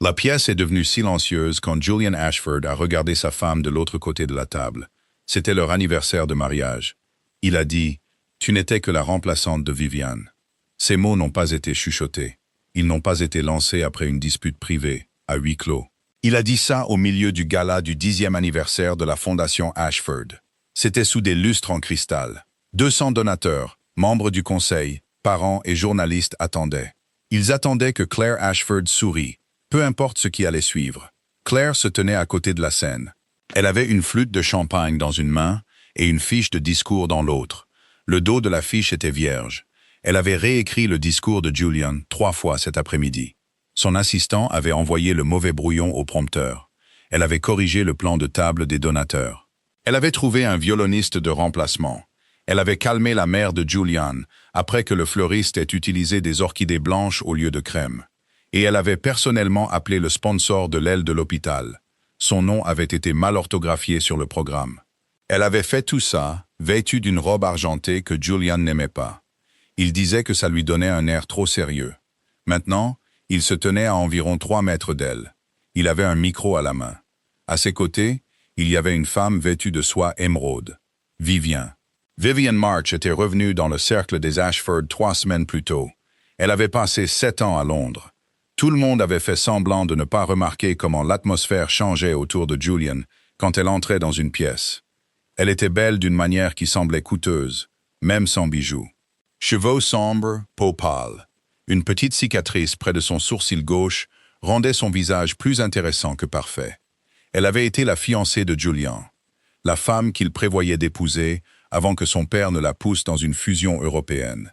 La pièce est devenue silencieuse quand Julian Ashford a regardé sa femme de l'autre côté de la table. C'était leur anniversaire de mariage. Il a dit « Tu n'étais que la remplaçante de Viviane ». Ces mots n'ont pas été chuchotés. Ils n'ont pas été lancés après une dispute privée, à huis clos. Il a dit ça au milieu du gala du 10e anniversaire de la Fondation Ashford. C'était sous des lustres en cristal. 200 donateurs, membres du conseil, parents et journalistes attendaient. Ils attendaient que Claire Ashford sourie, peu importe ce qui allait suivre. Claire se tenait à côté de la scène. Elle avait une flûte de champagne dans une main et une fiche de discours dans l'autre. Le dos de la fiche était vierge. Elle avait réécrit le discours de Julian 3 fois cet après-midi. Son assistant avait envoyé le mauvais brouillon au prompteur. Elle avait corrigé le plan de table des donateurs. Elle avait trouvé un violoniste de remplacement. Elle avait calmé la mère de Julian après que le fleuriste ait utilisé des orchidées blanches au lieu de crème. Et elle avait personnellement appelé le sponsor de l'aile de l'hôpital. Son nom avait été mal orthographié sur le programme. Elle avait fait tout ça, vêtue d'une robe argentée que Julian n'aimait pas. Il disait que ça lui donnait un air trop sérieux. Maintenant, il se tenait à environ 3 mètres d'elle. Il avait un micro à la main. À ses côtés, il y avait une femme vêtue de soie émeraude. Vivian March était revenue dans le cercle des Ashford 3 semaines plus tôt. Elle avait passé 7 ans à Londres. Tout le monde avait fait semblant de ne pas remarquer comment l'atmosphère changeait autour de Julian quand elle entrait dans une pièce. Elle était belle d'une manière qui semblait coûteuse, même sans bijoux. Cheveux sombres, peau pâle. Une petite cicatrice près de son sourcil gauche rendait son visage plus intéressant que parfait. Elle avait été la fiancée de Julian, la femme qu'il prévoyait d'épouser avant que son père ne la pousse dans une fusion européenne.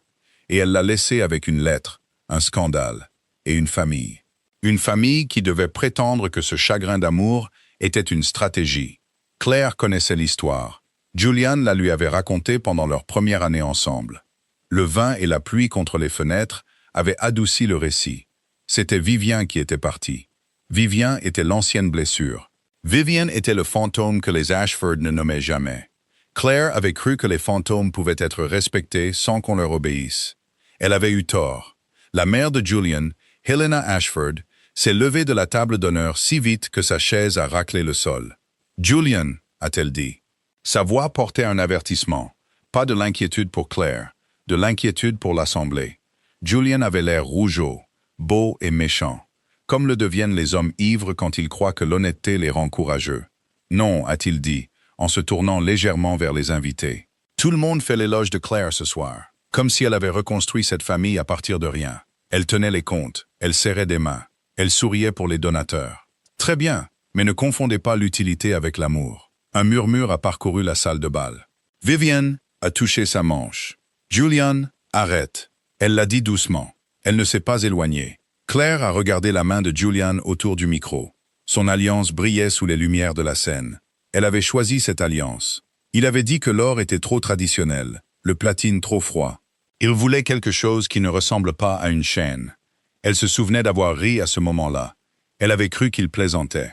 Et elle l'a laissé avec une lettre, un scandale, et une famille. Une famille qui devait prétendre que ce chagrin d'amour était une stratégie. Claire connaissait l'histoire. Julian la lui avait racontée pendant leur première année ensemble. Le vin et la pluie contre les fenêtres avaient adouci le récit. C'était Vivian qui était partie. Vivian était l'ancienne blessure. Vivian était le fantôme que les Ashford ne nommaient jamais. Claire avait cru que les fantômes pouvaient être respectés sans qu'on leur obéisse. Elle avait eu tort. La mère de Julian, Helena Ashford, s'est levée de la table d'honneur si vite que sa chaise a raclé le sol. « Julian », a-t-elle dit. Sa voix portait un avertissement. Pas de l'inquiétude pour Claire, de l'inquiétude pour l'Assemblée. Julian avait l'air rougeau, beau et méchant, comme le deviennent les hommes ivres quand ils croient que l'honnêteté les rend courageux. « Non », a-t-il dit, en se tournant légèrement vers les invités. Tout le monde fait l'éloge de Claire ce soir, comme si elle avait reconstruit cette famille à partir de rien. Elle tenait les comptes, elle serrait des mains, elle souriait pour les donateurs. Très bien, mais ne confondez pas l'utilité avec l'amour. Un murmure a parcouru la salle de bal. Vivian a touché sa manche. Julian, arrête. Elle l'a dit doucement. Elle ne s'est pas éloignée. Claire a regardé la main de Julian autour du micro. Son alliance brillait sous les lumières de la scène. Elle avait choisi cette alliance. Il avait dit que l'or était trop traditionnel, le platine trop froid. Il voulait quelque chose qui ne ressemble pas à une chaîne. Elle se souvenait d'avoir ri à ce moment-là. Elle avait cru qu'il plaisantait.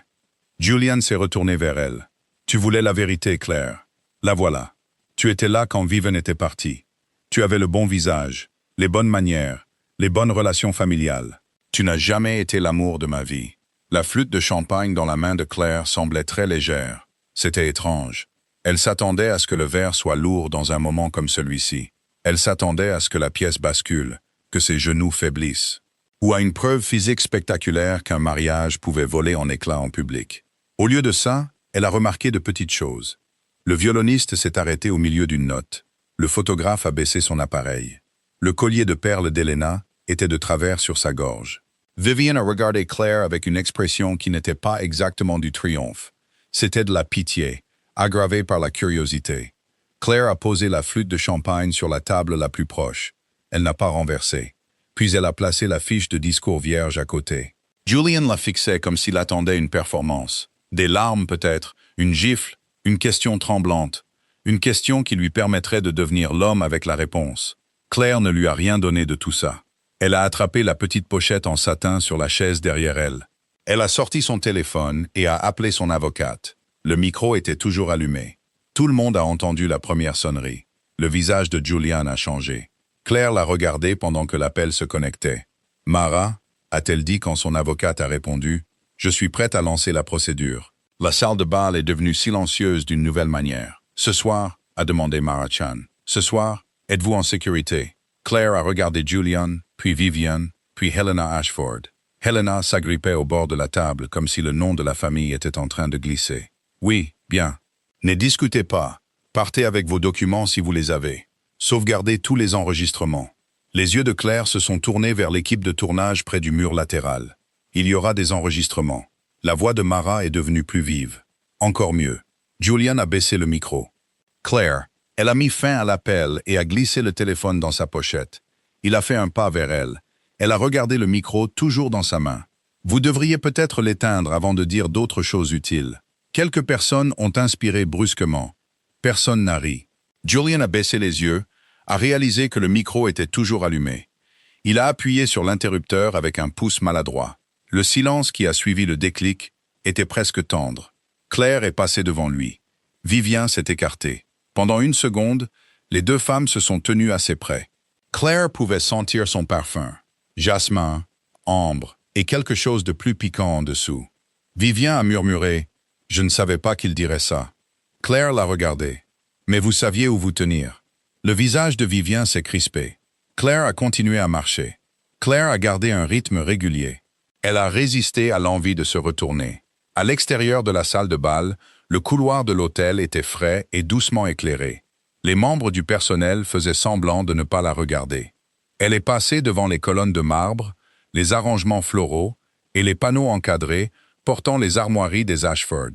Julian s'est retourné vers elle. « Tu voulais la vérité, Claire. La voilà. Tu étais là quand Vivian était partie. Tu avais le bon visage, les bonnes manières, les bonnes relations familiales. Tu n'as jamais été l'amour de ma vie. » La flûte de champagne dans la main de Claire semblait très légère. C'était étrange. Elle s'attendait à ce que le verre soit lourd dans un moment comme celui-ci. Elle s'attendait à ce que la pièce bascule, que ses genoux faiblissent, ou à une preuve physique spectaculaire qu'un mariage pouvait voler en éclats en public. Au lieu de ça, elle a remarqué de petites choses. Le violoniste s'est arrêté au milieu d'une note. Le photographe a baissé son appareil. Le collier de perles d'Helena était de travers sur sa gorge. Vivian a regardé Claire avec une expression qui n'était pas exactement du triomphe. C'était de la pitié, aggravée par la curiosité. Claire a posé la flûte de champagne sur la table la plus proche. Elle n'a pas renversé. Puis elle a placé la fiche de discours vierge à côté. Julian la fixait comme s'il attendait une performance. Des larmes peut-être, une gifle, une question tremblante. Une question qui lui permettrait de devenir l'homme avec la réponse. Claire ne lui a rien donné de tout ça. Elle a attrapé la petite pochette en satin sur la chaise derrière elle. Elle a sorti son téléphone et a appelé son avocate. Le micro était toujours allumé. Tout le monde a entendu la première sonnerie. Le visage de Julian a changé. Claire l'a regardé pendant que l'appel se connectait. « Mara, a-t-elle dit quand son avocate a répondu « Je suis prête à lancer la procédure ». La salle de bal est devenue silencieuse d'une nouvelle manière. « Ce soir ?» a demandé Mara Chan. « Ce soir, êtes-vous en sécurité ?» Claire a regardé Julian, puis Vivian, puis Helena Ashford. Helena s'agrippait au bord de la table comme si le nom de la famille était en train de glisser. « Oui, bien. Ne discutez pas. Partez avec vos documents si vous les avez. Sauvegardez tous les enregistrements. » Les yeux de Claire se sont tournés vers l'équipe de tournage près du mur latéral. Il y aura des enregistrements. La voix de Mara est devenue plus vive. Encore mieux. Julian a baissé le micro. Claire, elle a mis fin à l'appel et a glissé le téléphone dans sa pochette. Il a fait un pas vers elle. Elle a regardé le micro toujours dans sa main. Vous devriez peut-être l'éteindre avant de dire d'autres choses utiles. Quelques personnes ont inspiré brusquement. Personne n'a ri. Julian a baissé les yeux, a réalisé que le micro était toujours allumé. Il a appuyé sur l'interrupteur avec un pouce maladroit. Le silence qui a suivi le déclic était presque tendre. Claire est passée devant lui. Vivien s'est écarté. Pendant une seconde, les deux femmes se sont tenues assez près. Claire pouvait sentir son parfum. Jasmin, ambre et quelque chose de plus piquant en dessous. Vivien a murmuré « Je ne savais pas qu'il dirait ça ». Claire l'a regardé. « Mais vous saviez où vous tenir ». Le visage de Vivien s'est crispé. Claire a continué à marcher. Claire a gardé un rythme régulier. Elle a résisté à l'envie de se retourner. À l'extérieur de la salle de bal, le couloir de l'hôtel était frais et doucement éclairé. Les membres du personnel faisaient semblant de ne pas la regarder. Elle est passée devant les colonnes de marbre, les arrangements floraux et les panneaux encadrés portant les armoiries des Ashford.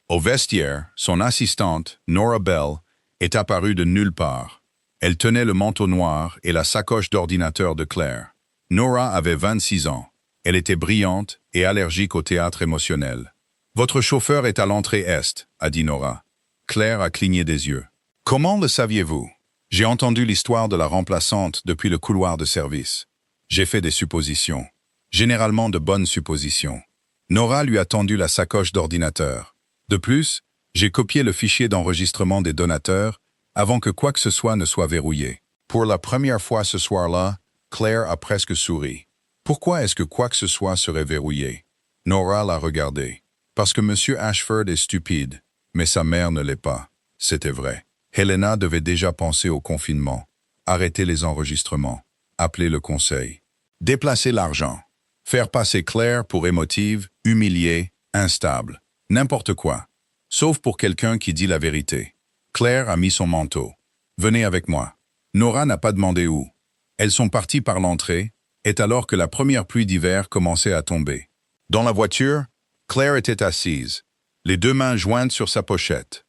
Au vestiaire, son assistante, Nora Bell, est apparue de nulle part. Elle tenait le manteau noir et la sacoche d'ordinateur de Claire. Nora avait 26 ans. Elle était brillante et allergique au théâtre émotionnel. « Votre chauffeur est à l'entrée est », a dit Nora. Claire a cligné des yeux. « Comment le saviez-vous » ? « J'ai entendu l'histoire de la remplaçante depuis le couloir de service. J'ai fait des suppositions. Généralement de bonnes suppositions. » Nora lui a tendu la sacoche d'ordinateur. De plus, j'ai copié le fichier d'enregistrement des donateurs avant que quoi que ce soit ne soit verrouillé. Pour la première fois ce soir-là, Claire a presque souri. Pourquoi est-ce que quoi que ce soit serait verrouillé? Nora l'a regardé. Parce que M. Ashford est stupide, mais sa mère ne l'est pas. C'était vrai. Helena devait déjà penser au confinement, arrêter les enregistrements, appeler le conseil, déplacer l'argent, faire passer Claire pour émotive, humiliée, instable, n'importe quoi, sauf pour quelqu'un qui dit la vérité. Claire a mis son manteau. « Venez avec moi. » Nora n'a pas demandé où. Elles sont parties par l'entrée, et alors que la première pluie d'hiver commençait à tomber. Dans la voiture, Claire était assise, les deux mains jointes sur sa pochette.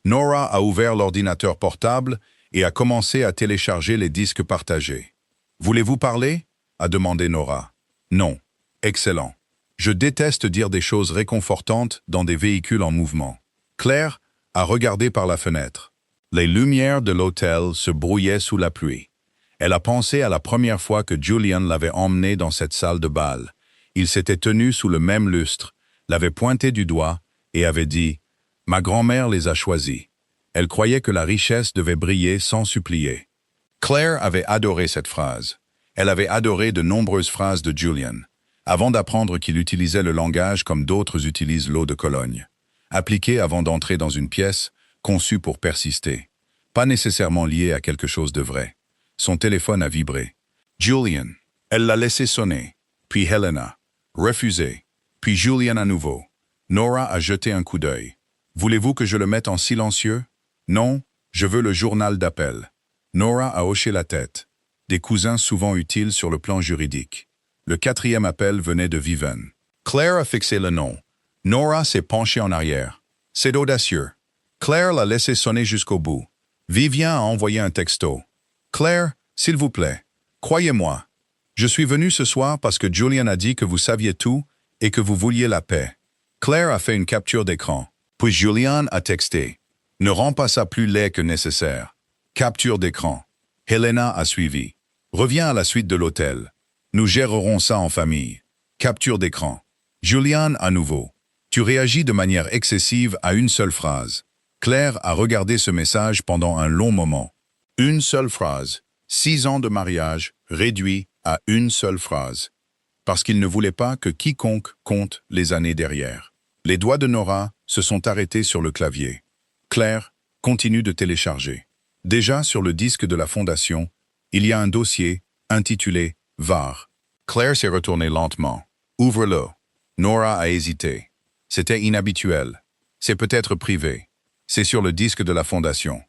Nora a ouvert l'ordinateur portable et a commencé à télécharger les disques partagés. « Voulez-vous parler ?» a demandé Nora. « Non. Excellent. Je déteste dire des choses réconfortantes dans des véhicules en mouvement. » Claire a regardé par la fenêtre. Les lumières de l'hôtel se brouillaient sous la pluie. Elle a pensé à la première fois que Julian l'avait emmenée dans cette salle de bal. Il s'était tenu sous le même lustre, l'avait pointé du doigt et avait dit « Ma grand-mère les a choisis ». Elle croyait que la richesse devait briller sans supplier. Claire avait adoré cette phrase. Elle avait adoré de nombreuses phrases de Julian, avant d'apprendre qu'il utilisait le langage comme d'autres utilisent l'eau de Cologne. Appliqué avant d'entrer dans une pièce, conçue pour persister. Pas nécessairement lié à quelque chose de vrai. Son téléphone a vibré. Julian. Elle l'a laissé sonner. Puis Helena. Refusé. Puis Julian à nouveau. Nora a jeté un coup d'œil. Voulez-vous que je le mette en silencieux? Non, je veux le journal d'appel. Nora a hoché la tête. Des cousins souvent utiles sur le plan juridique. Le quatrième appel venait de Vivian. Claire a fixé le nom. Nora s'est penchée en arrière. C'est audacieux. Claire l'a laissé sonner jusqu'au bout. Vivien a envoyé un texto. Claire, s'il vous plaît, croyez-moi. Je suis venu ce soir parce que Julian a dit que vous saviez tout et que vous vouliez la paix. Claire a fait une capture d'écran. Puis Julian a texté. Ne rends pas ça plus laid que nécessaire. Capture d'écran. Helena a suivi. Reviens à la suite de l'hôtel. Nous gérerons ça en famille. Capture d'écran. Julian à nouveau. Tu réagis de manière excessive à une seule phrase. Claire a regardé ce message pendant un long moment. Une seule phrase. 6 ans de mariage réduit à une seule phrase. parce qu'il ne voulait pas que quiconque compte les années derrière. Les doigts de Nora se sont arrêtés sur le clavier. Claire continue de télécharger. Déjà sur le disque de la fondation, il y a un dossier intitulé « VAR ». Claire s'est retournée lentement. « Ouvre-le ». Nora a hésité. C'était inhabituel. C'est peut-être privé. C'est sur le disque de la fondation.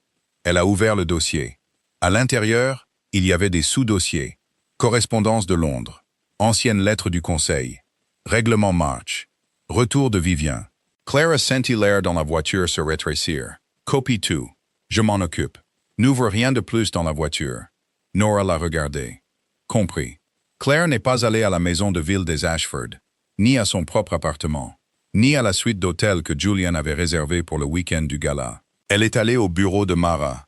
Elle a ouvert le dossier. À l'intérieur, il y avait des sous-dossiers. Correspondance de Londres. Anciennes lettres du Conseil. Règlement March. Retour de Vivien. Claire a senti l'air dans la voiture se rétrécir. Copie tout. Je m'en occupe. N'ouvre rien de plus dans la voiture. Nora l'a regardé. Compris. Claire n'est pas allée à la maison de ville des Ashford, ni à son propre appartement, ni à la suite d'hôtel que Julian avait réservé pour le week-end du gala. Elle est allée au bureau de Mara.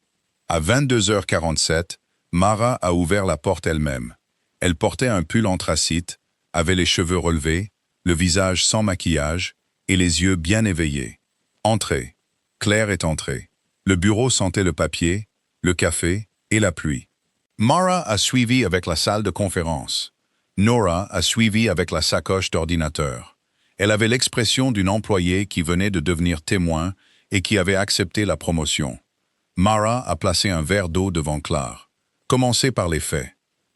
À 22h47, Mara a ouvert la porte elle-même. Elle portait un pull anthracite, avait les cheveux relevés, le visage sans maquillage et les yeux bien éveillés. Entrez. Claire est entrée. Le bureau sentait le papier, le café et la pluie. Mara a suivi avec la salle de conférence. Nora a suivi avec la sacoche d'ordinateur. Elle avait l'expression d'une employée qui venait de devenir témoin et qui avait accepté la promotion. Mara a placé un verre d'eau devant Claire. Commencez par les faits.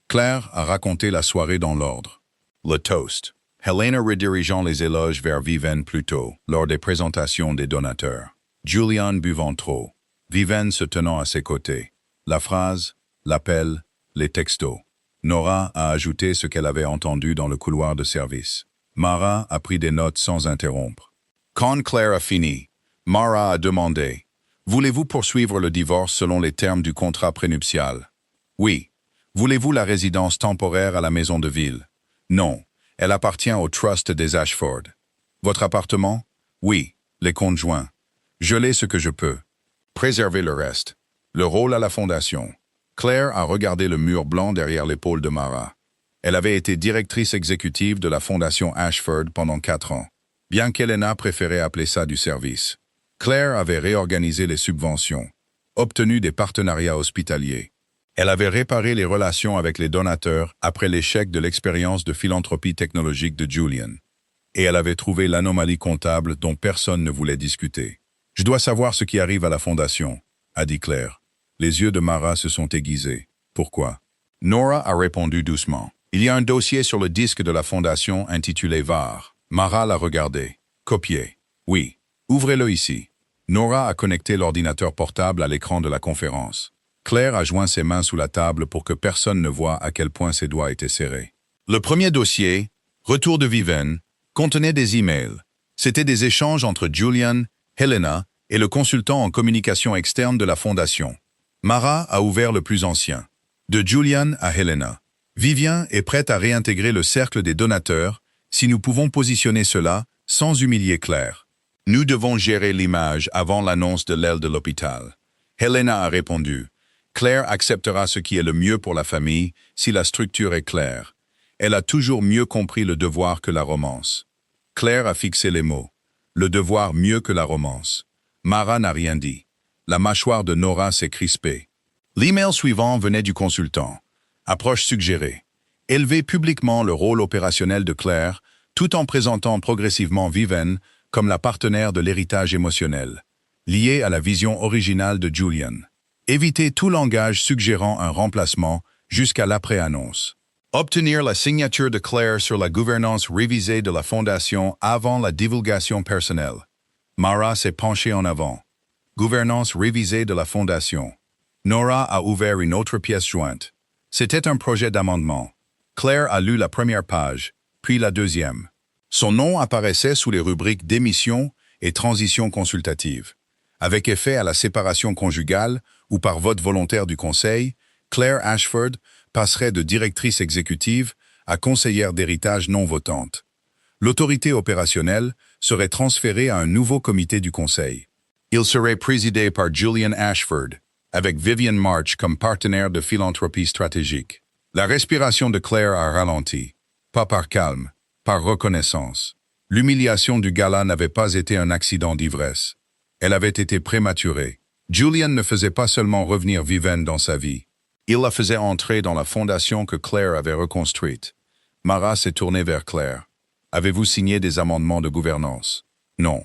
Claire a raconté la soirée dans l'ordre. Le toast. Helena redirigeant les éloges vers Vivienne plus tôt, lors des présentations des donateurs. Julian buvant trop. Vivienne se tenant à ses côtés. La phrase, l'appel, les textos. Nora a ajouté ce qu'elle avait entendu dans le couloir de service. Mara a pris des notes sans interrompre. Quand Claire a fini, Mara a demandé « Voulez-vous poursuivre le divorce selon les termes du contrat prénuptial ?» « Oui. Voulez-vous la résidence temporaire à la maison de ville ?» « Non. Elle appartient au Trust des Ashford. » « Votre appartement ?» »« Oui. Les conjoints. Gelez ce que je peux. Préservez le reste. Le rôle à la fondation. » Claire a regardé le mur blanc derrière l'épaule de Mara. Elle avait été directrice exécutive de la fondation Ashford pendant 4 ans, bien qu'Helena préférait appeler ça du service. Claire avait réorganisé les subventions, obtenu des partenariats hospitaliers. Elle avait réparé les relations avec les donateurs après l'échec de l'expérience de philanthropie technologique de Julian. Et elle avait trouvé l'anomalie comptable dont personne ne voulait discuter. « Je dois savoir ce qui arrive à la fondation », a dit Claire. Les yeux de Mara se sont aiguisés. Pourquoi? Nora a répondu doucement. Il y a un dossier sur le disque de la fondation intitulé VAR. Mara l'a regardé. Copié. Oui. Ouvrez-le ici. Nora a connecté l'ordinateur portable à l'écran de la conférence. Claire a joint ses mains sous la table pour que personne ne voie à quel point ses doigts étaient serrés. Le premier dossier, Retour de Vivienne, contenait des emails. C'était des échanges entre Julian, Helena et le consultant en communication externe de la fondation. Mara a ouvert le plus ancien. De Julian à Helena. Vivien est prête à réintégrer le cercle des donateurs si nous pouvons positionner cela sans humilier Claire. Nous devons gérer l'image avant l'annonce de l'aile de l'hôpital. Helena a répondu. Claire acceptera ce qui est le mieux pour la famille si la structure est claire. Elle a toujours mieux compris le devoir que la romance. Claire a fixé les mots. Le devoir mieux que la romance. Mara n'a rien dit. La mâchoire de Nora s'est crispée. L'email suivant venait du consultant. Approche suggérée. Élever publiquement le rôle opérationnel de Claire, tout en présentant progressivement Vivienne comme la partenaire de l'héritage émotionnel, liée à la vision originale de Julian. Éviter tout langage suggérant un remplacement jusqu'à l'après-annonce. Obtenir la signature de Claire sur la gouvernance révisée de la fondation avant la divulgation personnelle. Mara s'est penchée en avant. Gouvernance révisée de la fondation. Nora a ouvert une autre pièce jointe. C'était un projet d'amendement. Claire a lu la première page, puis la deuxième. Son nom apparaissait sous les rubriques démission et transition consultative. Avec effet à la séparation conjugale ou par vote volontaire du Conseil, Claire Ashford passerait de directrice exécutive à conseillère d'héritage non votante. L'autorité opérationnelle serait transférée à un nouveau comité du Conseil. Il serait présidé par Julian Ashford, avec Vivienne March comme partenaire de philanthropie stratégique. La respiration de Claire a ralenti, pas par calme, par reconnaissance. L'humiliation du gala n'avait pas été un accident d'ivresse. Elle avait été prématurée. Julian ne faisait pas seulement revenir Vivienne dans sa vie. Il la faisait entrer dans la fondation que Claire avait reconstruite. Mara s'est tournée vers Claire. Avez-vous signé des amendements de gouvernance? Non.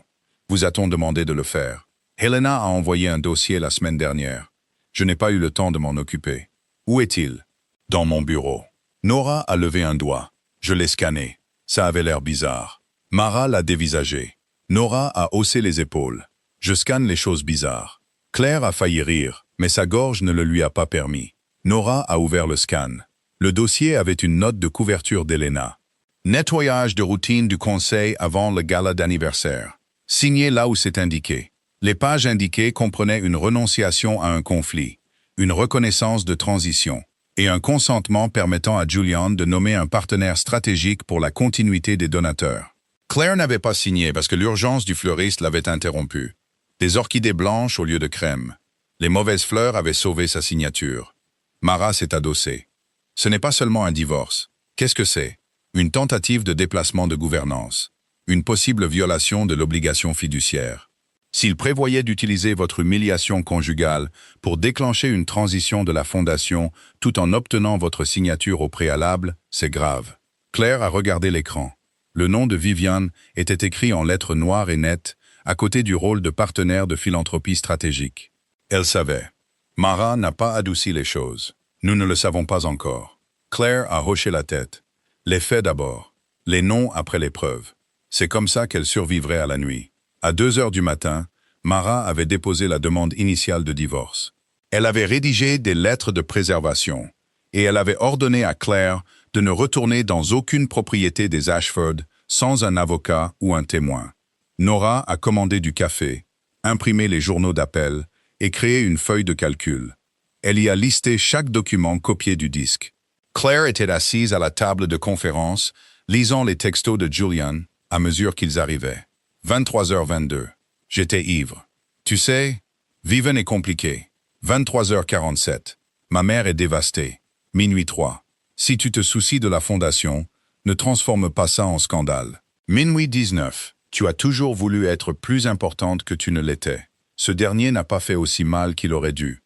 Vous a-t-on demandé de le faire? Helena a envoyé un dossier la semaine dernière. Je n'ai pas eu le temps de m'en occuper. Où est-il? Dans mon bureau. Nora a levé un doigt. Je l'ai scanné. Ça avait l'air bizarre. Mara l'a dévisagé. Nora a haussé les épaules. Je scanne les choses bizarres. Claire a failli rire, mais sa gorge ne le lui a pas permis. Nora a ouvert le scan. Le dossier avait une note de couverture d'Helena. Nettoyage de routine du conseil avant le gala d'anniversaire. Signé là où c'est indiqué. Les pages indiquées comprenaient une renonciation à un conflit, une reconnaissance de transition et un consentement permettant à Julian de nommer un partenaire stratégique pour la continuité des donateurs. Claire n'avait pas signé parce que l'urgence du fleuriste l'avait interrompu. Des orchidées blanches au lieu de crème. Les mauvaises fleurs avaient sauvé sa signature. Mara s'est adossée. Ce n'est pas seulement un divorce. Qu'est-ce que c'est? Une tentative de déplacement de gouvernance. Une possible violation de l'obligation fiduciaire. S'il prévoyait d'utiliser votre humiliation conjugale pour déclencher une transition de la fondation tout en obtenant votre signature au préalable, c'est grave. Claire a regardé l'écran. Le nom de Vivian était écrit en lettres noires et nettes, à côté du rôle de partenaire de philanthropie stratégique. Elle savait. Mara n'a pas adouci les choses. Nous ne le savons pas encore. Claire a hoché la tête. Les faits d'abord. Les noms après les preuves. C'est comme ça qu'elle survivrait à la nuit. À 2 heures du matin, Mara avait déposé la demande initiale de divorce. Elle avait rédigé des lettres de préservation et elle avait ordonné à Claire de ne retourner dans aucune propriété des Ashford sans un avocat ou un témoin. Nora a commandé du café, imprimé les journaux d'appel et créé une feuille de calcul. Elle y a listé chaque document copié du disque. Claire était assise à la table de conférence, lisant les textos de Julian à mesure qu'ils arrivaient. 23h22. J'étais ivre. Tu sais, Vivian est compliqué. 23h47. Ma mère est dévastée. Minuit 3. Si tu te soucies de la fondation, ne transforme pas ça en scandale. Minuit 19. Tu as toujours voulu être plus importante que tu ne l'étais. Ce dernier n'a pas fait aussi mal qu'il aurait dû.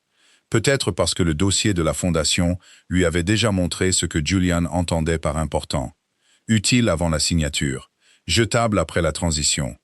Peut-être parce que le dossier de la fondation lui avait déjà montré ce que Julian entendait par important. Utile avant la signature, jetable après la transition.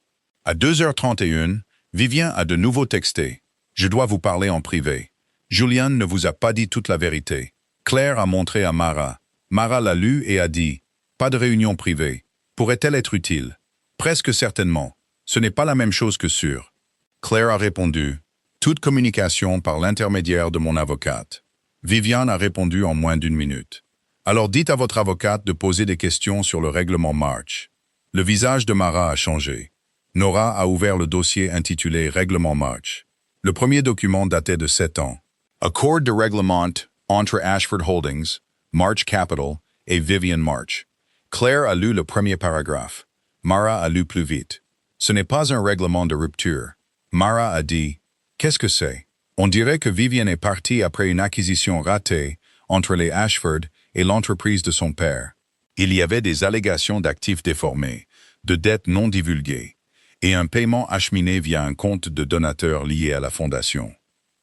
À 2h31, Vivian a de nouveau texté. Je dois vous parler en privé. Julian ne vous a pas dit toute la vérité. Claire a montré à Mara. Mara l'a lu et a dit « Pas de réunion privée. Pourrait-elle être utile ?»« Presque certainement. Ce n'est pas la même chose que sûr. » Claire a répondu « Toute communication par l'intermédiaire de mon avocate. » Vivian a répondu en moins d'1 minute. « Alors dites à votre avocate de poser des questions sur le règlement March. » Le visage de Mara a changé. Nora a ouvert le dossier intitulé « Règlement March ». Le premier document datait de 7 ans. Accord de règlement entre Ashford Holdings, March Capital et Vivian March. Claire a lu le premier paragraphe. Mara a lu plus vite. Ce n'est pas un règlement de rupture. Mara a dit « Qu'est-ce que c'est? On dirait que Vivian est partie après une acquisition ratée entre les Ashford et l'entreprise de son père. Il y avait des allégations d'actifs déformés, de dettes non divulguées, et un paiement acheminé via un compte de donateurs lié à la fondation. »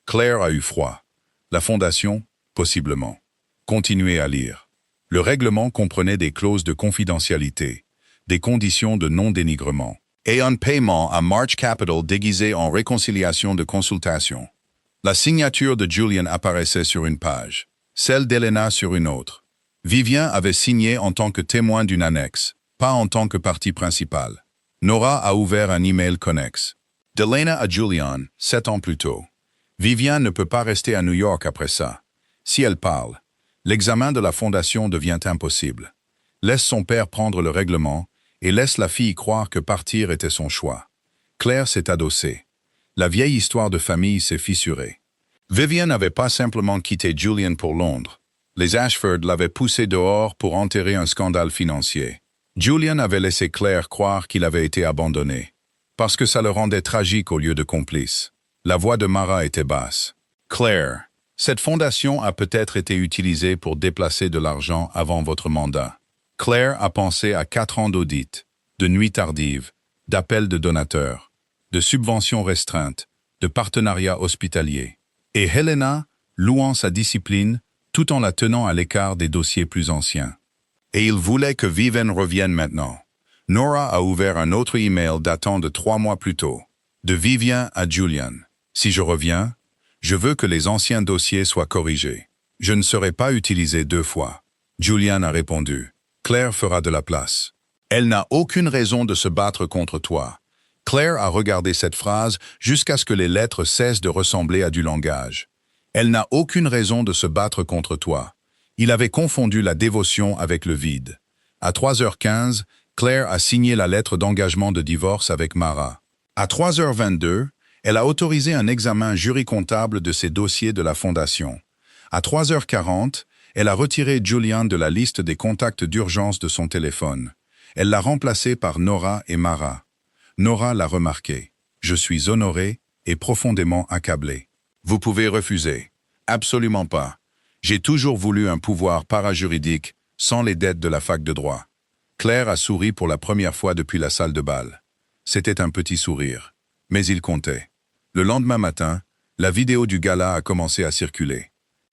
Claire a eu froid. La fondation, possiblement. Continuez à lire. Le règlement comprenait des clauses de confidentialité, des conditions de non-dénigrement, et un paiement à March Capital déguisé en réconciliation de consultation. La signature de Julian apparaissait sur une page, celle d'Helena sur une autre. Vivian avait signé en tant que témoin d'une annexe, pas en tant que partie principale. Nora a ouvert un email connexe. D'Helena à Julian, 7 ans plus tôt. Vivian ne peut pas rester à New York après ça. Si elle parle, l'examen de la fondation devient impossible. Laisse son père prendre le règlement et laisse la fille croire que partir était son choix. Claire s'est adossée. La vieille histoire de famille s'est fissurée. Vivian n'avait pas simplement quitté Julian pour Londres. Les Ashford l'avaient poussé dehors pour enterrer un scandale financier. Julian avait laissé Claire croire qu'il avait été abandonné, parce que ça le rendait tragique au lieu de complice. La voix de Mara était basse. « Claire, cette fondation a peut-être été utilisée pour déplacer de l'argent avant votre mandat. » Claire a pensé à 4 ans d'audit, de nuits tardives, d'appels de donateurs, de subventions restreintes, de partenariats hospitaliers. Et Helena, louant sa discipline, tout en la tenant à l'écart des dossiers plus anciens. Et il voulait que Vivian revienne maintenant. Nora a ouvert un autre email datant de 3 mois plus tôt. De Vivian à Julian. Si je reviens, je veux que les anciens dossiers soient corrigés. Je ne serai pas utilisé 2 fois. Julian a répondu. Claire fera de la place. Elle n'a aucune raison de se battre contre toi. Claire a regardé cette phrase jusqu'à ce que les lettres cessent de ressembler à du langage. Elle n'a aucune raison de se battre contre toi. Il avait confondu la dévotion avec le vide. À 3h15, Claire a signé la lettre d'engagement de divorce avec Mara. À 3h22, elle a autorisé un examen jury-comptable de ses dossiers de la Fondation. À 3h40, elle a retiré Julian de la liste des contacts d'urgence de son téléphone. Elle l'a remplacé par Nora et Mara. Nora l'a remarqué. Je suis honoré et profondément accablé. Vous pouvez refuser. Absolument pas. J'ai toujours voulu un pouvoir parajuridique sans les dettes de la fac de droit. Claire a souri pour la première fois depuis la salle de bal. C'était un petit sourire, mais il comptait. Le lendemain matin, la vidéo du gala a commencé à circuler.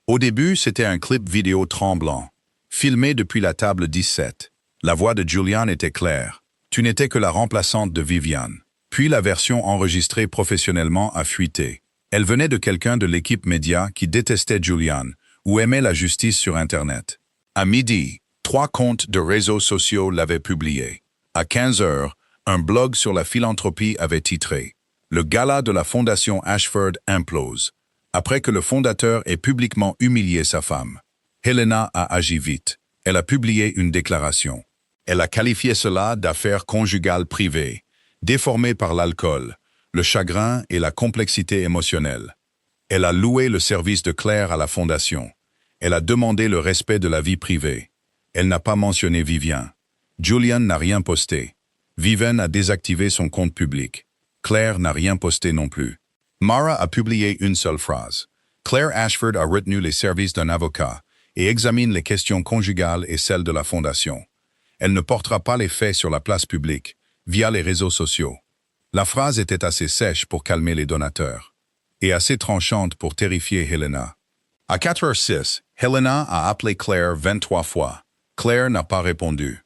Au début, c'était un clip vidéo tremblant, filmé depuis la table 17. La voix de Julian était claire. Tu n'étais que la remplaçante de Vivian. Puis la version enregistrée professionnellement a fuité. Elle venait de quelqu'un de l'équipe média qui détestait Julian ou aimait la justice sur Internet. À midi, 3 comptes de réseaux sociaux l'avaient publié. À 15h, un blog sur la philanthropie avait titré « Le gala de la Fondation Ashford implose », après que le fondateur ait publiquement humilié sa femme. Helena a agi vite. Elle a publié une déclaration. Elle a qualifié cela d'affaire conjugale privée, déformée par l'alcool, le chagrin et la complexité émotionnelle. Elle a loué le service de Claire à la Fondation. Elle a demandé le respect de la vie privée. Elle n'a pas mentionné Vivian. Julian n'a rien posté. Vivian a désactivé son compte public. Claire n'a rien posté non plus. Mara a publié une seule phrase. Claire Ashford a retenu les services d'un avocat et examine les questions conjugales et celles de la Fondation. Elle ne portera pas les faits sur la place publique, via les réseaux sociaux. La phrase était assez sèche pour calmer les donateurs, et assez tranchante pour terrifier Helena. À 4h06, Helena a appelé Claire 23 fois. Claire n'a pas répondu.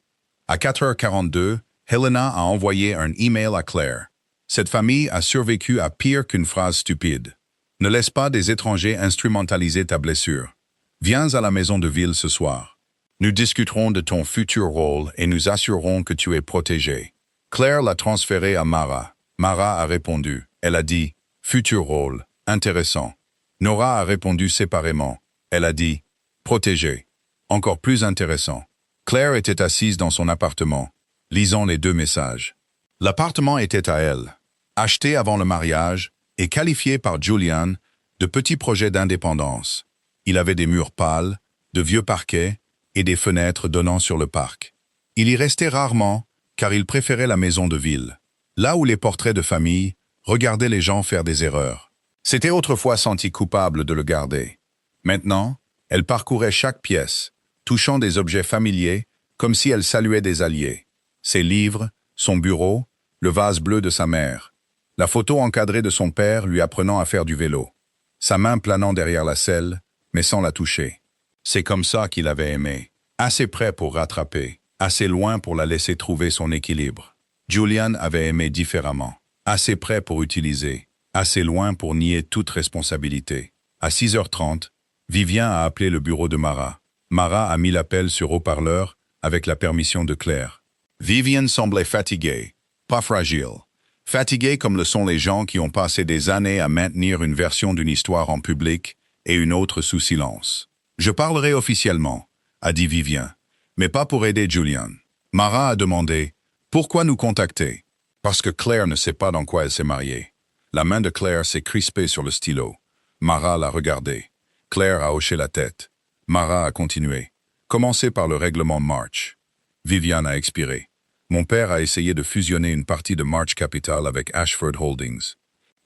À 4h42, Helena a envoyé un email à Claire. Cette famille a survécu à pire qu'une phrase stupide. Ne laisse pas des étrangers instrumentaliser ta blessure. Viens à la maison de ville ce soir. Nous discuterons de ton futur rôle et nous assurerons que tu es protégé. Claire l'a transféré à Mara. Mara a répondu. Elle a dit « Futur rôle, intéressant ». Nora a répondu séparément. Elle a dit « Protégé, encore plus intéressant ». Claire était assise dans son appartement, lisant les 2 messages. L'appartement était à elle, acheté avant le mariage et qualifié par Julian de petit projet d'indépendance. Il avait des murs pâles, de vieux parquets et des fenêtres donnant sur le parc. Il y restait rarement, car il préférait la maison de ville, là où les portraits de famille regardaient les gens faire des erreurs. S'était autrefois senti coupable de le garder. Maintenant, elle parcourait chaque pièce, touchant des objets familiers comme si elle saluait des alliés. Ses livres, son bureau, le vase bleu de sa mère, la photo encadrée de son père lui apprenant à faire du vélo, sa main planant derrière la selle, mais sans la toucher. C'est comme ça qu'il avait aimé, assez près pour rattraper, assez loin pour la laisser trouver son équilibre. Julian avait aimé différemment, assez près pour utiliser, assez loin pour nier toute responsabilité. À 6h30, Vivian a appelé le bureau de Mara. Mara a mis l'appel sur haut-parleur avec la permission de Claire. Vivian semblait fatiguée, pas fragile. Fatiguée comme le sont les gens qui ont passé des années à maintenir une version d'une histoire en public et une autre sous silence. « Je parlerai officiellement », a dit Vivian, mais pas pour aider Julian. Mara a demandé « Pourquoi nous contacter ?» Parce que Claire ne sait pas dans quoi elle s'est mariée. La main de Claire s'est crispée sur le stylo. Mara l'a regardé. Claire a hoché la tête. Mara a continué. Commencez par le règlement March. Vivian a expiré. Mon père a essayé de fusionner une partie de March Capital avec Ashford Holdings.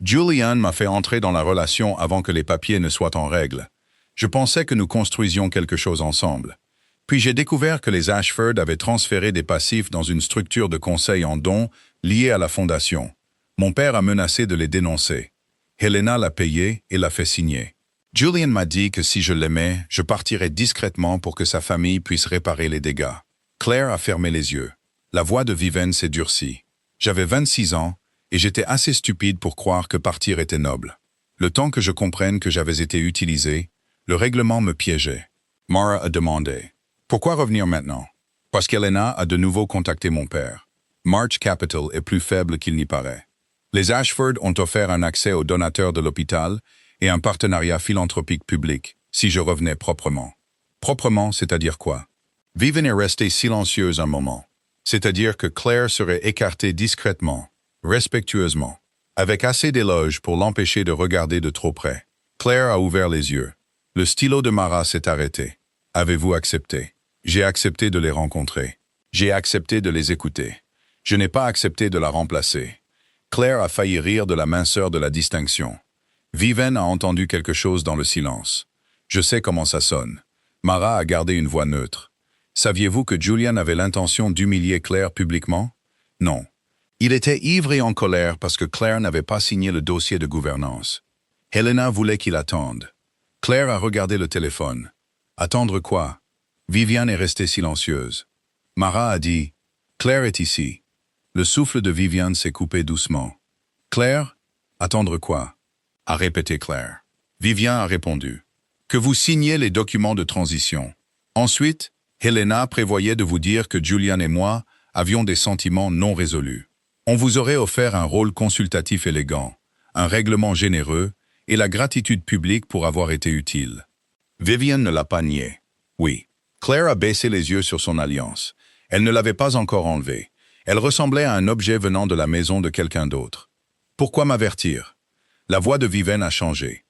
Julian m'a fait entrer dans la relation avant que les papiers ne soient en règle. Je pensais que nous construisions quelque chose ensemble. Puis j'ai découvert que les Ashford avaient transféré des passifs dans une structure de conseil en dons liée à la fondation. Mon père a menacé de les dénoncer. Helena l'a payé et l'a fait signer. Julian m'a dit que si je l'aimais, je partirais discrètement pour que sa famille puisse réparer les dégâts. Claire a fermé les yeux. La voix de Vivian s'est durcie. J'avais 26 ans, et j'étais assez stupide pour croire que partir était noble. Le temps que je comprenne que j'avais été utilisé, le règlement me piégeait. Mara a demandé « Pourquoi revenir maintenant ?» Parce qu'Helena a de nouveau contacté mon père. March Capital est plus faible qu'il n'y paraît. Les Ashford ont offert un accès aux donateurs de l'hôpital et un partenariat philanthropique public, si je revenais proprement. Proprement, c'est-à-dire quoi? Vivian est restée silencieuse un moment. C'est-à-dire que Claire serait écartée discrètement, respectueusement, avec assez d'éloges pour l'empêcher de regarder de trop près. Claire a ouvert les yeux. Le stylo de Mara s'est arrêté. Avez-vous accepté? J'ai accepté de les rencontrer. J'ai accepté de les écouter. Je n'ai pas accepté de la remplacer. Claire a failli rire de la minceur de la distinction. Vivian a entendu quelque chose dans le silence. Je sais comment ça sonne. Mara a gardé une voix neutre. Saviez-vous que Julian avait l'intention d'humilier Claire publiquement? Non. Il était ivre et en colère parce que Claire n'avait pas signé le dossier de gouvernance. Helena voulait qu'il attende. Claire a regardé le téléphone. Attendre quoi? Vivian est restée silencieuse. Mara a dit « Claire est ici ». Le souffle de Vivian s'est coupé doucement. « Claire? Attendre quoi ?» a répété Claire. Vivian a répondu « Que vous signiez les documents de transition. » Ensuite, Helena prévoyait de vous dire que Julian et moi avions des sentiments non résolus. On vous aurait offert un rôle consultatif élégant, un règlement généreux et la gratitude publique pour avoir été utile. Vivian ne l'a pas nié. Oui. Claire a baissé les yeux sur son alliance. Elle ne l'avait pas encore enlevée. Elle ressemblait à un objet venant de la maison de quelqu'un d'autre. Pourquoi m'avertir? La voix de Vivian a changé.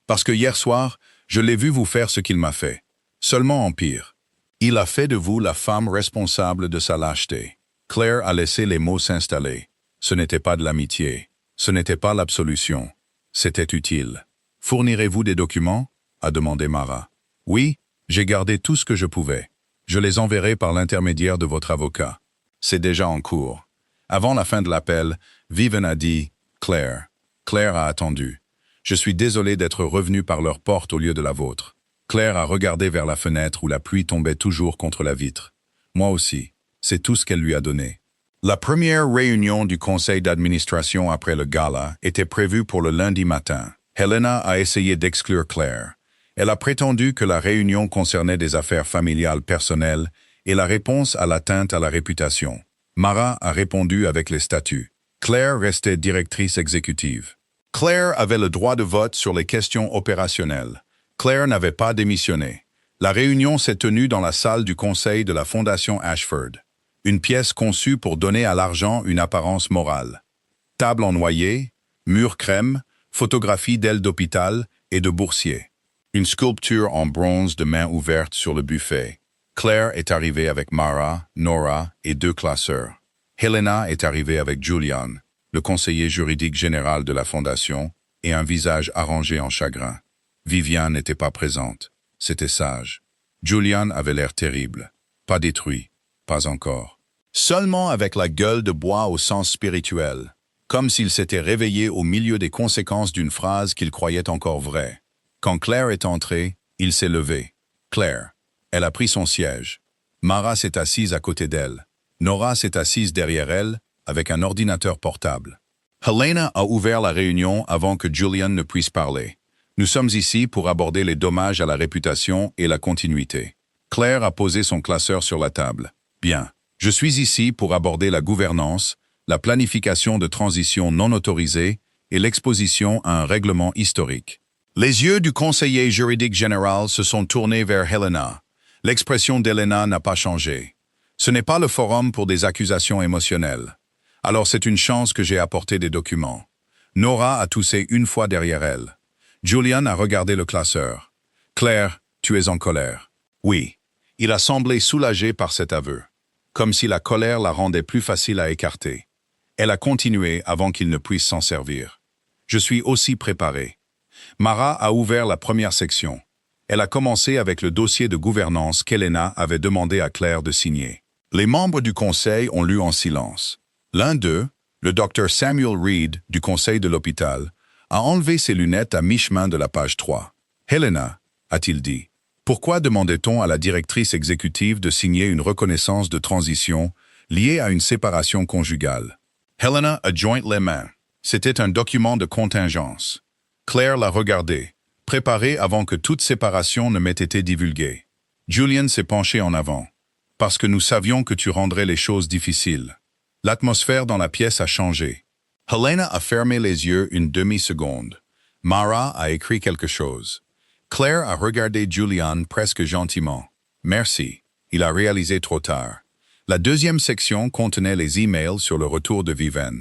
Parce que hier soir, je l'ai vu vous faire ce qu'il m'a fait. Seulement en pire. Il a fait de vous la femme responsable de sa lâcheté. Claire a laissé les mots s'installer. Ce n'était pas de l'amitié. Ce n'était pas l'absolution. C'était utile. Fournirez-vous des documents? A demandé Mara. Oui, j'ai gardé tout ce que je pouvais. Je les enverrai par l'intermédiaire de votre avocat. C'est déjà en cours. Avant la fin de l'appel, Vivian a dit « Claire ». Claire a attendu. Je suis désolé d'être revenu par leur porte au lieu de la vôtre. Claire a regardé vers la fenêtre où la pluie tombait toujours contre la vitre. Moi aussi. C'est tout ce qu'elle lui a donné. La première réunion du conseil d'administration après le gala était prévue pour le lundi matin. Helena a essayé d'exclure Claire. Elle a prétendu que la réunion concernait des affaires familiales personnelles et la réponse à l'atteinte à la réputation. Mara a répondu avec les statuts. Claire restait directrice exécutive. Claire avait le droit de vote sur les questions opérationnelles. Claire n'avait pas démissionné. La réunion s'est tenue dans la salle du conseil de la Fondation Ashford. Une pièce conçue pour donner à l'argent une apparence morale. Table en noyer, mur crème, photographie d'ailes d'hôpital et de boursiers. Une sculpture en bronze de main ouverte sur le buffet. Claire est arrivée avec Mara, Nora et 2 classeurs. Helena est arrivée avec Julian, le conseiller juridique général de la Fondation, et un visage arrangé en chagrin. Vivian n'était pas présente. C'était sage. Julian avait l'air terrible. Pas détruit. Pas encore. Seulement avec la gueule de bois au sens spirituel, comme s'il s'était réveillé au milieu des conséquences d'une phrase qu'il croyait encore vraie. Quand Claire est entrée, il s'est levé. Claire. Elle a pris son siège. Mara s'est assise à côté d'elle. Nora s'est assise derrière elle, avec un ordinateur portable. Helena a ouvert la réunion avant que Julian ne puisse parler. Nous sommes ici pour aborder les dommages à la réputation et la continuité. Claire a posé son classeur sur la table. Bien. Je suis ici pour aborder la gouvernance, la planification de transition non autorisée et l'exposition à un règlement historique. Les yeux du conseiller juridique général se sont tournés vers Helena. L'expression d'Helena n'a pas changé. Ce n'est pas le forum pour des accusations émotionnelles. Alors c'est une chance que j'ai apporté des documents. Nora a toussé une fois derrière elle. Julian a regardé le classeur. Claire, tu es en colère. Oui. Il a semblé soulagé par cet aveu, comme si la colère la rendait plus facile à écarter. Elle a continué avant qu'il ne puisse s'en servir. Je suis aussi préparé. Mara a ouvert la première section. Elle a commencé avec le dossier de gouvernance qu'Helena avait demandé à Claire de signer. Les membres du conseil ont lu en silence. L'un d'eux, le Dr Samuel Reed du conseil de l'hôpital, a enlevé ses lunettes à mi-chemin de la page 3. « Helena » a-t-il dit. Pourquoi demandait-on à la directrice exécutive de signer une reconnaissance de transition liée à une séparation conjugale? Helena a joint les mains. C'était un document de contingence. Claire l'a regardé, préparé avant que toute séparation ne m'ait été divulguée. Julian s'est penché en avant. Parce que nous savions que tu rendrais les choses difficiles. L'atmosphère dans la pièce a changé. Helena a fermé les yeux une demi-seconde. Mara a écrit quelque chose. Claire a regardé Julian presque gentiment. Merci. Il a réalisé trop tard. La deuxième section contenait les emails sur le retour de Vivian.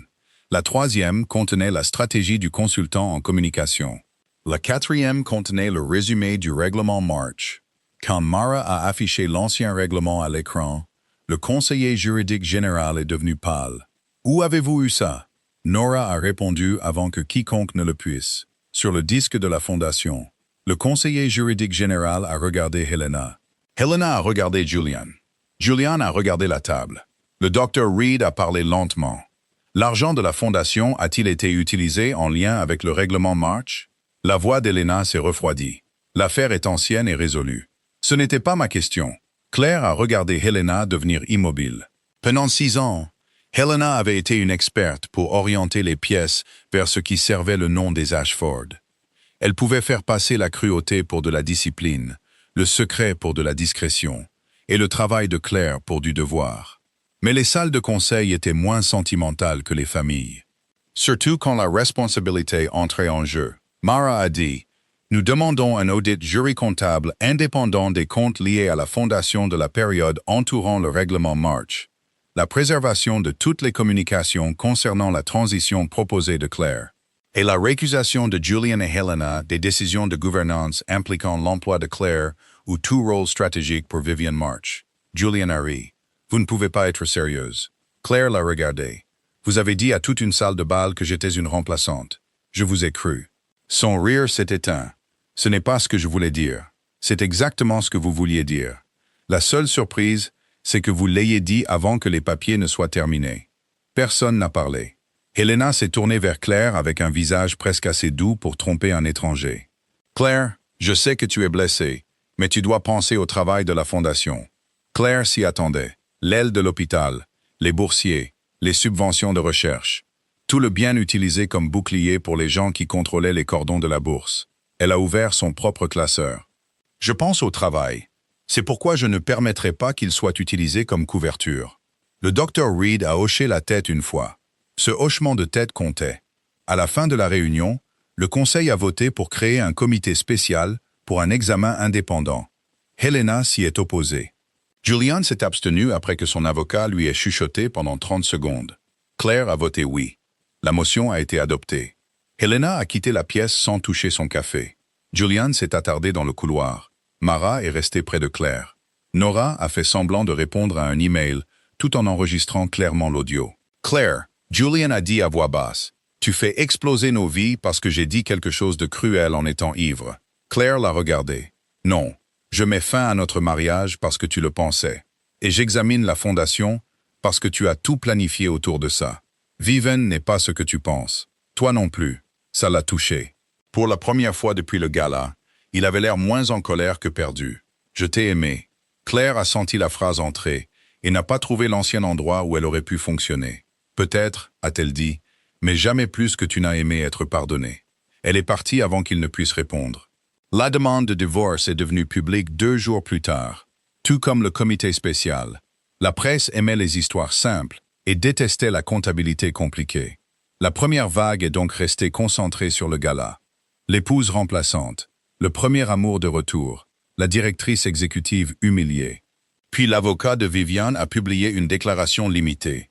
La troisième contenait la stratégie du consultant en communication. La quatrième contenait le résumé du règlement March. Quand Mara a affiché l'ancien règlement à l'écran, le conseiller juridique général est devenu pâle. « Où avez-vous eu ça ?» Nora a répondu avant que quiconque ne le puisse. « Sur le disque de la Fondation. » Le conseiller juridique général a regardé Helena. Helena a regardé Julian. Julian a regardé la table. Le docteur Reed a parlé lentement. L'argent de la Fondation a-t-il été utilisé en lien avec le règlement March? La voix d'Helena s'est refroidie. L'affaire est ancienne et résolue. Ce n'était pas ma question. Claire a regardé Helena devenir immobile. Pendant 6 ans, Helena avait été une experte pour orienter les pièces vers ce qui servait le nom des Ashford. Elle pouvait faire passer la cruauté pour de la discipline, le secret pour de la discrétion, et le travail de Claire pour du devoir. Mais les salles de conseil étaient moins sentimentales que les familles. Surtout quand la responsabilité entrait en jeu. Mara a dit: « Nous demandons un audit jury-comptable indépendant des comptes liés à la fondation de la période entourant le règlement March. La préservation de toutes les communications concernant la transition proposée de Claire. Et la récusation de Julian et Helena des décisions de gouvernance impliquant l'emploi de Claire ou tout rôle stratégique pour Vivian March. » Julian a ri. « Vous ne pouvez pas être sérieuse. » Claire l'a regardé. « Vous avez dit à toute une salle de bal que j'étais une remplaçante. Je vous ai cru. » Son rire s'est éteint. « Ce n'est pas ce que je voulais dire. C'est exactement ce que vous vouliez dire. La seule surprise, c'est que vous l'ayez dit avant que les papiers ne soient terminés. » Personne n'a parlé. Helena s'est tournée vers Claire avec un visage presque assez doux pour tromper un étranger. « Claire, je sais que tu es blessée, mais tu dois penser au travail de la Fondation. » Claire s'y attendait. L'aile de l'hôpital, les boursiers, les subventions de recherche. Tout le bien utilisé comme bouclier pour les gens qui contrôlaient les cordons de la bourse. Elle a ouvert son propre classeur. « Je pense au travail. C'est pourquoi je ne permettrai pas qu'il soit utilisé comme couverture. » Le docteur Reed a hoché la tête une fois. Ce hochement de tête comptait. À la fin de la réunion, le conseil a voté pour créer un comité spécial pour un examen indépendant. Helena s'y est opposée. Julian s'est abstenu après que son avocat lui ait chuchoté pendant 30 secondes. Claire a voté oui. La motion a été adoptée. Helena a quitté la pièce sans toucher son café. Julian s'est attardé dans le couloir. Mara est restée près de Claire. Nora a fait semblant de répondre à un email tout en enregistrant clairement l'audio. « Claire, Julian a dit à voix basse, « Tu fais exploser nos vies parce que j'ai dit quelque chose de cruel en étant ivre. » Claire l'a regardé. « Non, je mets fin à notre mariage parce que tu le pensais. Et j'examine la fondation parce que tu as tout planifié autour de ça. Vivian n'est pas ce que tu penses. Toi non plus. Ça l'a touché. » Pour la première fois depuis le gala, il avait l'air moins en colère que perdu. « Je t'ai aimé. » Claire a senti la phrase entrer et n'a pas trouvé l'ancien endroit où elle aurait pu fonctionner. « Peut-être, a-t-elle dit, mais jamais plus que tu n'as aimé être pardonné. » Elle est partie avant qu'il ne puisse répondre. La demande de divorce est devenue publique 2 jours plus tard, tout comme le comité spécial. La presse aimait les histoires simples et détestait la comptabilité compliquée. La première vague est donc restée concentrée sur le gala. L'épouse remplaçante, le premier amour de retour, la directrice exécutive humiliée. Puis l'avocat de Vivian a publié une déclaration limitée.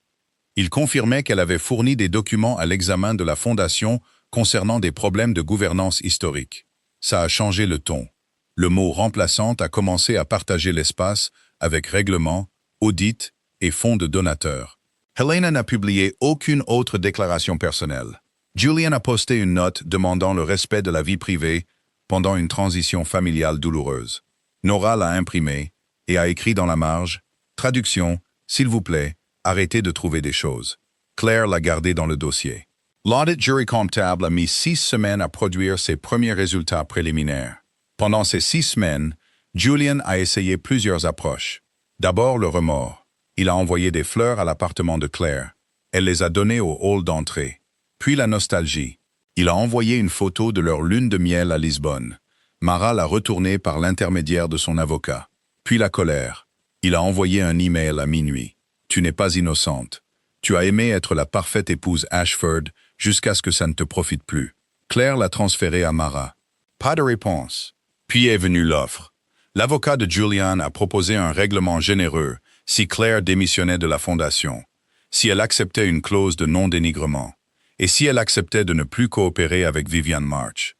Il confirmait qu'elle avait fourni des documents à l'examen de la Fondation concernant des problèmes de gouvernance historique. Ça a changé le ton. Le mot « remplaçante » a commencé à partager l'espace avec règlement, audit et fonds de donateurs. Helena n'a publié aucune autre déclaration personnelle. Julian a posté une note demandant le respect de la vie privée pendant une transition familiale douloureuse. Nora l'a imprimée et a écrit dans la marge « Traduction, s'il vous plaît, arrêtez de trouver des choses. » Claire l'a gardé dans le dossier. L'audit jury comptable a mis 6 semaines à produire ses premiers résultats préliminaires. Pendant ces 6 semaines, Julian a essayé plusieurs approches. D'abord le remords. Il a envoyé des fleurs à l'appartement de Claire. Elle les a données au hall d'entrée. Puis la nostalgie. Il a envoyé une photo de leur lune de miel à Lisbonne. Mara l'a retournée par l'intermédiaire de son avocat. Puis la colère. Il a envoyé un email à minuit. Tu n'es pas innocente. Tu as aimé être la parfaite épouse Ashford jusqu'à ce que ça ne te profite plus. Claire l'a transféré à Mara. Pas de réponse. Puis est venue l'offre. L'avocat de Julian a proposé un règlement généreux si Claire démissionnait de la fondation, si elle acceptait une clause de non-dénigrement, et si elle acceptait de ne plus coopérer avec Vivian March.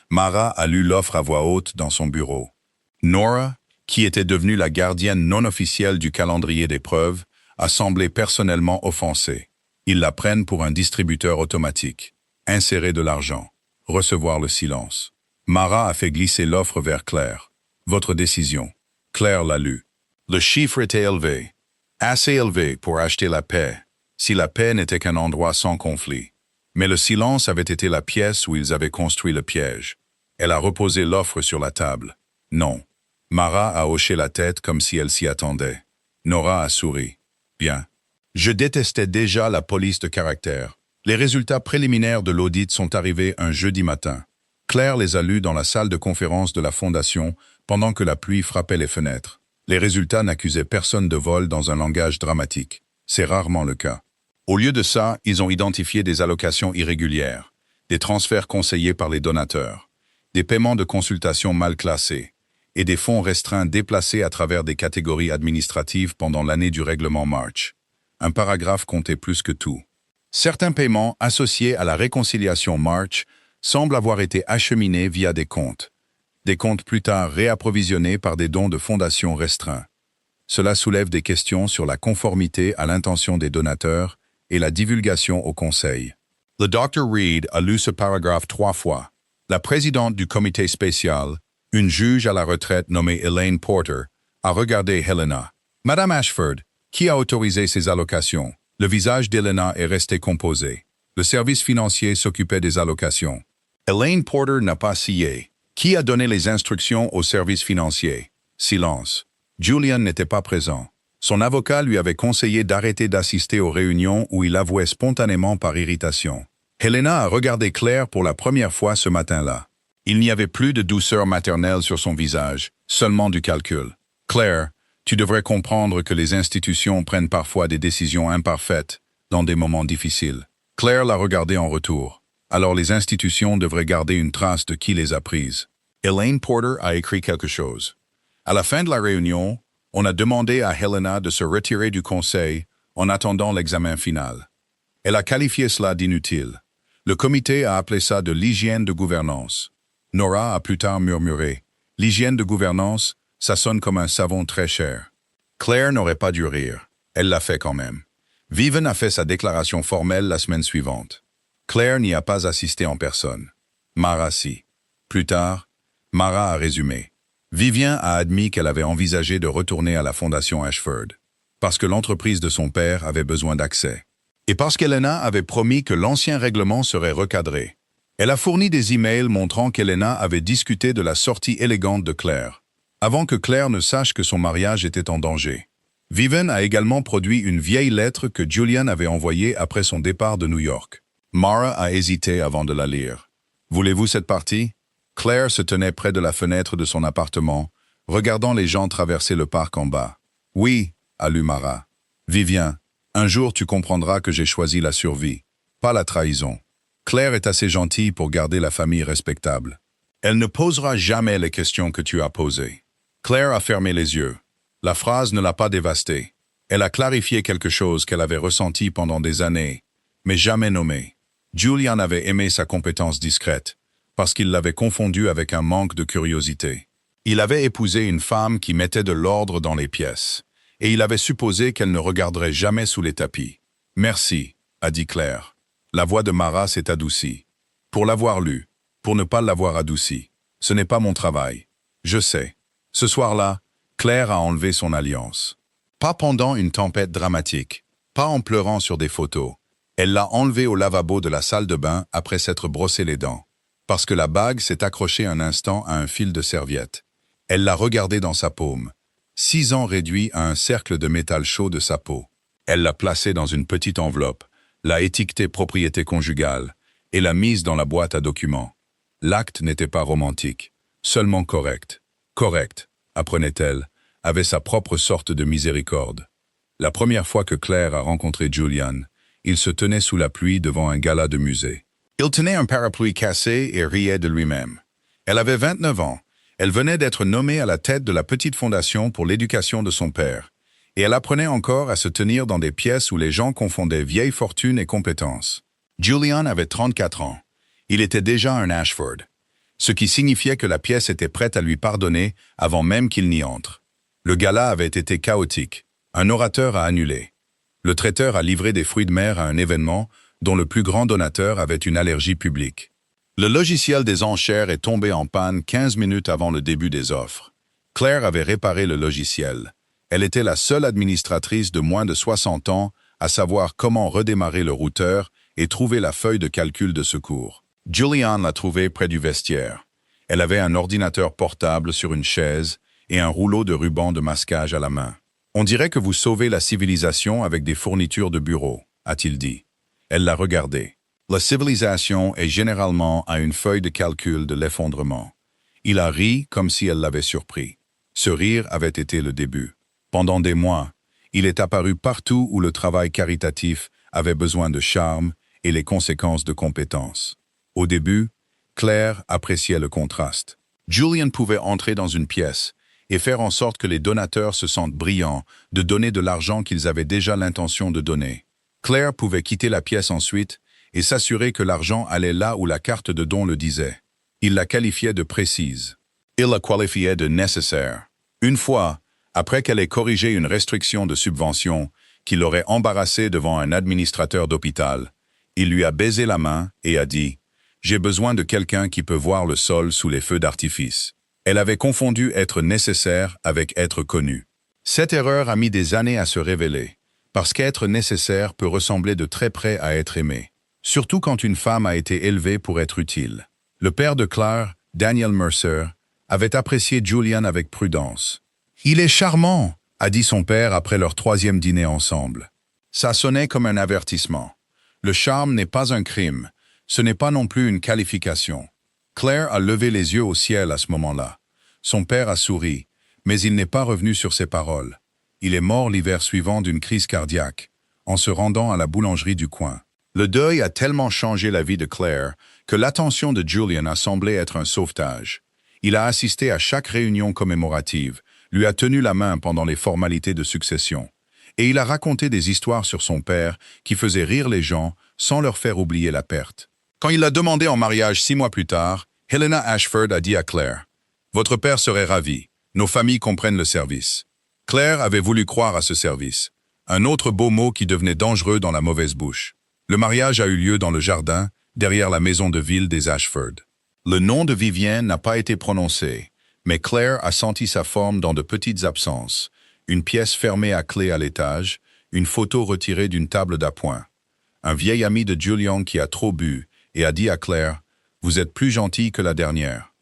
Mara a lu l'offre à voix haute dans son bureau. Nora, qui était devenue la gardienne non officielle du calendrier des preuves, a semblé personnellement offensée. Ils la prennent pour un distributeur automatique. Insérer de l'argent. Recevoir le silence. Mara a fait glisser l'offre vers Claire. Votre décision. Claire l'a lu. Le chiffre était élevé. Assez élevé pour acheter la paix, si la paix n'était qu'un endroit sans conflit. Mais le silence avait été la pièce où ils avaient construit le piège. Elle a reposé l'offre sur la table. Non. Mara a hoché la tête comme si elle s'y attendait. Nora a souri. Bien. Je détestais déjà la police de caractère. Les résultats préliminaires de l'audit sont arrivés un jeudi matin. Claire les a lus dans la salle de conférence de la Fondation pendant que la pluie frappait les fenêtres. Les résultats n'accusaient personne de vol dans un langage dramatique. C'est rarement le cas. Au lieu de ça, ils ont identifié des allocations irrégulières, des transferts conseillés par les donateurs, des paiements de consultation mal classés et des fonds restreints déplacés à travers des catégories administratives pendant l'année du règlement March. Un paragraphe comptait plus que tout. Certains paiements associés à la réconciliation March semblent avoir été acheminés via des comptes plus tard réapprovisionnés par des dons de fondations restreints. Cela soulève des questions sur la conformité à l'intention des donateurs et la divulgation au Conseil. Le Dr. Reed a lu ce paragraphe 3 fois. La présidente du comité spécial, une juge à la retraite nommée Elaine Porter, a regardé Helena. Madame Ashford, qui a autorisé ces allocations? Le visage d'Helena est resté composé. Le service financier s'occupait des allocations. Elaine Porter n'a pas scié. Qui a donné les instructions au service financier? Silence. Julian n'était pas présent. Son avocat lui avait conseillé d'arrêter d'assister aux réunions où il avouait spontanément par irritation. Helena a regardé Claire pour la première fois ce matin-là. Il n'y avait plus de douceur maternelle sur son visage, seulement du calcul. Claire, tu devrais comprendre que les institutions prennent parfois des décisions imparfaites dans des moments difficiles. Claire l'a regardé en retour. Alors les institutions devraient garder une trace de qui les a prises. Elaine Porter a écrit quelque chose. À la fin de la réunion, on a demandé à Helena de se retirer du conseil en attendant l'examen final. Elle a qualifié cela d'inutile. Le comité a appelé ça de l'hygiène de gouvernance. Nora a plus tard murmuré. L'hygiène de gouvernance, ça sonne comme un savon très cher. Claire n'aurait pas dû rire. Elle l'a fait quand même. Vivian a fait sa déclaration formelle la semaine suivante. Claire n'y a pas assisté en personne. Mara si. Plus tard, Mara a résumé. Vivian a admis qu'elle avait envisagé de retourner à la Fondation Ashford, parce que l'entreprise de son père avait besoin d'accès, et parce qu'Helena avait promis que l'ancien règlement serait recadré. Elle a fourni des emails montrant qu'Helena avait discuté de la sortie élégante de Claire, avant que Claire ne sache que son mariage était en danger. Vivian a également produit une vieille lettre que Julian avait envoyée après son départ de New York. Mara a hésité avant de la lire. « Voulez-vous cette partie ?» Claire se tenait près de la fenêtre de son appartement, regardant les gens traverser le parc en bas. « Oui, » a lu Mara. « Vivian, un jour tu comprendras que j'ai choisi la survie, pas la trahison. Claire est assez gentille pour garder la famille respectable. Elle ne posera jamais les questions que tu as posées. » Claire a fermé les yeux. La phrase ne l'a pas dévastée. Elle a clarifié quelque chose qu'elle avait ressenti pendant des années, mais jamais nommé. Julian avait aimé sa compétence discrète, parce qu'il l'avait confondue avec un manque de curiosité. Il avait épousé une femme qui mettait de l'ordre dans les pièces, et il avait supposé qu'elle ne regarderait jamais sous les tapis. « Merci », a dit Claire. La voix de Mara s'est adoucie. « Pour l'avoir lu, pour ne pas l'avoir adoucie. Ce n'est pas mon travail. Je sais. » Ce soir-là, Claire a enlevé son alliance. Pas pendant une tempête dramatique, pas en pleurant sur des photos. Elle l'a enlevé au lavabo de la salle de bain après s'être brossé les dents, parce que la bague s'est accrochée un instant à un fil de serviette. Elle l'a regardé dans sa paume. 6 ans réduit à un cercle de métal chaud de sa peau. Elle l'a placé dans une petite enveloppe, l'a étiqueté propriété conjugale et l'a mise dans la boîte à documents. L'acte n'était pas romantique, seulement correct. Correct, apprenait-elle, avait sa propre sorte de miséricorde. La première fois que Claire a rencontré Julian, il se tenait sous la pluie devant un gala de musée. Il tenait un parapluie cassé et riait de lui-même. Elle avait 29 ans. Elle venait d'être nommée à la tête de la petite fondation pour l'éducation de son père. Et elle apprenait encore à se tenir dans des pièces où les gens confondaient vieille fortune et compétence. Julian avait 34 ans. Il était déjà un Ashford, ce qui signifiait que la pièce était prête à lui pardonner avant même qu'il n'y entre. Le gala avait été chaotique. Un orateur a annulé. Le traiteur a livré des fruits de mer à un événement dont le plus grand donateur avait une allergie publique. Le logiciel des enchères est tombé en panne 15 minutes avant le début des offres. Claire avait réparé le logiciel. Elle était la seule administratrice de moins de 60 ans à savoir comment redémarrer le routeur et trouver la feuille de calcul de secours. Julian l'a trouvée près du vestiaire. Elle avait un ordinateur portable sur une chaise et un rouleau de ruban de masquage à la main. « On dirait que vous sauvez la civilisation avec des fournitures de bureau », a-t-il dit. Elle l'a regardé. La civilisation est généralement à une feuille de calcul de l'effondrement. Il a ri comme si elle l'avait surpris. Ce rire avait été le début. Pendant des mois, il est apparu partout où le travail caritatif avait besoin de charme et les conséquences de compétence. Au début, Claire appréciait le contraste. Julian pouvait entrer dans une pièce et faire en sorte que les donateurs se sentent brillants de donner de l'argent qu'ils avaient déjà l'intention de donner. Claire pouvait quitter la pièce ensuite et s'assurer que l'argent allait là où la carte de don le disait. Il la qualifiait de précise. Il la qualifiait de nécessaire. Une fois, après qu'elle ait corrigé une restriction de subvention qui l'aurait embarrassée devant un administrateur d'hôpital, il lui a baisé la main et a dit « J'ai besoin de quelqu'un qui peut voir le sol sous les feux d'artifice ». Elle avait confondu être nécessaire avec être connu. Cette erreur a mis des années à se révéler, parce qu'être nécessaire peut ressembler de très près à être aimé, surtout quand une femme a été élevée pour être utile. Le père de Claire, Daniel Mercer, avait apprécié Julian avec prudence. « Il est charmant », a dit son père après leur 3e dîner ensemble. Ça sonnait comme un avertissement. Le charme n'est pas un crime, ce n'est pas non plus une qualification. Claire a levé les yeux au ciel à ce moment-là. Son père a souri, mais il n'est pas revenu sur ses paroles. Il est mort l'hiver suivant d'une crise cardiaque, en se rendant à la boulangerie du coin. Le deuil a tellement changé la vie de Claire que l'attention de Julian a semblé être un sauvetage. Il a assisté à chaque réunion commémorative, lui a tenu la main pendant les formalités de succession. Et il a raconté des histoires sur son père qui faisaient rire les gens sans leur faire oublier la perte. Quand il l'a demandé en mariage 6 mois plus tard, Helena Ashford a dit à Claire « Votre père serait ravi. Nos familles comprennent le service. » Claire avait voulu croire à ce service. Un autre beau mot qui devenait dangereux dans la mauvaise bouche. Le mariage a eu lieu dans le jardin, derrière la maison de ville des Ashford. Le nom de Vivienne n'a pas été prononcé, mais Claire a senti sa forme dans de petites absences. Une pièce fermée à clé à l'étage, une photo retirée d'une table d'appoint. Un vieil ami de Julian qui a trop bu et a dit à Claire « Vous êtes plus gentille que la dernière ».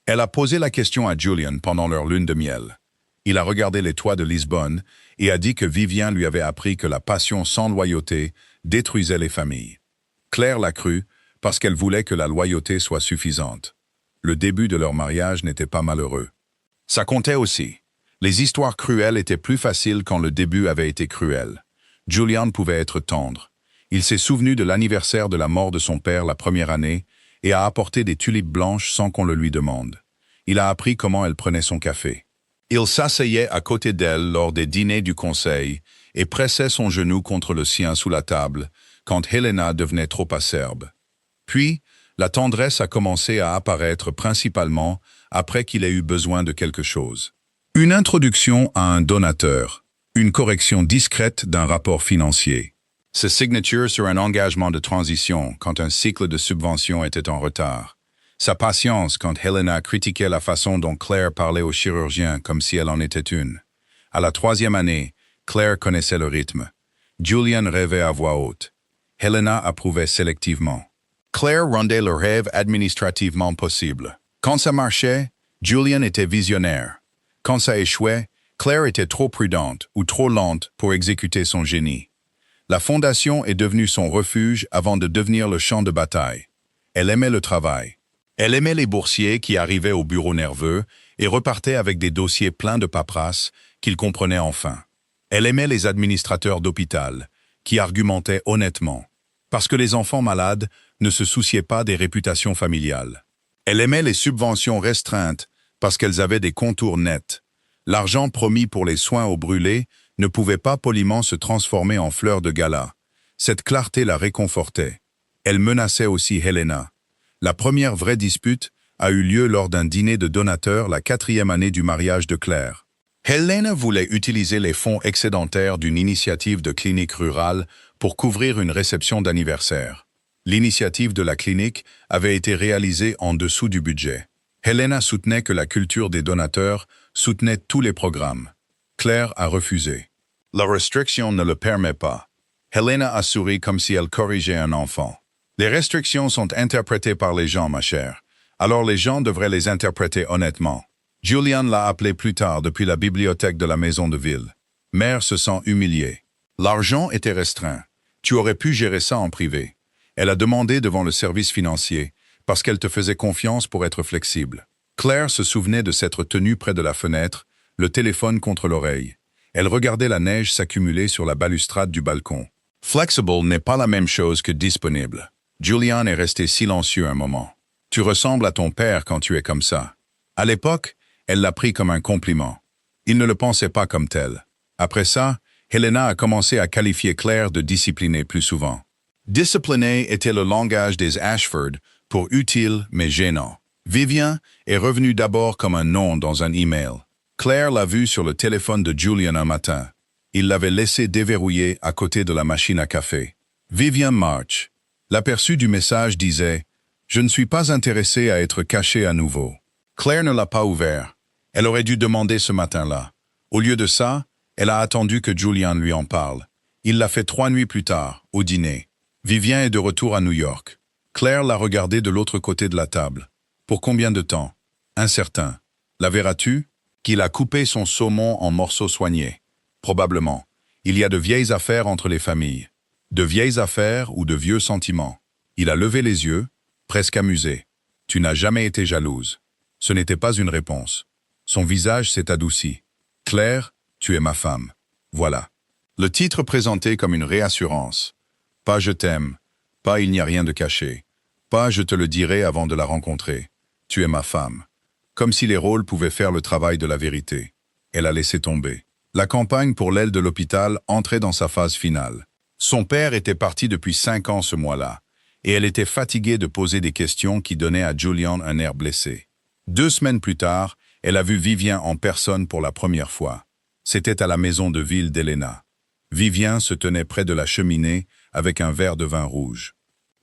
Elle a posé la question à Julian pendant leur lune de miel. Il a regardé les toits de Lisbonne et a dit que Vivian lui avait appris que la passion sans loyauté détruisait les familles. Claire l'a cru parce qu'elle voulait que la loyauté soit suffisante. Le début de leur mariage n'était pas malheureux. Ça comptait aussi. Les histoires cruelles étaient plus faciles quand le début avait été cruel. Julian pouvait être tendre. Il s'est souvenu de l'anniversaire de la mort de son père la première année et a apporté des tulipes blanches sans qu'on le lui demande. Il a appris comment elle prenait son café. Il s'asseyait à côté d'elle lors des dîners du conseil et pressait son genou contre le sien sous la table quand Helena devenait trop acerbe. Puis, la tendresse a commencé à apparaître principalement après qu'il ait eu besoin de quelque chose. Une introduction à un donateur, une correction discrète d'un rapport financier. Sa signature sur un engagement de transition quand un cycle de subvention était en retard. Sa patience quand Helena critiquait la façon dont Claire parlait au chirurgien comme si elle en était une. À la 3e année, Claire connaissait le rythme. Julian rêvait à voix haute. Helena approuvait sélectivement. Claire rendait le rêve administrativement possible. Quand ça marchait, Julian était visionnaire. Quand ça échouait, Claire était trop prudente ou trop lente pour exécuter son génie. La fondation est devenue son refuge avant de devenir le champ de bataille. Elle aimait le travail. Elle aimait les boursiers qui arrivaient au bureau nerveux et repartaient avec des dossiers pleins de paperasse qu'ils comprenaient enfin. Elle aimait les administrateurs d'hôpital, qui argumentaient honnêtement, parce que les enfants malades ne se souciaient pas des réputations familiales. Elle aimait les subventions restreintes, parce qu'elles avaient des contours nets. L'argent promis pour les soins aux brûlés ne pouvait pas poliment se transformer en fleurs de gala. Cette clarté la réconfortait. Elle menaçait aussi Helena. La première vraie dispute a eu lieu lors d'un dîner de donateurs la 4e année du mariage de Claire. Helena voulait utiliser les fonds excédentaires d'une initiative de clinique rurale pour couvrir une réception d'anniversaire. L'initiative de la clinique avait été réalisée en dessous du budget. Helena soutenait que la culture des donateurs soutenait tous les programmes. Claire a refusé. La restriction ne le permet pas. Helena a souri comme si elle corrigeait un enfant. Les restrictions sont interprétées par les gens, ma chère. Alors les gens devraient les interpréter honnêtement. Julian l'a appelé plus tard depuis la bibliothèque de la maison de ville. Mère se sent humiliée. L'argent était restreint. Tu aurais pu gérer ça en privé. Elle a demandé devant le service financier, parce qu'elle te faisait confiance pour être flexible. Claire se souvenait de s'être tenue près de la fenêtre, le téléphone contre l'oreille. Elle regardait la neige s'accumuler sur la balustrade du balcon. Flexible n'est pas la même chose que disponible. Julian est resté silencieux un moment. Tu ressembles à ton père quand tu es comme ça. À l'époque, elle l'a pris comme un compliment. Il ne le pensait pas comme tel. Après ça, Helena a commencé à qualifier Claire de disciplinée plus souvent. Discipliné était le langage des Ashford pour utile mais gênant. Vivian est revenu d'abord comme un nom dans un email. Claire l'a vu sur le téléphone de Julian un matin. Il l'avait laissé déverrouillé à côté de la machine à café. Vivian March. L'aperçu du message disait « Je ne suis pas intéressé à être caché à nouveau ». Claire ne l'a pas ouvert. Elle aurait dû demander ce matin-là. Au lieu de ça, elle a attendu que Julian lui en parle. Il l'a fait 3 nuits plus tard, au dîner. Vivian est de retour à New York. Claire l'a regardé de l'autre côté de la table. Pour combien de temps? Incertain. La verras-tu? Qu'il a coupé son saumon en morceaux soignés. Probablement. Il y a de vieilles affaires entre les familles. De vieilles affaires ou de vieux sentiments. Il a levé les yeux, presque amusé. Tu n'as jamais été jalouse. Ce n'était pas une réponse. Son visage s'est adouci. Claire, tu es ma femme. Voilà. Le titre présenté comme une réassurance. Pas je t'aime, pas il n'y a rien de caché, pas je te le dirai avant de la rencontrer. Tu es ma femme. Comme si les rôles pouvaient faire le travail de la vérité. Elle a laissé tomber. La campagne pour l'aile de l'hôpital entrait dans sa phase finale. Son père était parti depuis 5 ans ce mois-là, et elle était fatiguée de poser des questions qui donnaient à Julian un air blessé. 2 semaines plus tard, elle a vu Vivian en personne pour la première fois. C'était à la maison de ville d'Helena. Vivian se tenait près de la cheminée avec un verre de vin rouge.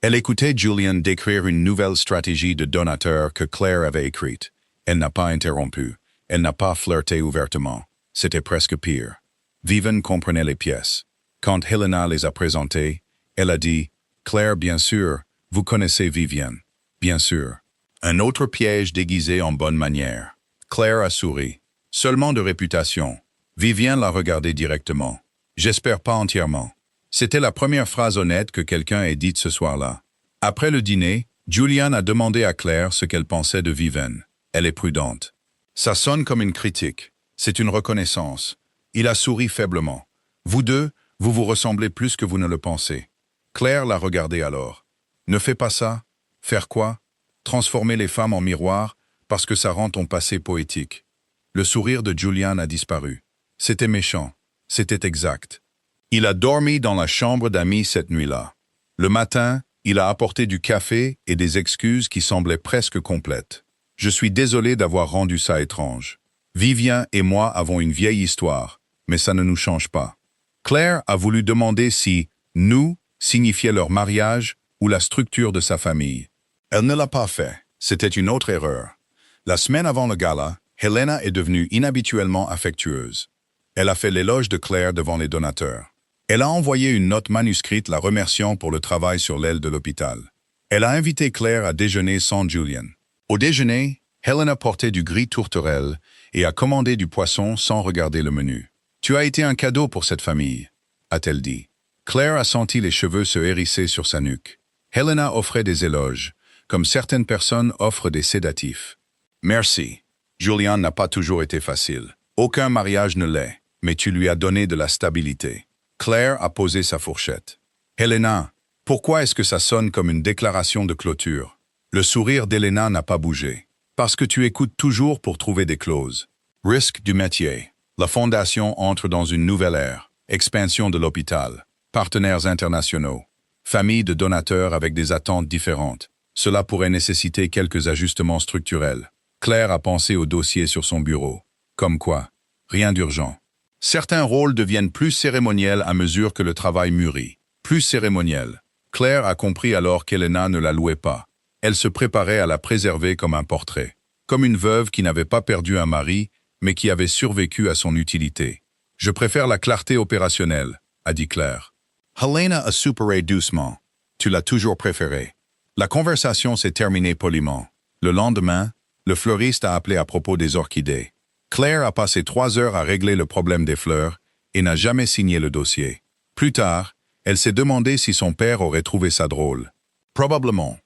Elle écoutait Julian décrire une nouvelle stratégie de donateur que Claire avait écrite. Elle n'a pas interrompu. Elle n'a pas flirté ouvertement. C'était presque pire. Vivian comprenait les pièces. Quand Helena les a présentées, elle a dit « Claire, bien sûr, vous connaissez Vivian. Bien sûr. » Un autre piège déguisé en bonne manière. Claire a souri. Seulement de réputation. Vivian l'a regardé directement. J'espère pas entièrement. C'était la première phrase honnête que quelqu'un ait dite ce soir-là. Après le dîner, Julian a demandé à Claire ce qu'elle pensait de Vivian. Elle est prudente. Ça sonne comme une critique. C'est une reconnaissance. Il a souri faiblement. Vous deux, vous vous ressemblez plus que vous ne le pensez. Claire l'a regardé alors. Ne fais pas ça. Faire quoi? Transformer les femmes en miroirs parce que ça rend ton passé poétique. Le sourire de Julian a disparu. C'était méchant. C'était exact. Il a dormi dans la chambre d'amis cette nuit-là. Le matin, il a apporté du café et des excuses qui semblaient presque complètes. Je suis désolé d'avoir rendu ça étrange. Vivian et moi avons une vieille histoire, mais ça ne nous change pas. Claire a voulu demander si « nous » signifiait leur mariage ou la structure de sa famille. Elle ne l'a pas fait. C'était une autre erreur. La semaine avant le gala, Helena est devenue inhabituellement affectueuse. Elle a fait l'éloge de Claire devant les donateurs. Elle a envoyé une note manuscrite la remerciant pour le travail sur l'aile de l'hôpital. Elle a invité Claire à déjeuner sans Julian. Au déjeuner, Helena portait du gris tourterelle et a commandé du poisson sans regarder le menu. « Tu as été un cadeau pour cette famille », a-t-elle dit. Claire a senti les cheveux se hérisser sur sa nuque. Helena offrait des éloges, comme certaines personnes offrent des sédatifs. « Merci. Julian n'a pas toujours été facile. Aucun mariage ne l'est, mais tu lui as donné de la stabilité. » Claire a posé sa fourchette. « Helena, pourquoi est-ce que ça sonne comme une déclaration de clôture ?» Le sourire d'Helena n'a pas bougé. « Parce que tu écoutes toujours pour trouver des clauses. Risque du métier. La fondation entre dans une nouvelle ère. Expansion de l'hôpital. Partenaires internationaux. Famille de donateurs avec des attentes différentes. Cela pourrait nécessiter quelques ajustements structurels. » Claire a pensé au dossier sur son bureau. Comme quoi, rien d'urgent. Certains rôles deviennent plus cérémoniels à mesure que le travail mûrit. Plus cérémoniels. Claire a compris alors qu'Helena ne la louait pas. Elle se préparait à la préserver comme un portrait. Comme une veuve qui n'avait pas perdu un mari, mais qui avait survécu à son utilité. « Je préfère la clarté opérationnelle », a dit Claire. Helena a soupiré doucement. « Tu l'as toujours préféré. » La conversation s'est terminée poliment. Le lendemain, le fleuriste a appelé à propos des orchidées. Claire a passé 3 heures à régler le problème des fleurs et n'a jamais signé le dossier. Plus tard, elle s'est demandé si son père aurait trouvé ça drôle. Probablement.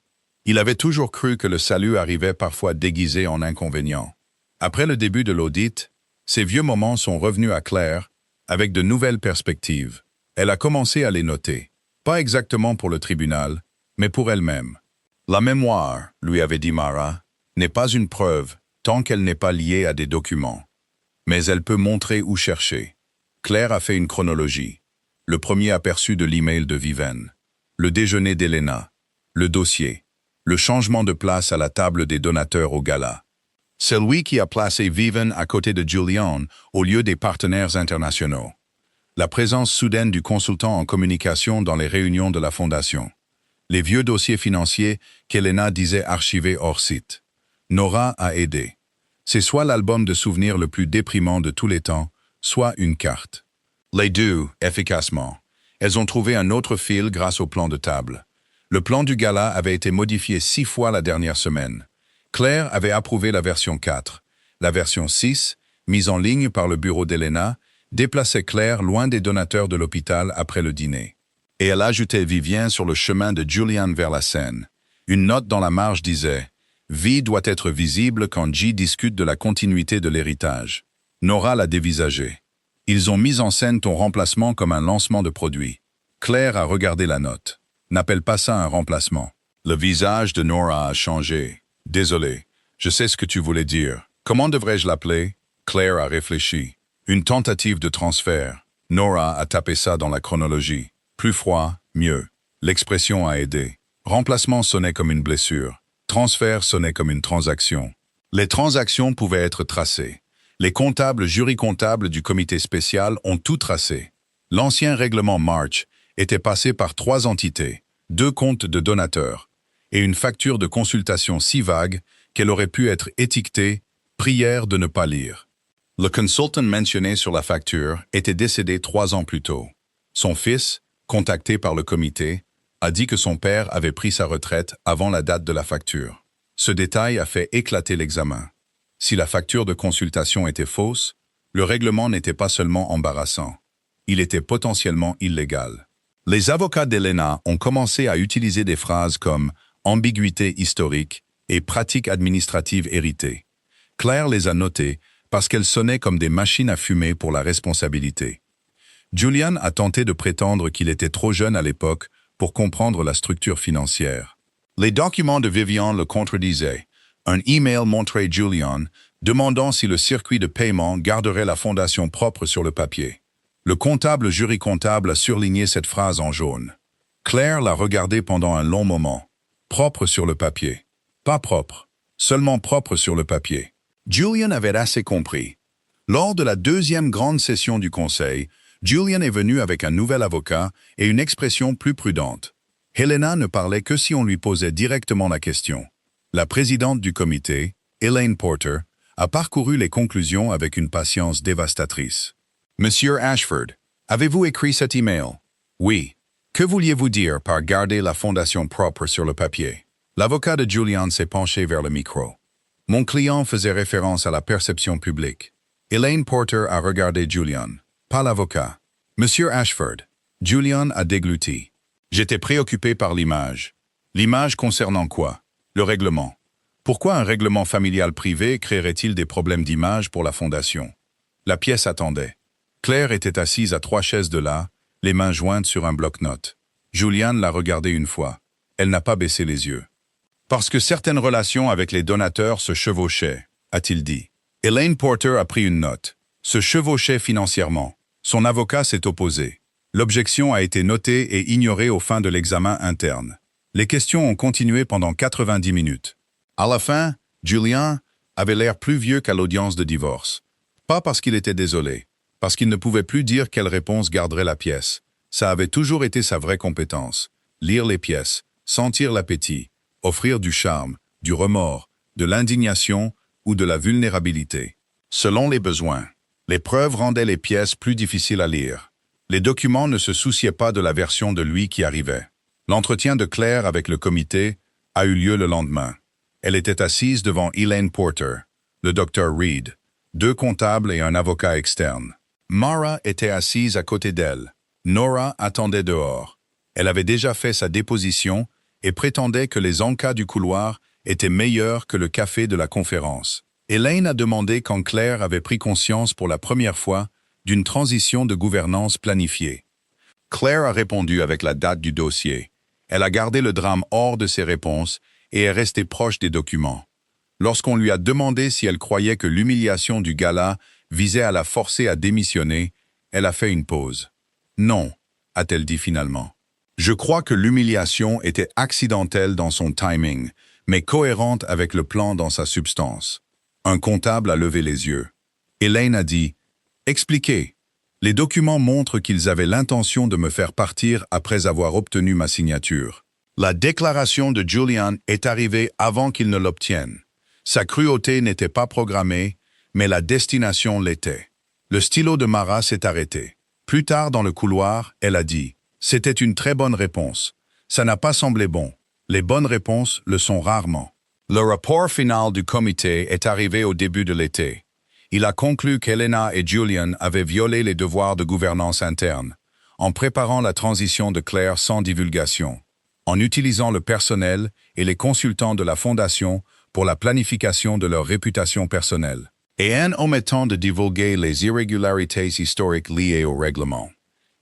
Il avait toujours cru que le salut arrivait parfois déguisé en inconvénient. Après le début de l'audit, ces vieux moments sont revenus à Claire avec de nouvelles perspectives. Elle a commencé à les noter. Pas exactement pour le tribunal, mais pour elle-même. La mémoire, lui avait dit Mara, n'est pas une preuve tant qu'elle n'est pas liée à des documents. Mais elle peut montrer où chercher. Claire a fait une chronologie. Le premier aperçu de l'email de Vivian. Le déjeuner d'Helena. Le dossier. Le changement de place à la table des donateurs au gala. C'est lui qui a placé Vivian à côté de Julian au lieu des partenaires internationaux. La présence soudaine du consultant en communication dans les réunions de la Fondation. Les vieux dossiers financiers qu'Helena disait archivés hors site. Nora a aidé. C'est soit l'album de souvenirs le plus déprimant de tous les temps, soit une carte. Les deux, efficacement. Elles ont trouvé un autre fil grâce au plan de table. Le plan du gala avait été modifié 6 fois la dernière semaine. Claire avait approuvé la version 4. La version 6, mise en ligne par le bureau d'Helena, déplaçait Claire loin des donateurs de l'hôpital après le dîner. Et elle ajoutait Vivien sur le chemin de Julian vers la scène. Une note dans la marge disait « V doit être visible quand J discute de la continuité de l'héritage. » Nora l'a dévisagé. « Ils ont mis en scène ton remplacement comme un lancement de produit. » Claire a regardé la note. « N'appelle pas ça un remplacement. » Le visage de Nora a changé. « Désolé, je sais ce que tu voulais dire. Comment devrais-je l'appeler ?» Claire a réfléchi. « Une tentative de transfert. » Nora a tapé ça dans la chronologie. Plus froid, mieux. L'expression a aidé. Remplacement sonnait comme une blessure. Transfert sonnait comme une transaction. Les transactions pouvaient être tracées. Les comptables jury comptables du comité spécial ont tout tracé. L'ancien règlement March était passé par 3 entités, 2 comptes de donateurs, et une facture de consultation si vague qu'elle aurait pu être étiquetée « prière de ne pas lire ». Le consultant mentionné sur la facture était décédé 3 ans plus tôt. Son fils, contacté par le comité, a dit que son père avait pris sa retraite avant la date de la facture. Ce détail a fait éclater l'examen. Si la facture de consultation était fausse, le règlement n'était pas seulement embarrassant, il était potentiellement illégal. Les avocats d'Helena ont commencé à utiliser des phrases comme « ambiguïté historique » et « pratique administrative héritée ». Claire les a notées parce qu'elles sonnaient comme des machines à fumer pour la responsabilité. Julian a tenté de prétendre qu'il était trop jeune à l'époque pour comprendre la structure financière. Les documents de Vivian le contredisaient. Un email montrait Julian demandant si le circuit de paiement garderait la fondation propre sur le papier. Le comptable jury comptable a surligné cette phrase en jaune. Claire l'a regardé pendant un long moment. Propre sur le papier. Pas propre. Seulement propre sur le papier. Julian avait assez compris. Lors de la 2e grande session du conseil, Julian est venu avec un nouvel avocat et une expression plus prudente. Helena ne parlait que si on lui posait directement la question. La présidente du comité, Elaine Porter, a parcouru les conclusions avec une patience dévastatrice. « Monsieur Ashford, avez-vous écrit cet email? »« Oui. Que vouliez-vous dire par garder la fondation propre sur le papier? » L'avocat de Julian s'est penché vers le micro. « Mon client faisait référence à la perception publique. Elaine Porter a regardé Julian, pas l'avocat. Monsieur Ashford. Julian a dégluti. J'étais préoccupé par l'image. L'image concernant quoi? Le règlement. Pourquoi un règlement familial privé créerait-il des problèmes d'image pour la fondation? La pièce attendait. Claire était assise à 3 chaises de là, les mains jointes sur un bloc-notes. Julian l'a regardée une fois. Elle n'a pas baissé les yeux. Parce que certaines relations avec les donateurs se chevauchaient, a-t-il dit. Elaine Porter a pris une note. Se chevauchait financièrement. Son avocat s'est opposé. L'objection a été notée et ignorée aux fins de l'examen interne. Les questions ont continué pendant 90 minutes. À la fin, Julian avait l'air plus vieux qu'à l'audience de divorce. Pas parce qu'il était désolé, parce qu'il ne pouvait plus dire quelle réponse garderait la pièce. Ça avait toujours été sa vraie compétence. Lire les pièces, sentir l'appétit, offrir du charme, du remords, de l'indignation ou de la vulnérabilité. Selon les besoins, les preuves rendaient les pièces plus difficiles à lire. Les documents ne se souciaient pas de la version de lui qui arrivait. L'entretien de Claire avec le comité a eu lieu le lendemain. Elle était assise devant Elaine Porter, le docteur Reed, 2 comptables et un avocat externe. Mara était assise à côté d'elle. Nora attendait dehors. Elle avait déjà fait sa déposition et prétendait que les encas du couloir étaient meilleurs que le café de la conférence. Elaine a demandé quand Claire avait pris conscience pour la première fois d'une transition de gouvernance planifiée. Claire a répondu avec la date du dossier. Elle a gardé le drame hors de ses réponses et est restée proche des documents. Lorsqu'on lui a demandé si elle croyait que l'humiliation du gala visait à la forcer à démissionner, elle a fait une pause. « Non », a-t-elle dit finalement. « Je crois que l'humiliation était accidentelle dans son timing, mais cohérente avec le plan dans sa substance. » Un comptable a levé les yeux. Elaine a dit « Expliquez. Les documents montrent qu'ils avaient l'intention de me faire partir après avoir obtenu ma signature. La déclaration de Julian est arrivée avant qu'il ne l'obtienne. Sa cruauté n'était pas programmée, mais la destination l'était. Le stylo de Mara s'est arrêté. Plus tard dans le couloir, elle a dit « C'était une très bonne réponse. Ça n'a pas semblé bon. Les bonnes réponses le sont rarement. » Le rapport final du comité est arrivé au début de l'été. Il a conclu qu'Elena et Julian avaient violé les devoirs de gouvernance interne, en préparant la transition de Claire sans divulgation, en utilisant le personnel et les consultants de la Fondation pour la planification de leur réputation personnelle, et en omettant de divulguer les irrégularités historiques liées au règlement.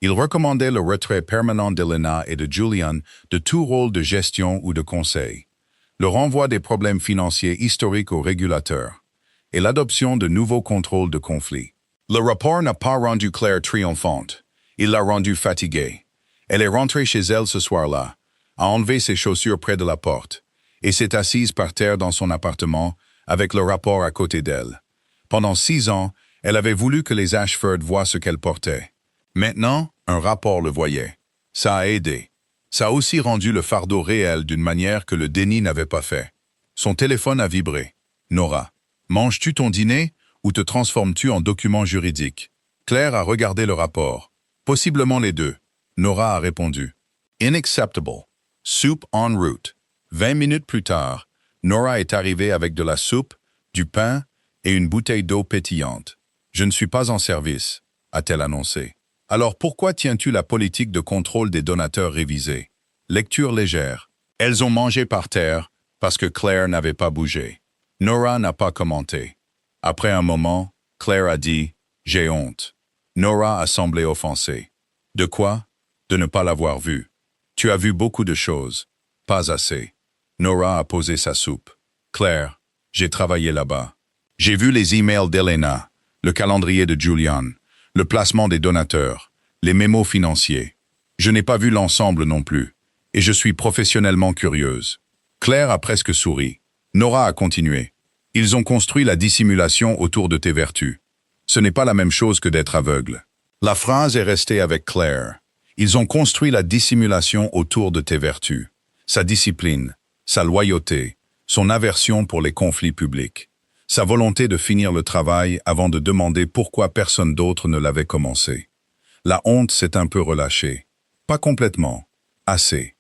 Il recommandait le retrait permanent d'Elena et de Julian de tout rôle de gestion ou de conseil, le renvoi des problèmes financiers historiques aux régulateurs, et l'adoption de nouveaux contrôles de conflits. Le rapport n'a pas rendu Claire triomphante, il l'a rendue fatiguée. Elle est rentrée chez elle ce soir-là, a enlevé ses chaussures près de la porte, et s'est assise par terre dans son appartement avec le rapport à côté d'elle. Pendant 6 ans, elle avait voulu que les Ashford voient ce qu'elle portait. Maintenant, un rapport le voyait. Ça a aidé. Ça a aussi rendu le fardeau réel d'une manière que le déni n'avait pas fait. Son téléphone a vibré. Nora. Manges-tu ton dîner ou te transformes-tu en document juridique? Claire a regardé le rapport. Possiblement les deux. Nora a répondu. Unacceptable. Soup en route. 20 minutes plus tard, Nora est arrivée avec de la soupe, du pain et une bouteille d'eau pétillante. Je ne suis pas en service, a-t-elle annoncé. Alors pourquoi tiens-tu la politique de contrôle des donateurs révisée? Lecture légère. Elles ont mangé par terre parce que Claire n'avait pas bougé. Nora n'a pas commenté. Après un moment, Claire a dit « J'ai honte ». Nora a semblé offensée. De quoi? De ne pas l'avoir vue. Tu as vu beaucoup de choses. Pas assez. Nora a posé sa soupe. Claire, j'ai travaillé là-bas. J'ai vu les emails d'Elena, le calendrier de Julian, le placement des donateurs, les mémos financiers. Je n'ai pas vu l'ensemble non plus, et je suis professionnellement curieuse. Claire a presque souri. Nora a continué. Ils ont construit la dissimulation autour de tes vertus. Ce n'est pas la même chose que d'être aveugle. La phrase est restée avec Claire. Ils ont construit la dissimulation autour de tes vertus. Sa discipline, sa loyauté, son aversion pour les conflits publics, sa volonté de finir le travail avant de demander pourquoi personne d'autre ne l'avait commencé. La honte s'est un peu relâchée. Pas complètement. Assez.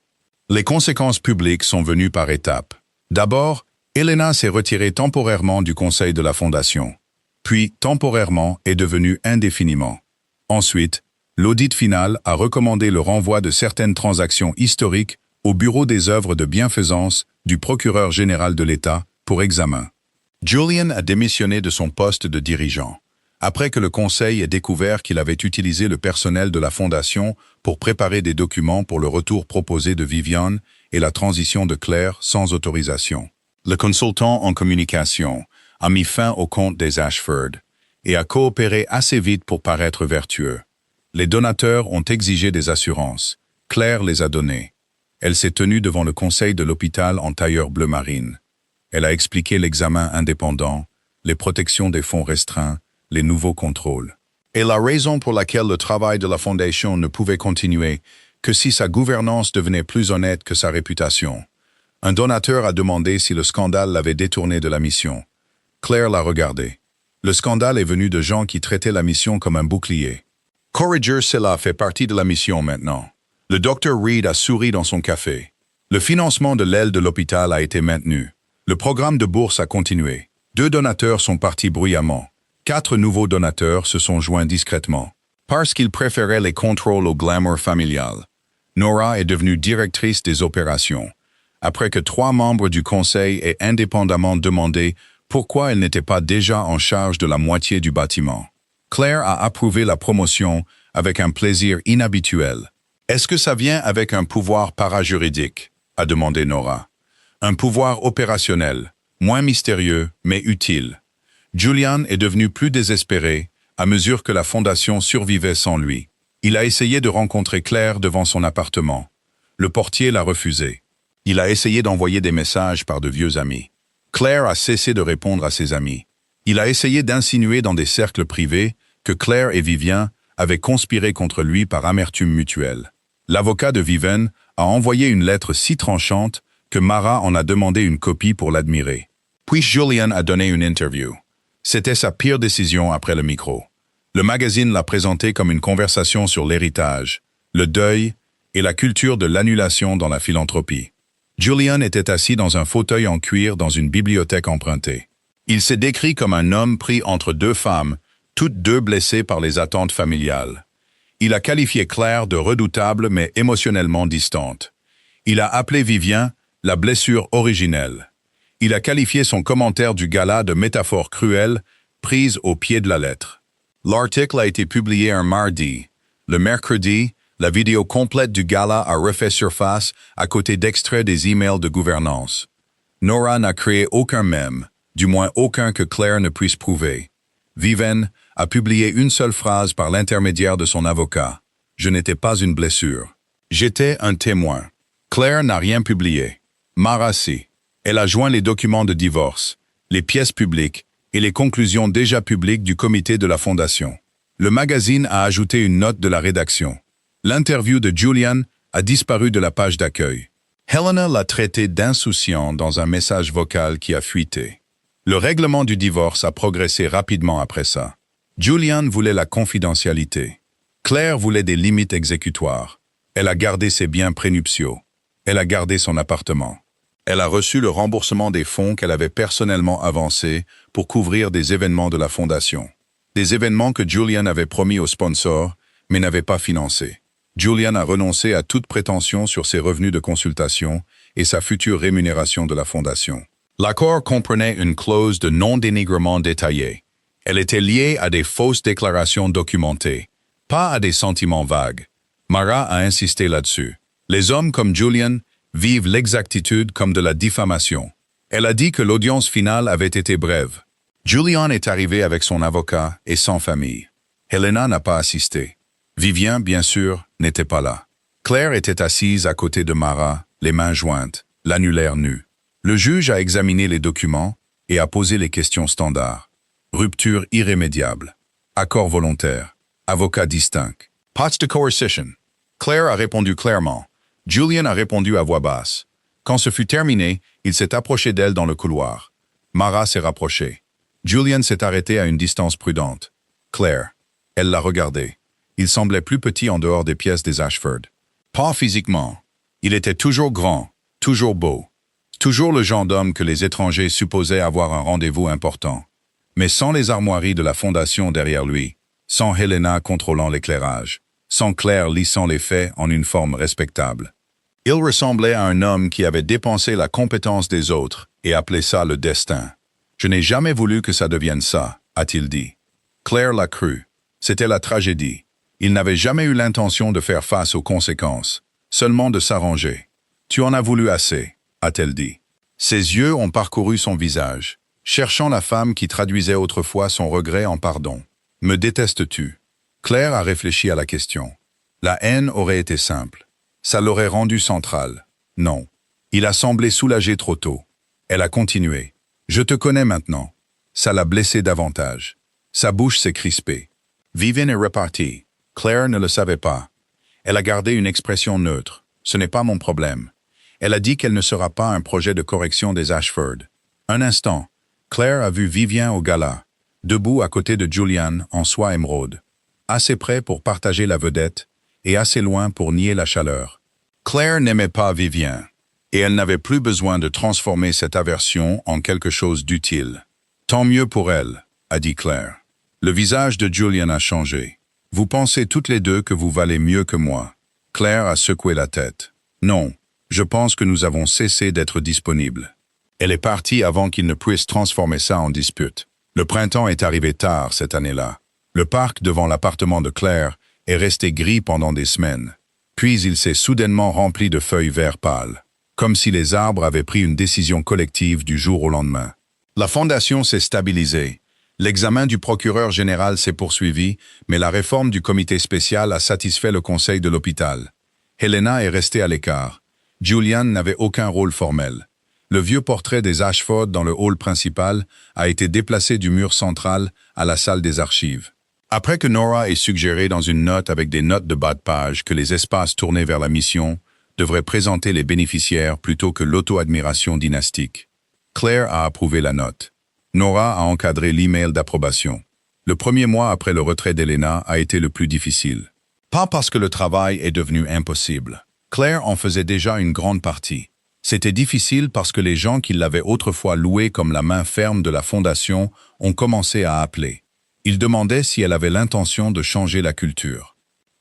Les conséquences publiques sont venues par étapes. D'abord, Helena s'est retirée temporairement du conseil de la fondation, puis temporairement est devenue indéfiniment. Ensuite, l'audit final a recommandé le renvoi de certaines transactions historiques au Bureau des œuvres de bienfaisance du procureur général de l'État pour examen. Julian a démissionné de son poste de dirigeant, après que le conseil ait découvert qu'il avait utilisé le personnel de la fondation pour préparer des documents pour le retour proposé de Vivian et la transition de Claire sans autorisation. Le consultant en communication a mis fin au compte des Ashford et a coopéré assez vite pour paraître vertueux. Les donateurs ont exigé des assurances. Claire les a données. Elle s'est tenue devant le conseil de l'hôpital en tailleur bleu marine. Elle a expliqué l'examen indépendant, les protections des fonds restreints, les nouveaux contrôles. Et la raison pour laquelle le travail de la Fondation ne pouvait continuer que si sa gouvernance devenait plus honnête que sa réputation. Un donateur a demandé si le scandale l'avait détourné de la mission. Claire l'a regardé. Le scandale est venu de gens qui traitaient la mission comme un bouclier. Corriger cela fait partie de la mission maintenant. Le Dr Reed a souri dans son café. Le financement de l'aile de l'hôpital a été maintenu. Le programme de bourse a continué. 2 donateurs sont partis bruyamment. 4 nouveaux donateurs se sont joints discrètement. Parce qu'ils préféraient les contrôles au glamour familial. Nora est devenue directrice des opérations, après que 3 membres du conseil aient indépendamment demandé pourquoi elle n'était pas déjà en charge de la moitié du bâtiment. Claire a approuvé la promotion avec un plaisir inhabituel. « Est-ce que ça vient avec un pouvoir parajuridique ?» a demandé Nora. « Un pouvoir opérationnel, moins mystérieux, mais utile. » Julian est devenu plus désespéré à mesure que la fondation survivait sans lui. Il a essayé de rencontrer Claire devant son appartement. Le portier l'a refusé. Il a essayé d'envoyer des messages par de vieux amis. Claire a cessé de répondre à ses amis. Il a essayé d'insinuer dans des cercles privés que Claire et Vivian avaient conspiré contre lui par amertume mutuelle. L'avocat de Vivian a envoyé une lettre si tranchante que Mara en a demandé une copie pour l'admirer. Puis Julian a donné une interview. C'était sa pire décision après le micro. Le magazine l'a présenté comme une conversation sur l'héritage, le deuil et la culture de l'annulation dans la philanthropie. Julian était assis dans un fauteuil en cuir dans une bibliothèque empruntée. Il s'est décrit comme un homme pris entre 2 femmes, toutes 2 blessées par les attentes familiales. Il a qualifié Claire de redoutable mais émotionnellement distante. Il a appelé Vivian la blessure originelle. Il a qualifié son commentaire du gala de métaphore cruelle, prise au pied de la lettre. L'article a été publié un mardi. Le mercredi, la vidéo complète du gala a refait surface à côté d'extraits des emails de gouvernance. Nora n'a créé aucun mème, du moins aucun que Claire ne puisse prouver. Vivian a publié une seule phrase par l'intermédiaire de son avocat. « Je n'étais pas une blessure. J'étais un témoin. » Claire n'a rien publié. Mara si. Elle a joint les documents de divorce, les pièces publiques et les conclusions déjà publiques du comité de la Fondation. Le magazine a ajouté une note de la rédaction. L'interview de Julian a disparu de la page d'accueil. Helena l'a traité d'insouciant dans un message vocal qui a fuité. Le règlement du divorce a progressé rapidement après ça. Julian voulait la confidentialité. Claire voulait des limites exécutoires. Elle a gardé ses biens prénuptiaux. Elle a gardé son appartement. Elle a reçu le remboursement des fonds qu'elle avait personnellement avancés pour couvrir des événements de la Fondation. Des événements que Julian avait promis aux sponsors, mais n'avait pas financés. Julian a renoncé à toute prétention sur ses revenus de consultation et sa future rémunération de la Fondation. L'accord comprenait une clause de non-dénigrement détaillée. Elle était liée à des fausses déclarations documentées, pas à des sentiments vagues. Mara a insisté là-dessus. Les hommes comme Julian vivent l'exactitude comme de la diffamation. Elle a dit que l'audience finale avait été brève. Julian est arrivé avec son avocat et sans famille. Helena n'a pas assisté. Vivian, bien sûr, n'était pas là. Claire était assise à côté de Mara, les mains jointes, l'annulaire nu. Le juge a examiné les documents et a posé les questions standards. Rupture irrémédiable. Accord volontaire. Avocat distinct. Pas de coercition. Claire a répondu clairement. Julian a répondu à voix basse. Quand ce fut terminé, il s'est approché d'elle dans le couloir. Mara s'est rapprochée. Julian s'est arrêté à une distance prudente. Claire. Elle l'a regardé. Il semblait plus petit en dehors des pièces des Ashford. Pas physiquement. Il était toujours grand, toujours beau. Toujours le genre d'homme que les étrangers supposaient avoir un rendez-vous important. Mais sans les armoiries de la fondation derrière lui, sans Helena contrôlant l'éclairage, sans Claire lissant les faits en une forme respectable. Il ressemblait à un homme qui avait dépensé la compétence des autres et appelé ça le destin. « Je n'ai jamais voulu que ça devienne ça », a-t-il dit. Claire l'a cru. C'était la tragédie. Il n'avait jamais eu l'intention de faire face aux conséquences, seulement de s'arranger. « Tu en as voulu assez », a-t-elle dit. Ses yeux ont parcouru son visage, cherchant la femme qui traduisait autrefois son regret en pardon. « Me détestes-tu » Claire a réfléchi à la question. La haine aurait été simple. Ça l'aurait rendu central. Non. Il a semblé soulagé trop tôt. Elle a continué. « Je te connais maintenant. » Ça l'a blessé davantage. Sa bouche s'est crispée. Vivian est repartie. Claire ne le savait pas. Elle a gardé une expression neutre. « Ce n'est pas mon problème. » Elle a dit qu'elle ne sera pas un projet de correction des Ashford. Un instant, Claire a vu Vivian au gala, debout à côté de Julian en soie émeraude, assez près pour partager la vedette et assez loin pour nier la chaleur. Claire n'aimait pas Vivian, et elle n'avait plus besoin de transformer cette aversion en quelque chose d'utile. « Tant mieux pour elle », a dit Claire. Le visage de Julian a changé. « Vous pensez toutes les deux que vous valez mieux que moi ?» Claire a secoué la tête. « Non, je pense que nous avons cessé d'être disponibles. » Elle est partie avant qu'il ne puisse transformer ça en dispute. Le printemps est arrivé tard cette année-là. Le parc devant l'appartement de Claire est resté gris pendant des semaines. Puis il s'est soudainement rempli de feuilles vert pâle, comme si les arbres avaient pris une décision collective du jour au lendemain. La fondation s'est stabilisée. L'examen du procureur général s'est poursuivi, mais la réforme du comité spécial a satisfait le conseil de l'hôpital. Helena est restée à l'écart. Julian n'avait aucun rôle formel. Le vieux portrait des Ashford dans le hall principal a été déplacé du mur central à la salle des archives. Après que Nora ait suggéré dans une note avec des notes de bas de page que les espaces tournés vers la mission devraient présenter les bénéficiaires plutôt que l'auto-admiration dynastique, Claire a approuvé la note. Nora a encadré l'email d'approbation. Le premier mois après le retrait d'Helena a été le plus difficile. Pas parce que le travail est devenu impossible. Claire en faisait déjà une grande partie. C'était difficile parce que les gens qui l'avaient autrefois louée comme la main ferme de la fondation ont commencé à appeler. Ils demandaient si elle avait l'intention de changer la culture.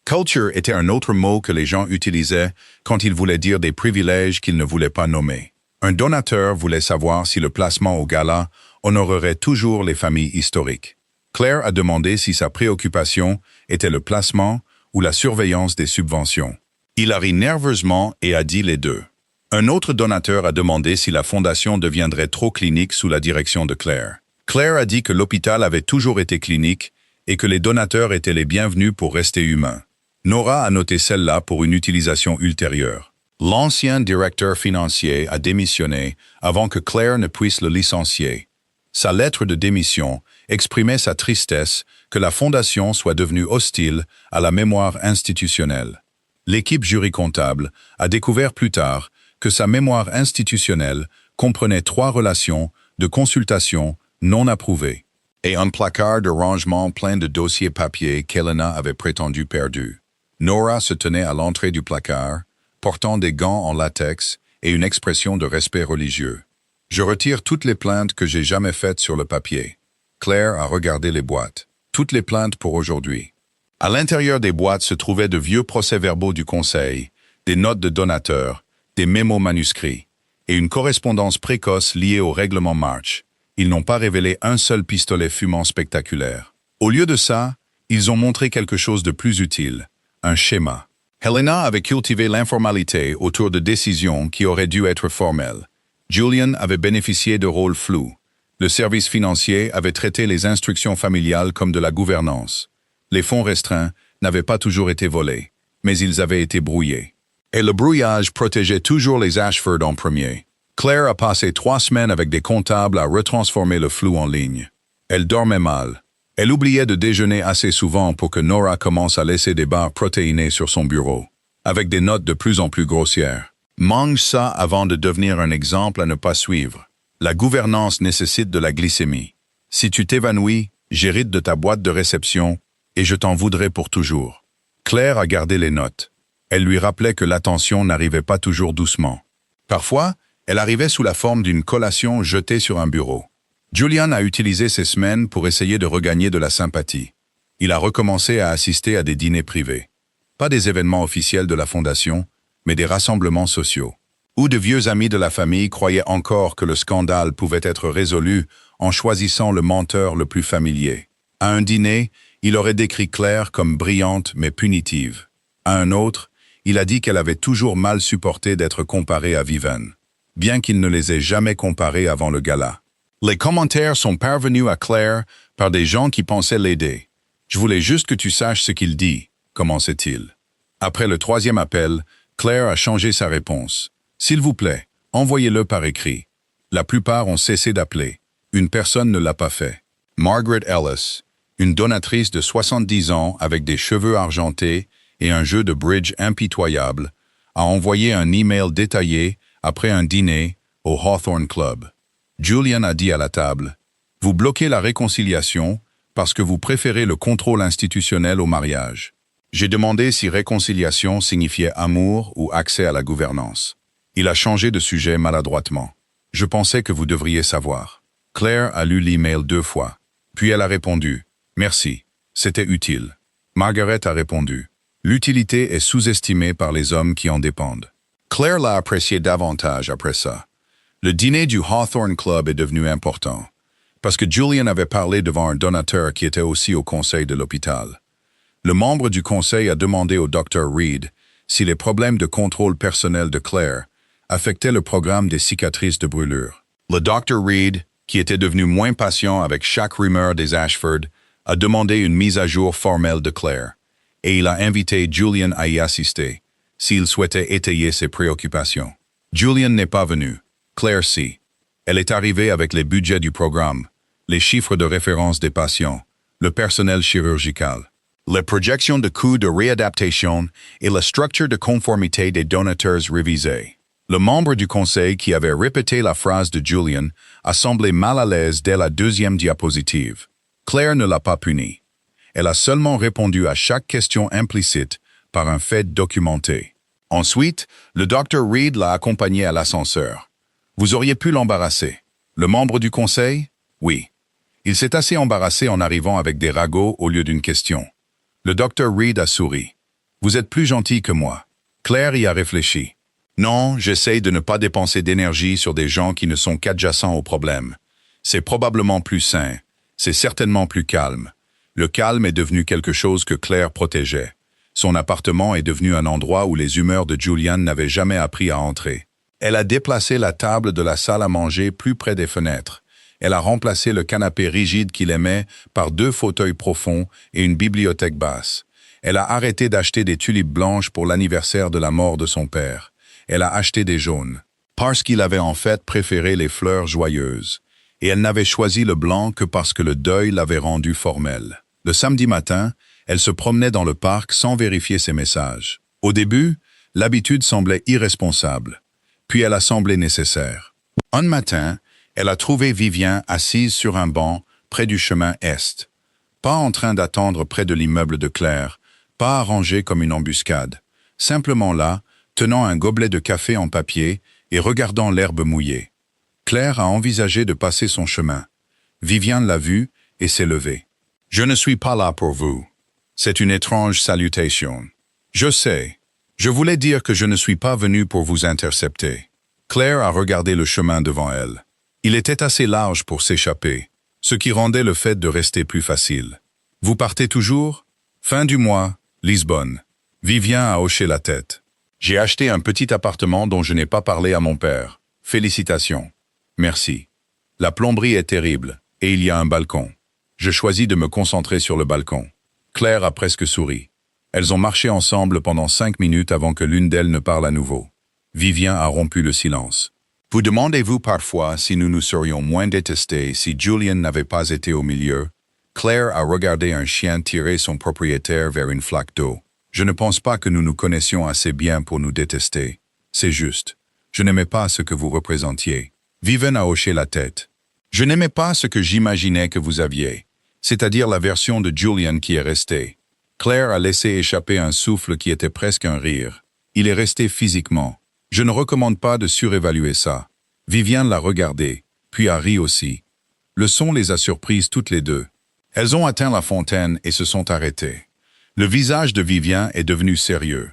Culture était un autre mot que les gens utilisaient quand ils voulaient dire des privilèges qu'ils ne voulaient pas nommer. Un donateur voulait savoir si le placement au gala honorerait toujours les familles historiques. Claire a demandé si sa préoccupation était le placement ou la surveillance des subventions. Il a ri nerveusement et a dit les deux. Un autre donateur a demandé si la fondation deviendrait trop clinique sous la direction de Claire. Claire a dit que l'hôpital avait toujours été clinique et que les donateurs étaient les bienvenus pour rester humains. Nora a noté celle-là pour une utilisation ultérieure. L'ancien directeur financier a démissionné avant que Claire ne puisse le licencier. Sa lettre de démission exprimait sa tristesse que la fondation soit devenue hostile à la mémoire institutionnelle. L'équipe jury comptable a découvert plus tard que sa mémoire institutionnelle comprenait 3 relations de consultation non approuvées et un placard de rangement plein de dossiers papier qu'Helena avait prétendu perdus. Nora se tenait à l'entrée du placard, portant des gants en latex et une expression de respect religieux. « Je retire toutes les plaintes que j'ai jamais faites sur le papier. » Claire a regardé les boîtes. Toutes les plaintes pour aujourd'hui. À l'intérieur des boîtes se trouvaient de vieux procès-verbaux du conseil, des notes de donateurs, des mémos manuscrits, et une correspondance précoce liée au règlement March. Ils n'ont pas révélé un seul pistolet fumant spectaculaire. Au lieu de ça, ils ont montré quelque chose de plus utile, un schéma. Helena avait cultivé l'informalité autour de décisions qui auraient dû être formelles. Julian avait bénéficié de rôles flous. Le service financier avait traité les instructions familiales comme de la gouvernance. Les fonds restreints n'avaient pas toujours été volés, mais ils avaient été brouillés. Et le brouillage protégeait toujours les Ashford en premier. Claire a passé 3 semaines avec des comptables à retransformer le flou en ligne. Elle dormait mal. Elle oubliait de déjeuner assez souvent pour que Nora commence à laisser des barres protéinées sur son bureau, avec des notes de plus en plus grossières. Mange ça avant de devenir un exemple à ne pas suivre. La gouvernance nécessite de la glycémie. Si tu t'évanouis, j'hérite de ta boîte de réception et je t'en voudrais pour toujours. Claire a gardé les notes. Elle lui rappelait que l'attention n'arrivait pas toujours doucement. Parfois, Elle arrivait sous la forme d'une collation jetée sur un bureau. Julian a utilisé ces semaines pour essayer de regagner de la sympathie. Il a recommencé à assister à des dîners privés. Pas des événements officiels de la Fondation, mais des rassemblements sociaux, où de vieux amis de la famille croyaient encore que le scandale pouvait être résolu en choisissant le menteur le plus familier. À un dîner, il aurait décrit Claire comme brillante mais punitive. À un autre, il a dit qu'elle avait toujours mal supporté d'être comparée à Vivian, bien qu'il ne les ait jamais comparés avant le gala. Les commentaires sont parvenus à Claire par des gens qui pensaient l'aider. « Je voulais juste que tu saches ce qu'il dit », commençait-il. Après le 3e appel, Claire a changé sa réponse. « S'il vous plaît, envoyez-le par écrit. » La plupart ont cessé d'appeler. Une personne ne l'a pas fait. Margaret Ellis, une donatrice de 70 ans avec des cheveux argentés et un jeu de bridge impitoyable, a envoyé un email détaillé après un dîner au Hawthorne Club. Julian a dit à la table, « Vous bloquez la réconciliation parce que vous préférez le contrôle institutionnel au mariage. » J'ai demandé si réconciliation signifiait amour ou accès à la gouvernance. Il a changé de sujet maladroitement. « Je pensais que vous devriez savoir. » Claire a lu l'email 2 fois. Puis elle a répondu, « Merci, c'était utile. » Margaret a répondu, « L'utilité est sous-estimée par les hommes qui en dépendent. » Claire l'a apprécié davantage après ça. Le dîner du Hawthorne Club est devenu important, parce que Julian avait parlé devant un donateur qui était aussi au conseil de l'hôpital. Le membre du conseil a demandé au Dr. Reed si les problèmes de contrôle personnel de Claire affectaient le programme des cicatrices de brûlure. Le Dr. Reed, qui était devenu moins patient avec chaque rumeur des Ashford, a demandé une mise à jour formelle de Claire, et il a invité Julian à y assister, s'il souhaitait étayer ses préoccupations. Julian n'est pas venu. Claire si. Elle est arrivée avec les budgets du programme, les chiffres de référence des patients, le personnel chirurgical, les projections de coûts de réadaptation et la structure de conformité des donateurs révisés. Le membre du conseil qui avait répété la phrase de Julian a semblé mal à l'aise dès la 2e diapositive. Claire ne l'a pas puni. Elle a seulement répondu à chaque question implicite par un fait documenté. Ensuite, le Dr. Reed l'a accompagné à l'ascenseur. Vous auriez pu l'embarrasser. Le membre du conseil? Oui. Il s'est assez embarrassé en arrivant avec des ragots au lieu d'une question. Le Dr. Reed a souri. Vous êtes plus gentil que moi. Claire y a réfléchi. Non, j'essaye de ne pas dépenser d'énergie sur des gens qui ne sont qu'adjacents au problème. C'est probablement plus sain. C'est certainement plus calme. Le calme est devenu quelque chose que Claire protégeait. Son appartement est devenu un endroit où les humeurs de Julian n'avaient jamais appris à entrer. Elle a déplacé la table de la salle à manger plus près des fenêtres. Elle a remplacé le canapé rigide qu'il aimait par 2 fauteuils profonds et une bibliothèque basse. Elle a arrêté d'acheter des tulipes blanches pour l'anniversaire de la mort de son père. Elle a acheté des jaunes, parce qu'il avait en fait préféré les fleurs joyeuses. Et elle n'avait choisi le blanc que parce que le deuil l'avait rendu formel. Le samedi matin, elle se promenait dans le parc sans vérifier ses messages. Au début, l'habitude semblait irresponsable. Puis elle a semblé nécessaire. Un matin, elle a trouvé Vivian assise sur un banc près du chemin Est. Pas en train d'attendre près de l'immeuble de Claire, pas arrangée comme une embuscade. Simplement là, tenant un gobelet de café en papier et regardant l'herbe mouillée. Claire a envisagé de passer son chemin. Vivian l'a vue et s'est levée. « Je ne suis pas là pour vous. C'est une étrange salutation. Je sais. Je voulais dire que je ne suis pas venu pour vous intercepter. » Claire a regardé le chemin devant elle. Il était assez large pour s'échapper, ce qui rendait le fait de rester plus facile. « Vous partez toujours? Fin du mois, Lisbonne. » Vivian a hoché la tête. « J'ai acheté un petit appartement dont je n'ai pas parlé à mon père. Félicitations. » « Merci. La plomberie est terrible, et il y a un balcon. Je choisis de me concentrer sur le balcon. » Claire a presque souri. Elles ont marché ensemble pendant 5 minutes avant que l'une d'elles ne parle à nouveau. Vivian a rompu le silence. « Vous demandez-vous parfois si nous nous serions moins détestés si Julian n'avait pas été au milieu? » Claire a regardé un chien tirer son propriétaire vers une flaque d'eau. « Je ne pense pas que nous nous connaissions assez bien pour nous détester. C'est juste. Je n'aimais pas ce que vous représentiez. » Vivian a hoché la tête. « Je n'aimais pas ce que j'imaginais que vous aviez, c'est-à-dire la version de Julian qui est restée. » Claire a laissé échapper un souffle qui était presque un rire. « Il est resté physiquement. Je ne recommande pas de surévaluer ça. Viviane l'a regardé, puis a ri aussi. Le son les a surprises toutes les deux. Elles ont atteint la fontaine et se sont arrêtées. Le visage de Viviane est devenu sérieux.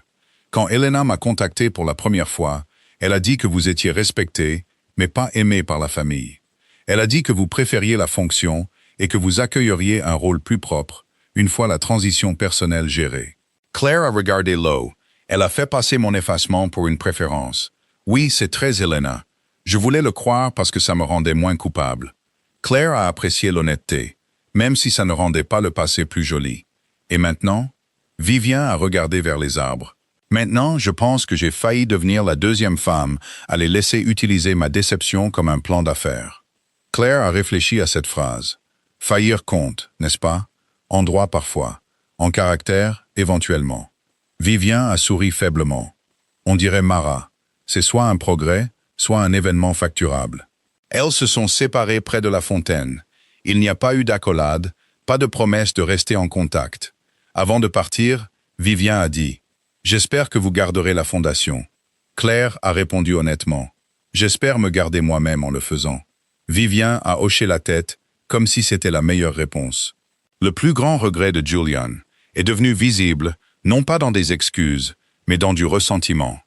Quand Elena m'a contacté pour la première fois, elle a dit que vous étiez respecté, mais pas aimé par la famille. Elle a dit que vous préfériez la fonction et que vous accueilleriez un rôle plus propre, une fois la transition personnelle gérée. Claire a regardé l'eau. Elle a fait passer mon effacement pour une préférence. Oui, c'est très Elena. Je voulais le croire parce que ça me rendait moins coupable. Claire a apprécié l'honnêteté, même si ça ne rendait pas le passé plus joli. Et maintenant? Viviane a regardé vers les arbres. Maintenant, je pense que j'ai failli devenir la deuxième femme à les laisser utiliser ma déception comme un plan d'affaires. Claire a réfléchi à cette phrase. Faillir compte, n'est-ce pas? En droit parfois. En caractère, éventuellement. Viviane a souri faiblement. On dirait Mara. C'est soit un progrès, soit un événement facturable. Elles se sont séparées près de la fontaine. Il n'y a pas eu d'accolade, pas de promesse de rester en contact. Avant de partir, Viviane a dit « J'espère que vous garderez la fondation ». Claire a répondu honnêtement « J'espère me garder moi-même en le faisant ». Viviane a hoché la tête, comme si c'était la meilleure réponse. Le plus grand regret de Julian est devenu visible, non pas dans des excuses, mais dans du ressentiment.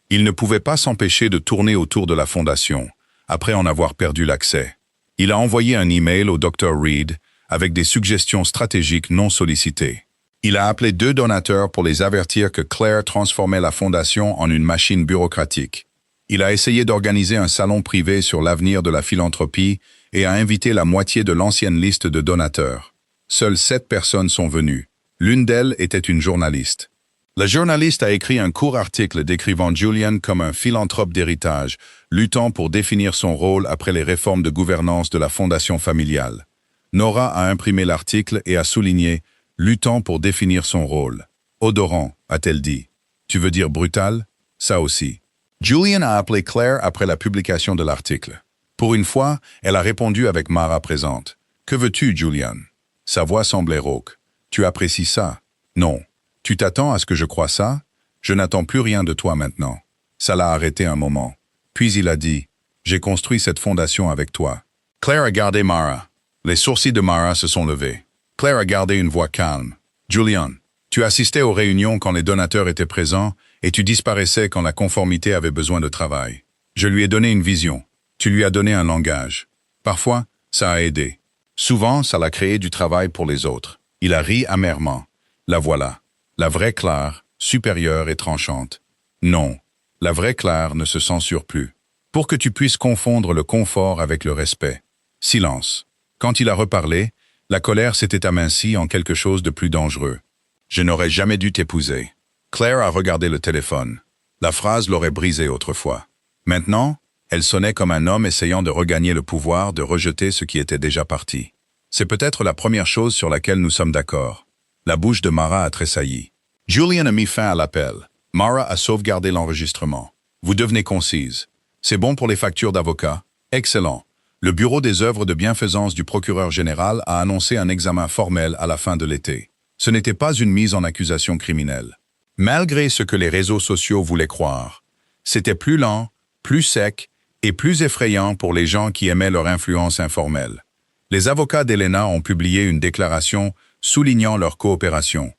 Il ne pouvait pas s'empêcher de tourner autour de la fondation, après en avoir perdu l'accès. Il a envoyé un email au Dr. Reed avec des suggestions stratégiques non sollicitées. Il a appelé 2 donateurs pour les avertir que Claire transformait la fondation en une machine bureaucratique. Il a essayé d'organiser un salon privé sur l'avenir de la philanthropie et a invité la moitié de l'ancienne liste de donateurs. Seules 7 personnes sont venues. L'une d'elles était une journaliste. La journaliste a écrit un court article décrivant Julian comme un philanthrope d'héritage, luttant pour définir son rôle après les réformes de gouvernance de la fondation familiale. Nora a imprimé l'article et a souligné « luttant pour définir son rôle ». Odorant, a-t-elle dit. Tu veux dire brutal? Ça aussi. Julian a appelé Claire après la publication de l'article. Pour une fois, elle a répondu avec Mara présente. « Que veux-tu, Julian ?» Sa voix semblait rauque. « Tu apprécies ça? »« Non. »« Tu t'attends à ce que je croie ça? Je n'attends plus rien de toi maintenant. » Ça l'a arrêté un moment. Puis il a dit « J'ai construit cette fondation avec toi. » Claire a gardé Mara. Les sourcils de Mara se sont levés. Claire a gardé une voix calme. « Julian, tu assistais aux réunions quand les donateurs étaient présents et tu disparaissais quand la conformité avait besoin de travail. Je lui ai donné une vision. Tu lui as donné un langage. Parfois, ça a aidé. Souvent, ça l'a créé du travail pour les autres. » Il a ri amèrement. La voilà. La vraie Claire, supérieure et tranchante. Non, la vraie Claire ne se censure plus. Pour que tu puisses confondre le confort avec le respect. Silence. Quand il a reparlé, la colère s'était amincie en quelque chose de plus dangereux. Je n'aurais jamais dû t'épouser. Claire a regardé le téléphone. La phrase l'aurait brisée autrefois. Maintenant, elle sonnait comme un homme essayant de regagner le pouvoir de rejeter ce qui était déjà parti. C'est peut-être la première chose sur laquelle nous sommes d'accord. La bouche de Mara a tressailli. Julian a mis fin à l'appel. Mara a sauvegardé l'enregistrement. Vous devenez concise. C'est bon pour les factures d'avocat? Excellent. Le bureau des œuvres de bienfaisance du procureur général a annoncé un examen formel à la fin de l'été. Ce n'était pas une mise en accusation criminelle. Malgré ce que les réseaux sociaux voulaient croire, c'était plus lent, plus sec et plus effrayant pour les gens qui aimaient leur influence informelle. Les avocats d'Elena ont publié une déclaration soulignant leur coopération.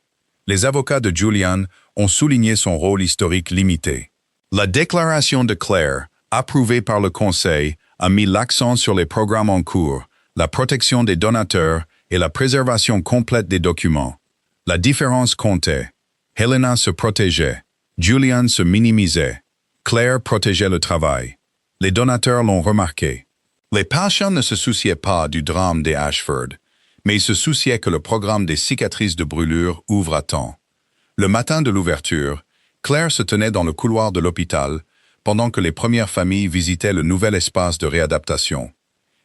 Les avocats de Julian ont souligné son rôle historique limité. La déclaration de Claire, approuvée par le Conseil, a mis l'accent sur les programmes en cours, la protection des donateurs et la préservation complète des documents. La différence comptait. Helena se protégeait. Julian se minimisait. Claire protégeait le travail. Les donateurs l'ont remarqué. Les patients ne se souciaient pas du drame des Ashford, mais ils se souciaient que le programme des cicatrices de brûlure ouvre à temps. Le matin de l'ouverture, Claire se tenait dans le couloir de l'hôpital pendant que les premières familles visitaient le nouvel espace de réadaptation.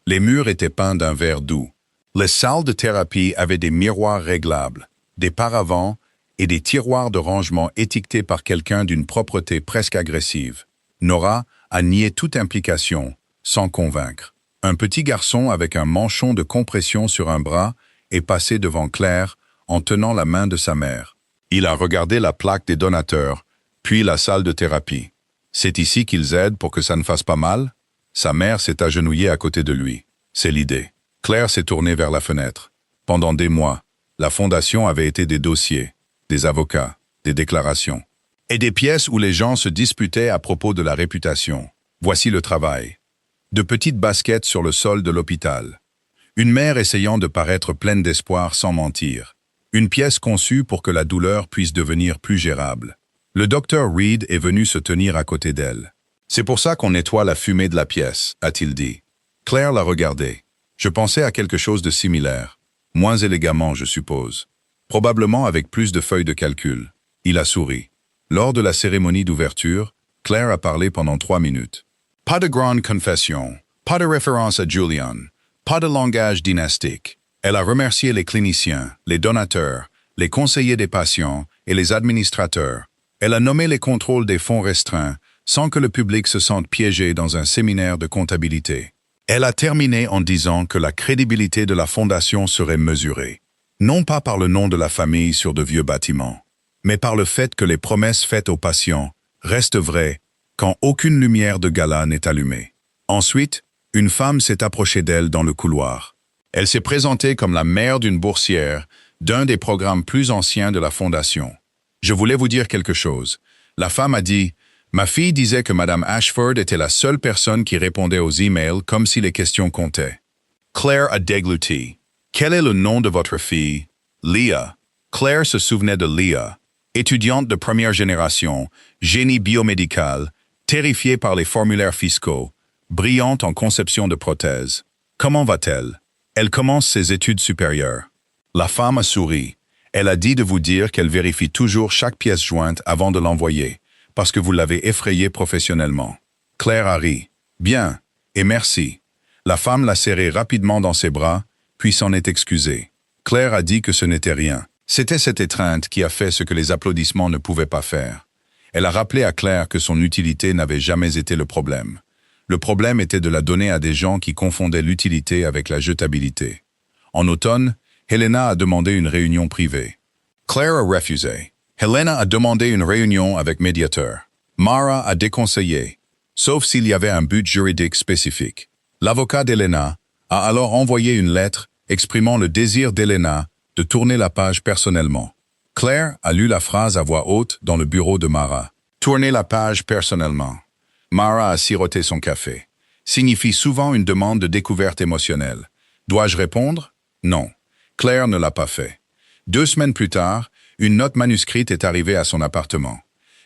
Les murs étaient peints d'un vert doux. Les salles de thérapie avaient des miroirs réglables, des paravents et des tiroirs de rangement étiquetés par quelqu'un d'une propreté presque agressive. Nora a nié toute implication, sans convaincre. Un petit garçon avec un manchon de compression sur un bras est passé devant Claire en tenant la main de sa mère. Il a regardé la plaque des donateurs, puis la salle de thérapie. C'est ici qu'ils aident pour que ça ne fasse pas mal? Sa mère s'est agenouillée à côté de lui. C'est l'idée. Claire s'est tournée vers la fenêtre. Pendant des mois, la fondation avait été des dossiers, des avocats, des déclarations, et des pièces où les gens se disputaient à propos de la réputation. Voici le travail. De petites baskets sur le sol de l'hôpital. Une mère essayant de paraître pleine d'espoir sans mentir. Une pièce conçue pour que la douleur puisse devenir plus gérable. Le docteur Reed est venu se tenir à côté d'elle. « C'est pour ça qu'on nettoie la fumée de la pièce », a-t-il dit. Claire l'a regardé. Je pensais à quelque chose de similaire. Moins élégamment, je suppose. Probablement avec plus de feuilles de calcul. Il a souri. Lors de la cérémonie d'ouverture, Claire a parlé pendant 3 minutes. Pas de grande confession, pas de référence à Julian, pas de langage dynastique. Elle a remercié les cliniciens, les donateurs, les conseillers des patients et les administrateurs. Elle a nommé les contrôles des fonds restreints sans que le public se sente piégé dans un séminaire de comptabilité. Elle a terminé en disant que la crédibilité de la fondation serait mesurée, non pas par le nom de la famille sur de vieux bâtiments, mais par le fait que les promesses faites aux patients restent vraies quand aucune lumière de gala n'est allumée. Ensuite, une femme s'est approchée d'elle dans le couloir. Elle s'est présentée comme la mère d'une boursière d'un des programmes plus anciens de la Fondation. Je voulais vous dire quelque chose. La femme a dit « Ma fille disait que Madame Ashford était la seule personne qui répondait aux emails comme si les questions comptaient. » Claire a dégluti. « Quel est le nom de votre fille? » Leah. Claire se souvenait de Leah, étudiante de première génération, génie biomédical, terrifiée par les formulaires fiscaux, brillante en conception de prothèses. Comment va-t-elle? Elle commence ses études supérieures. La femme a souri. Elle a dit de vous dire qu'elle vérifie toujours chaque pièce jointe avant de l'envoyer, parce que vous l'avez effrayée professionnellement. Claire a ri. Bien, et merci. La femme l'a serrée rapidement dans ses bras, puis s'en est excusée. Claire a dit que ce n'était rien. C'était cette étreinte qui a fait ce que les applaudissements ne pouvaient pas faire. Elle a rappelé à Claire que son utilité n'avait jamais été le problème. Le problème était de la donner à des gens qui confondaient l'utilité avec la jetabilité. En automne, Helena a demandé une réunion privée. Claire a refusé. Helena a demandé une réunion avec médiateur. Mara a déconseillé, sauf s'il y avait un but juridique spécifique. L'avocat d'Helena a alors envoyé une lettre exprimant le désir d'Helena de tourner la page personnellement. Claire a lu la phrase à voix haute dans le bureau de Mara. Tourner la page personnellement. Mara a siroté son café. Signifie souvent une demande de découverte émotionnelle. Dois-je répondre? Non. Claire ne l'a pas fait. 2 semaines plus tard, une note manuscrite est arrivée à son appartement.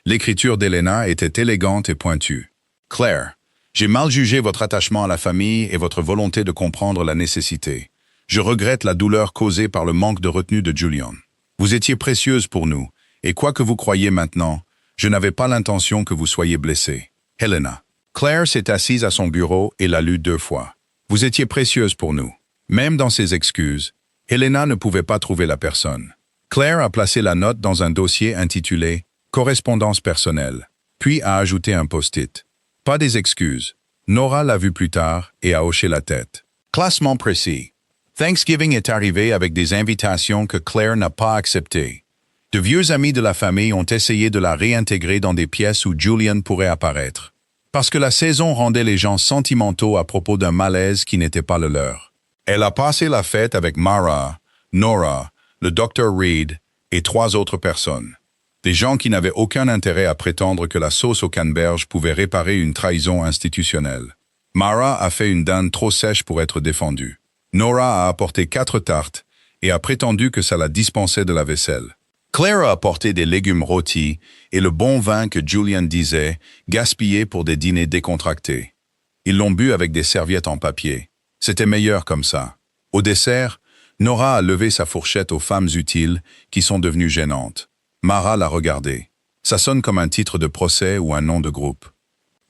L'écriture d'Helena était élégante et pointue. Claire, j'ai mal jugé votre attachement à la famille et votre volonté de comprendre la nécessité. Je regrette la douleur causée par le manque de retenue de Julian. Vous étiez précieuse pour nous, et quoi que vous croyiez maintenant, je n'avais pas l'intention que vous soyez blessée. Helena. Claire s'est assise à son bureau et l'a lu 2 fois. Vous étiez précieuse pour nous. Même dans ses excuses, Helena ne pouvait pas trouver la personne. Claire a placé la note dans un dossier intitulé « Correspondance personnelle », puis a ajouté un post-it. Pas des excuses. Nora l'a vu plus tard et a hoché la tête. Classement précis. Thanksgiving est arrivé avec des invitations que Claire n'a pas acceptées. De vieux amis de la famille ont essayé de la réintégrer dans des pièces où Julian pourrait apparaître. Parce que la saison rendait les gens sentimentaux à propos d'un malaise qui n'était pas le leur. Elle a passé la fête avec Mara, Nora, le Dr. Reed et 3 autres personnes. Des gens qui n'avaient aucun intérêt à prétendre que la sauce au canneberge pouvait réparer une trahison institutionnelle. Mara a fait une dinde trop sèche pour être défendue. Nora a apporté 4 tartes et a prétendu que ça la dispensait de la vaisselle. Claire a apporté des légumes rôtis et le bon vin que Julian disait gaspillé pour des dîners décontractés. Ils l'ont bu avec des serviettes en papier. C'était meilleur comme ça. Au dessert, Nora a levé sa fourchette aux femmes utiles qui sont devenues gênantes. Mara l'a regardé. Ça sonne comme un titre de procès ou un nom de groupe.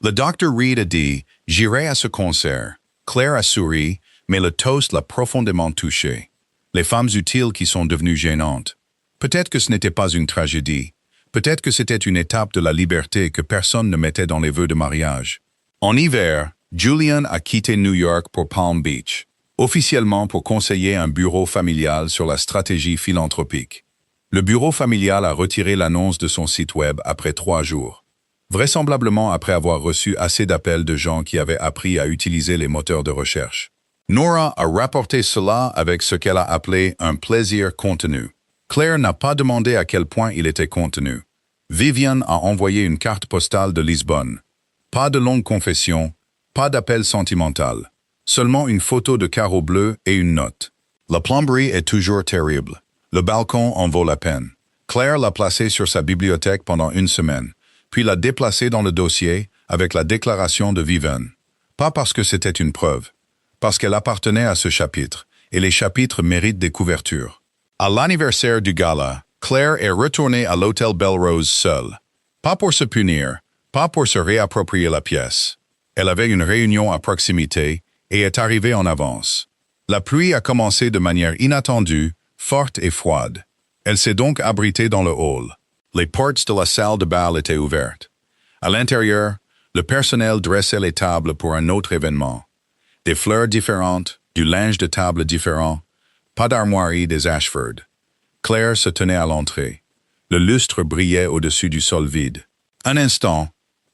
Le Dr. Reed a dit « J'irai à ce concert ». Claire a souri, mais le toast l'a profondément touché. Les femmes utiles qui sont devenues gênantes. Peut-être que ce n'était pas une tragédie. Peut-être que c'était une étape de la liberté que personne ne mettait dans les vœux de mariage. En hiver, Julian a quitté New York pour Palm Beach, officiellement pour conseiller un bureau familial sur la stratégie philanthropique. Le bureau familial a retiré l'annonce de son site web après 3 jours. vraisemblablement après avoir reçu assez d'appels de gens qui avaient appris à utiliser les moteurs de recherche. Nora a rapporté cela avec ce qu'elle a appelé un plaisir contenu. Claire n'a pas demandé à quel point il était contenu. Vivian a envoyé une carte postale de Lisbonne. Pas de longue confession, pas d'appel sentimental. Seulement une photo de carreau bleu et une note. La plomberie est toujours terrible. Le balcon en vaut la peine. Claire l'a placé sur sa bibliothèque pendant une semaine, puis l'a déplacé dans le dossier avec la déclaration de Vivian. Pas parce que c'était une preuve, parce qu'elle appartenait à ce chapitre, et les chapitres méritent des couvertures. À l'anniversaire du gala, Claire est retournée à l'hôtel Belrose seule. Pas pour se punir, pas pour se réapproprier la pièce. Elle avait une réunion à proximité et est arrivée en avance. La pluie a commencé de manière inattendue, forte et froide. Elle s'est donc abritée dans le hall. Les portes de la salle de bal étaient ouvertes. À l'intérieur, le personnel dressait les tables pour un autre événement. Des fleurs différentes, du linge de table différent, pas d'armoirie des Ashford. Claire se tenait à l'entrée. Le lustre brillait au-dessus du sol vide. Un instant,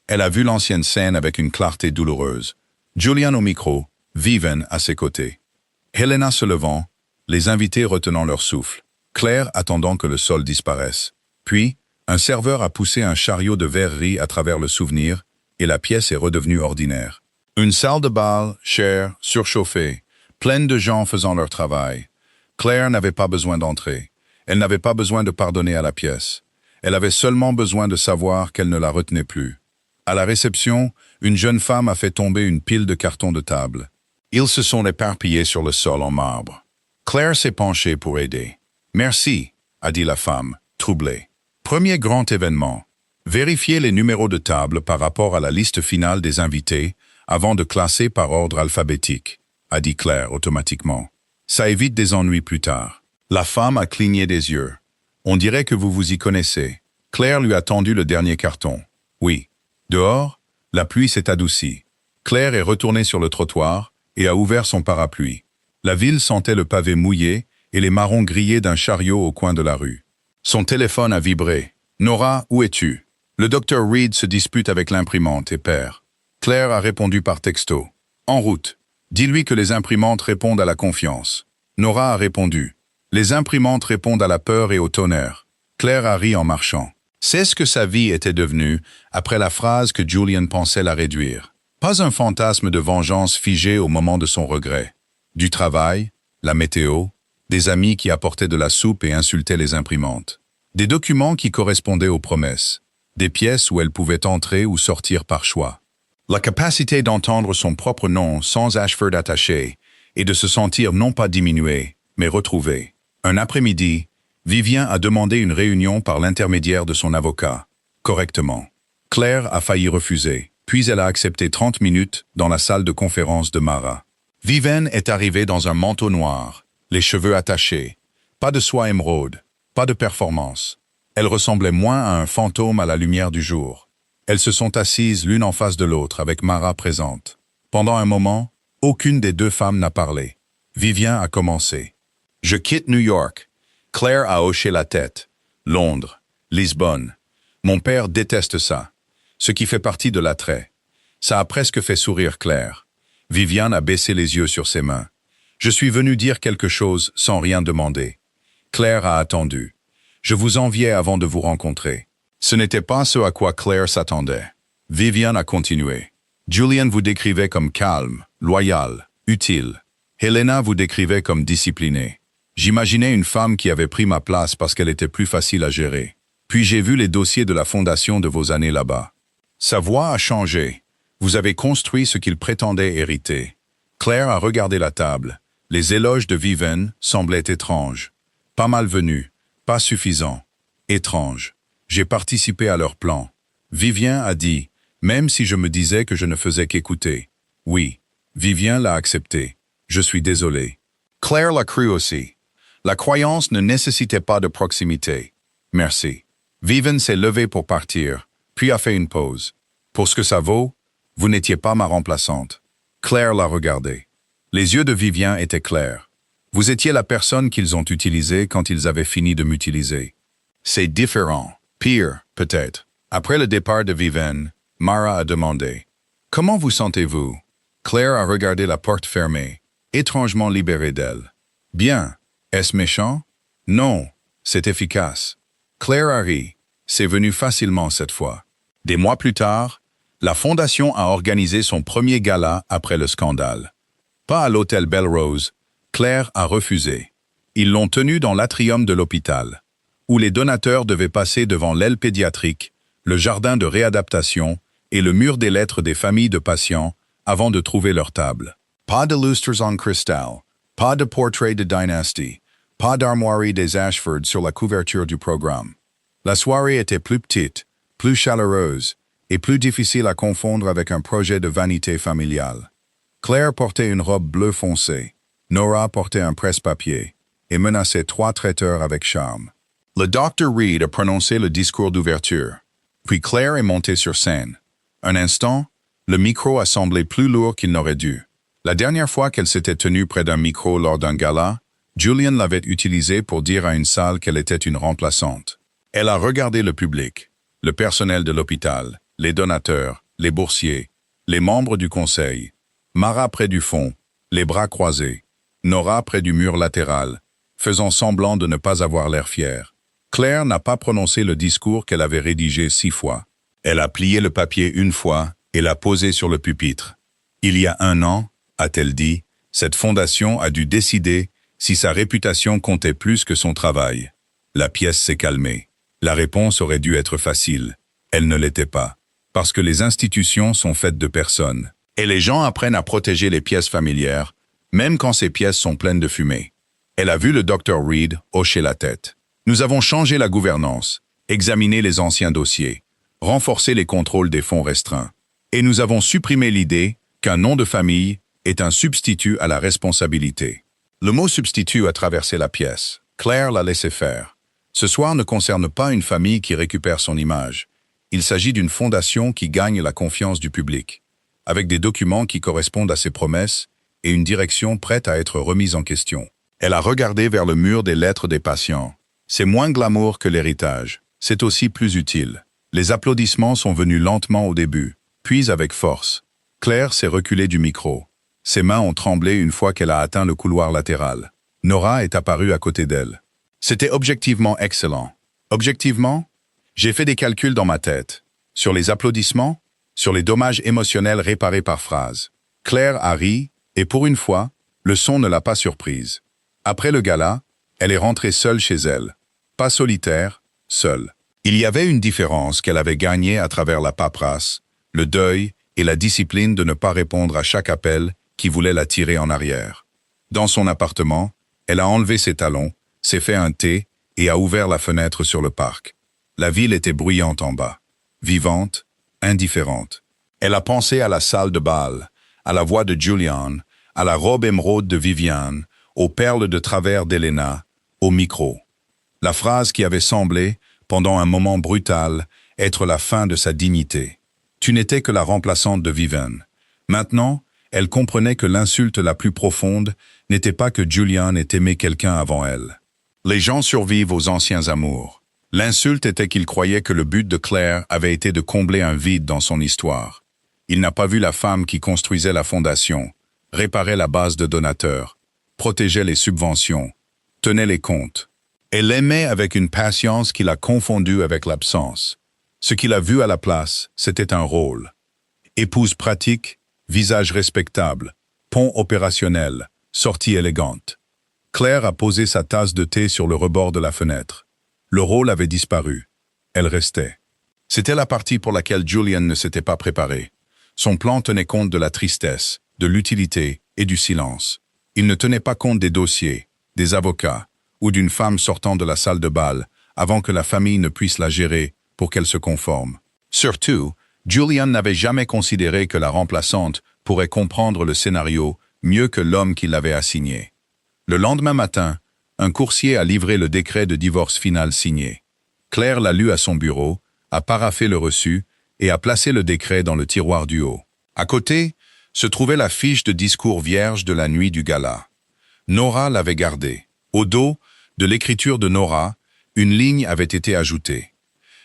elle a vu l'ancienne scène avec une clarté douloureuse. Julian au micro, Vivian à ses côtés. Helena se levant, les invités retenant leur souffle. Claire attendant que le sol disparaisse. Puis, un serveur a poussé un chariot de verrerie à travers le souvenir et la pièce est redevenue ordinaire. Une salle de bal, chère, surchauffée, pleine de gens faisant leur travail. Claire n'avait pas besoin d'entrer. Elle n'avait pas besoin de pardonner à la pièce. Elle avait seulement besoin de savoir qu'elle ne la retenait plus. À la réception, une jeune femme a fait tomber une pile de cartons de table. Ils se sont éparpillés sur le sol en marbre. Claire s'est penchée pour aider. « Merci », a dit la femme, troublée. Premier grand événement. Vérifiez les numéros de table par rapport à la liste finale des invités avant de classer par ordre alphabétique, a dit Claire automatiquement. Ça évite des ennuis plus tard. La femme a cligné des yeux. On dirait que vous vous y connaissez. Claire lui a tendu le dernier carton. Oui. Dehors, la pluie s'est adoucie. Claire est retournée sur le trottoir et a ouvert son parapluie. La ville sentait le pavé mouillé et les marrons grillés d'un chariot au coin de la rue. Son téléphone a vibré. « Nora, où es-tu » Le docteur Reed se dispute avec l'imprimante et perd. Claire a répondu par texto. « En route. Dis-lui que les imprimantes répondent à la confiance. » Nora a répondu. « Les imprimantes répondent à la peur et au tonnerre. » Claire a ri en marchant. C'est ce que sa vie était devenue après la phrase que Julian pensait la réduire. Pas un fantasme de vengeance figé au moment de son regret. Du travail, la météo, des amis qui apportaient de la soupe et insultaient les imprimantes. Des documents qui correspondaient aux promesses. Des pièces où elle pouvait entrer ou sortir par choix. La capacité d'entendre son propre nom sans Ashford attaché et de se sentir non pas diminué, mais retrouvé. Un après-midi, Vivian a demandé une réunion par l'intermédiaire de son avocat, correctement. Claire a failli refuser, puis elle a accepté 30 minutes dans la salle de conférence de Mara. Vivian est arrivée dans un manteau noir, les cheveux attachés, pas de soie émeraude, pas de performance. Elle ressemblait moins à un fantôme à la lumière du jour. Elles se sont assises l'une en face de l'autre avec Mara présente. Pendant un moment, aucune des deux femmes n'a parlé. Vivian a commencé. « Je quitte New York. » Claire a hoché la tête. « Londres. Lisbonne. Mon père déteste ça. Ce qui fait partie de l'attrait. » Ça a presque fait sourire Claire. Vivian a baissé les yeux sur ses mains. « Je suis venu dire quelque chose sans rien demander. » Claire a attendu. « Je vous enviais avant de vous rencontrer. » Ce n'était pas ce à quoi Claire s'attendait. Vivian a continué. « Julian vous décrivait comme calme, loyal, utile. Helena vous décrivait comme disciplinée. J'imaginais une femme qui avait pris ma place parce qu'elle était plus facile à gérer. Puis j'ai vu les dossiers de la fondation de vos années là-bas. Sa voix a changé. Vous avez construit ce qu'il prétendait hériter. » Claire a regardé la table. Les éloges de Vivian semblaient étranges. Pas malvenus, pas suffisants. Étranges. J'ai participé à leur plan. Vivian a dit, même si je me disais que je ne faisais qu'écouter. Oui, Vivian l'a accepté. Je suis désolé. Claire l'a cru aussi. La croyance ne nécessitait pas de proximité. Merci. Vivian s'est levée pour partir, puis a fait une pause. Pour ce que ça vaut, vous n'étiez pas ma remplaçante. Claire l'a regardé. Les yeux de Vivian étaient clairs. Vous étiez la personne qu'ils ont utilisée quand ils avaient fini de m'utiliser. C'est différent. Pire, peut-être. Après le départ de Vivienne, Mara a demandé « Comment vous sentez-vous » Claire a regardé la porte fermée, étrangement libérée d'elle. « Bien. Est-ce méchant? Non. C'est efficace. » Claire a ri. C'est venu facilement cette fois. Des mois plus tard, la Fondation a organisé son premier gala après le scandale. Pas à l'hôtel Belrose, Claire a refusé. Ils l'ont tenu dans l'atrium de l'hôpital, où les donateurs devaient passer devant l'aile pédiatrique, le jardin de réadaptation et le mur des lettres des familles de patients avant de trouver leur table. Pas de lustres en cristal, pas de portrait de dynastie, pas d'armoirie des Ashford sur la couverture du programme. La soirée était plus petite, plus chaleureuse et plus difficile à confondre avec un projet de vanité familiale. Claire portait une robe bleu foncé, Nora portait un presse-papier et menaçait 3 traiteurs avec charme. Le Dr. Reed a prononcé le discours d'ouverture, puis Claire est montée sur scène. Un instant, le micro a semblé plus lourd qu'il n'aurait dû. La dernière fois qu'elle s'était tenue près d'un micro lors d'un gala, Julian l'avait utilisé pour dire à une salle qu'elle était une remplaçante. Elle a regardé le public, le personnel de l'hôpital, les donateurs, les boursiers, les membres du conseil, Mara près du fond, les bras croisés, Nora près du mur latéral, faisant semblant de ne pas avoir l'air fière. Claire n'a pas prononcé le discours qu'elle avait rédigé 6 fois. Elle a plié le papier une fois et l'a posé sur le pupitre. Il y a 1 an, a-t-elle dit, cette fondation a dû décider si sa réputation comptait plus que son travail. La pièce s'est calmée. La réponse aurait dû être facile. Elle ne l'était pas. Parce que les institutions sont faites de personnes. Et les gens apprennent à protéger les pièces familières, même quand ces pièces sont pleines de fumée. Elle a vu le Dr. Reed hocher la tête. Nous avons changé la gouvernance, examiné les anciens dossiers, renforcé les contrôles des fonds restreints. Et nous avons supprimé l'idée qu'un nom de famille est un substitut à la responsabilité. Le mot substitut a traversé la pièce. Claire l'a laissé faire. Ce soir ne concerne pas une famille qui récupère son image. Il s'agit d'une fondation qui gagne la confiance du public, avec des documents qui correspondent à ses promesses et une direction prête à être remise en question. Elle a regardé vers le mur des lettres des patients. C'est moins glamour que l'héritage. C'est aussi plus utile. Les applaudissements sont venus lentement au début, puis avec force. Claire s'est reculée du micro. Ses mains ont tremblé une fois qu'elle a atteint le couloir latéral. Nora est apparue à côté d'elle. C'était objectivement excellent. Objectivement, j'ai fait des calculs dans ma tête. Sur les applaudissements, sur les dommages émotionnels réparés par phrase. Claire a ri, et pour une fois, le son ne l'a pas surprise. Après le gala, elle est rentrée seule chez elle. Pas solitaire, seule. Il y avait une différence qu'elle avait gagnée à travers la paperasse, le deuil et la discipline de ne pas répondre à chaque appel qui voulait la tirer en arrière. Dans son appartement, elle a enlevé ses talons, s'est fait un thé et a ouvert la fenêtre sur le parc. La ville était bruyante en bas, vivante, indifférente. Elle a pensé à la salle de bal, à la voix de Julian, à la robe émeraude de Viviane, aux perles de travers d'Elena, au micro. La phrase qui avait semblé, pendant un moment brutal, être la fin de sa dignité. Tu n'étais que la remplaçante de Viviane. Maintenant, elle comprenait que l'insulte la plus profonde n'était pas que Julian ait aimé quelqu'un avant elle. Les gens survivent aux anciens amours. L'insulte était qu'il croyait que le but de Claire avait été de combler un vide dans son histoire. Il n'a pas vu la femme qui construisait la fondation, réparait la base de donateurs, protégeait les subventions, tenait les comptes. Elle l'aimait avec une patience qu'il a confondue avec l'absence. Ce qu'il a vu à la place, c'était un rôle. Épouse pratique, visage respectable, pont opérationnel, sortie élégante. Claire a posé sa tasse de thé sur le rebord de la fenêtre. Le rôle avait disparu. Elle restait. C'était la partie pour laquelle Julian ne s'était pas préparé. Son plan tenait compte de la tristesse, de l'utilité et du silence. Il ne tenait pas compte des dossiers, des avocats ou d'une femme sortant de la salle de bal avant que la famille ne puisse la gérer pour qu'elle se conforme. Surtout, Julian n'avait jamais considéré que la remplaçante pourrait comprendre le scénario mieux que l'homme qui l'avait assigné. Le lendemain matin, un coursier a livré le décret de divorce final signé. Claire l'a lu à son bureau, a paraphé le reçu et a placé le décret dans le tiroir du haut. À côté, se trouvait la fiche de discours vierge de la nuit du gala. Nora l'avait gardée. Au dos, de l'écriture de Nora, une ligne avait été ajoutée.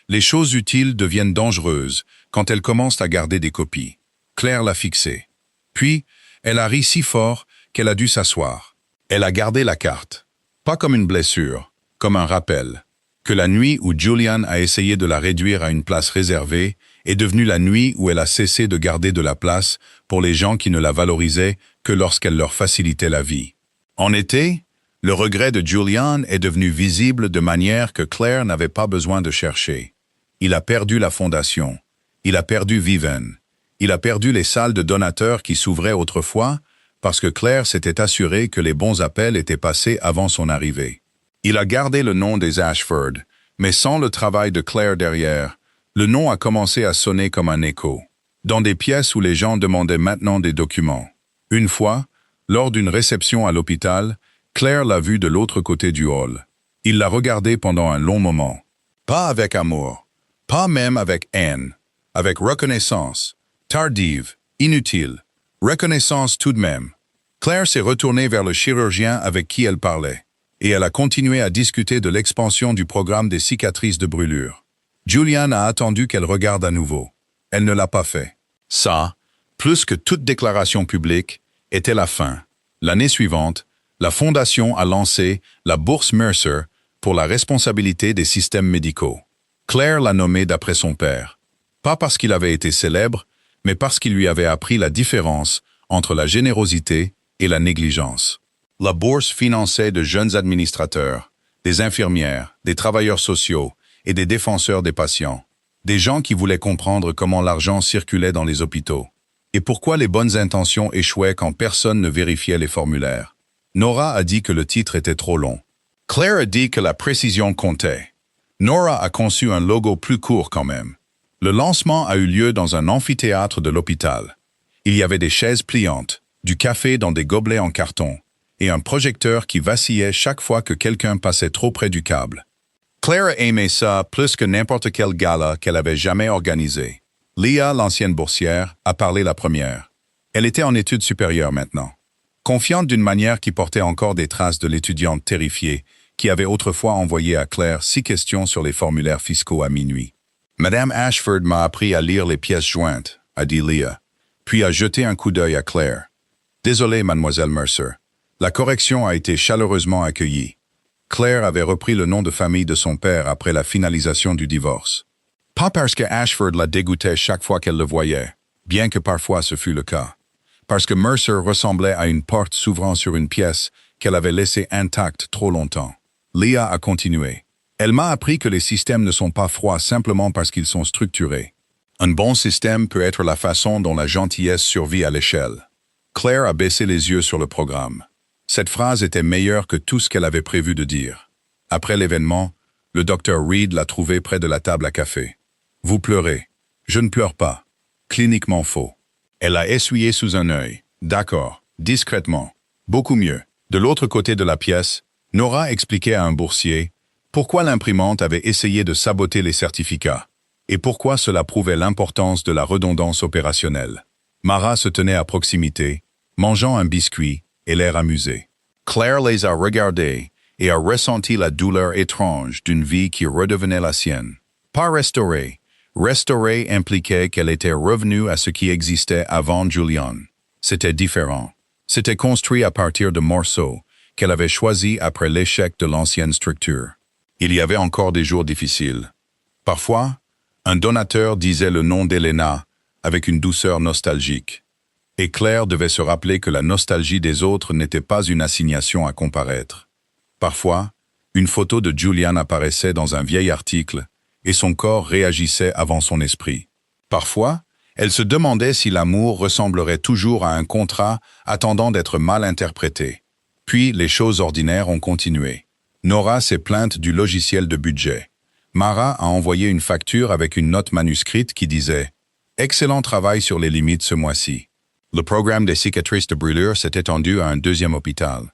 Les choses utiles deviennent dangereuses quand elles commencent à garder des copies. Claire l'a fixée. Puis, elle a ri si fort qu'elle a dû s'asseoir. Elle a gardé la carte. Pas comme une blessure, comme un rappel. Que la nuit où Julian a essayé de la réduire à une place réservée est devenue la nuit où elle a cessé de garder de la place pour les gens qui ne la valorisaient que lorsqu'elle leur facilitait la vie. En été, le regret de Julian est devenu visible de manière que Claire n'avait pas besoin de chercher. Il a perdu la fondation. Il a perdu Viven. Il a perdu les salles de donateurs qui s'ouvraient autrefois parce que Claire s'était assurée que les bons appels étaient passés avant son arrivée. Il a gardé le nom des Ashford, mais sans le travail de Claire derrière, le nom a commencé à sonner comme un écho, dans des pièces où les gens demandaient maintenant des documents. Une fois, lors d'une réception à l'hôpital, Claire l'a vu de l'autre côté du hall. Il l'a regardé pendant un long moment. Pas avec amour, pas même avec haine, avec reconnaissance, tardive, inutile, reconnaissance tout de même. Claire s'est retournée vers le chirurgien avec qui elle parlait, et elle a continué à discuter de l'expansion du programme des cicatrices de brûlure. Julian a attendu qu'elle regarde à nouveau. Elle ne l'a pas fait. Ça, plus que toute déclaration publique, était la fin. L'année suivante, la Fondation a lancé la bourse Mercer pour la responsabilité des systèmes médicaux. Claire l'a nommé d'après son père. Pas parce qu'il avait été célèbre, mais parce qu'il lui avait appris la différence entre la générosité et la négligence. La bourse finançait de jeunes administrateurs, des infirmières, des travailleurs sociaux et des défenseurs des patients, des gens qui voulaient comprendre comment l'argent circulait dans les hôpitaux et pourquoi les bonnes intentions échouaient quand personne ne vérifiait les formulaires. Nora a dit que le titre était trop long. Claire a dit que la précision comptait. Nora a conçu un logo plus court quand même. Le lancement a eu lieu dans un amphithéâtre de l'hôpital. Il y avait des chaises pliantes, du café dans des gobelets en carton, et un projecteur qui vacillait chaque fois que quelqu'un passait trop près du câble. Claire aimait ça plus que n'importe quel gala qu'elle avait jamais organisé. Leah, l'ancienne boursière, a parlé la première. Elle était en études supérieures maintenant. Confiante d'une manière qui portait encore des traces de l'étudiante terrifiée qui avait autrefois envoyé à Claire 6 questions sur les formulaires fiscaux à minuit. Madame Ashford m'a appris à lire les pièces jointes, a dit Leah, puis a jeté un coup d'œil à Claire. Désolée, mademoiselle Mercer. La correction a été chaleureusement accueillie. Claire avait repris le nom de famille de son père après la finalisation du divorce. Pas parce que Ashford la dégoûtait chaque fois qu'elle le voyait, bien que parfois ce fût le cas. Parce que Mercer ressemblait à une porte s'ouvrant sur une pièce qu'elle avait laissée intacte trop longtemps. Leah a continué. Elle m'a appris que les systèmes ne sont pas froids simplement parce qu'ils sont structurés. Un bon système peut être la façon dont la gentillesse survit à l'échelle. Claire a baissé les yeux sur le programme. Cette phrase était meilleure que tout ce qu'elle avait prévu de dire. Après l'événement, le docteur Reed l'a trouvée près de la table à café. « Vous pleurez. Je ne pleure pas. Cliniquement faux. » Elle a essuyé sous un œil. « D'accord. Discrètement. Beaucoup mieux. » De l'autre côté de la pièce, Nora expliquait à un boursier pourquoi l'imprimante avait essayé de saboter les certificats et pourquoi cela prouvait l'importance de la redondance opérationnelle. Mara se tenait à proximité, mangeant un biscuit et l'air amusé. Claire les a regardés et a ressenti la douleur étrange d'une vie qui redevenait la sienne. Pas restaurée. Restaurer impliquait qu'elle était revenue à ce qui existait avant Julian. C'était différent. C'était construit à partir de morceaux qu'elle avait choisis après l'échec de l'ancienne structure. Il y avait encore des jours difficiles. Parfois, un donateur disait le nom d'Elena avec une douceur nostalgique. Et Claire devait se rappeler que la nostalgie des autres n'était pas une assignation à comparaître. Parfois, une photo de Julian apparaissait dans un vieil article et son corps réagissait avant son esprit. Parfois, elle se demandait si l'amour ressemblerait toujours à un contrat attendant d'être mal interprété. Puis, les choses ordinaires ont continué. Nora s'est plainte du logiciel de budget. Mara a envoyé une facture avec une note manuscrite qui disait « Excellent travail sur les limites ce mois-ci ». Le programme des cicatrices de brûlure s'est étendu à un deuxième hôpital.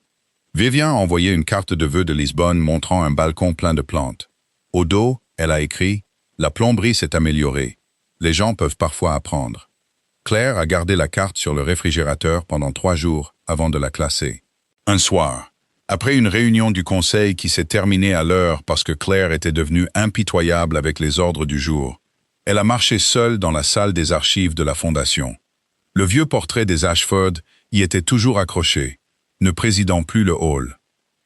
Vivian a envoyé une carte de vœux de Lisbonne montrant un balcon plein de plantes. Au dos, elle a écrit « La plomberie s'est améliorée. Les gens peuvent parfois apprendre. » Claire a gardé la carte sur le réfrigérateur pendant 3 jours avant de la classer. Un soir, Après une réunion du conseil qui s'est terminée à l'heure parce que Claire était devenue impitoyable avec les ordres du jour, elle a marché seule dans la salle des archives de la Fondation. Le vieux portrait des Ashford y était toujours accroché, ne présidant plus le hall.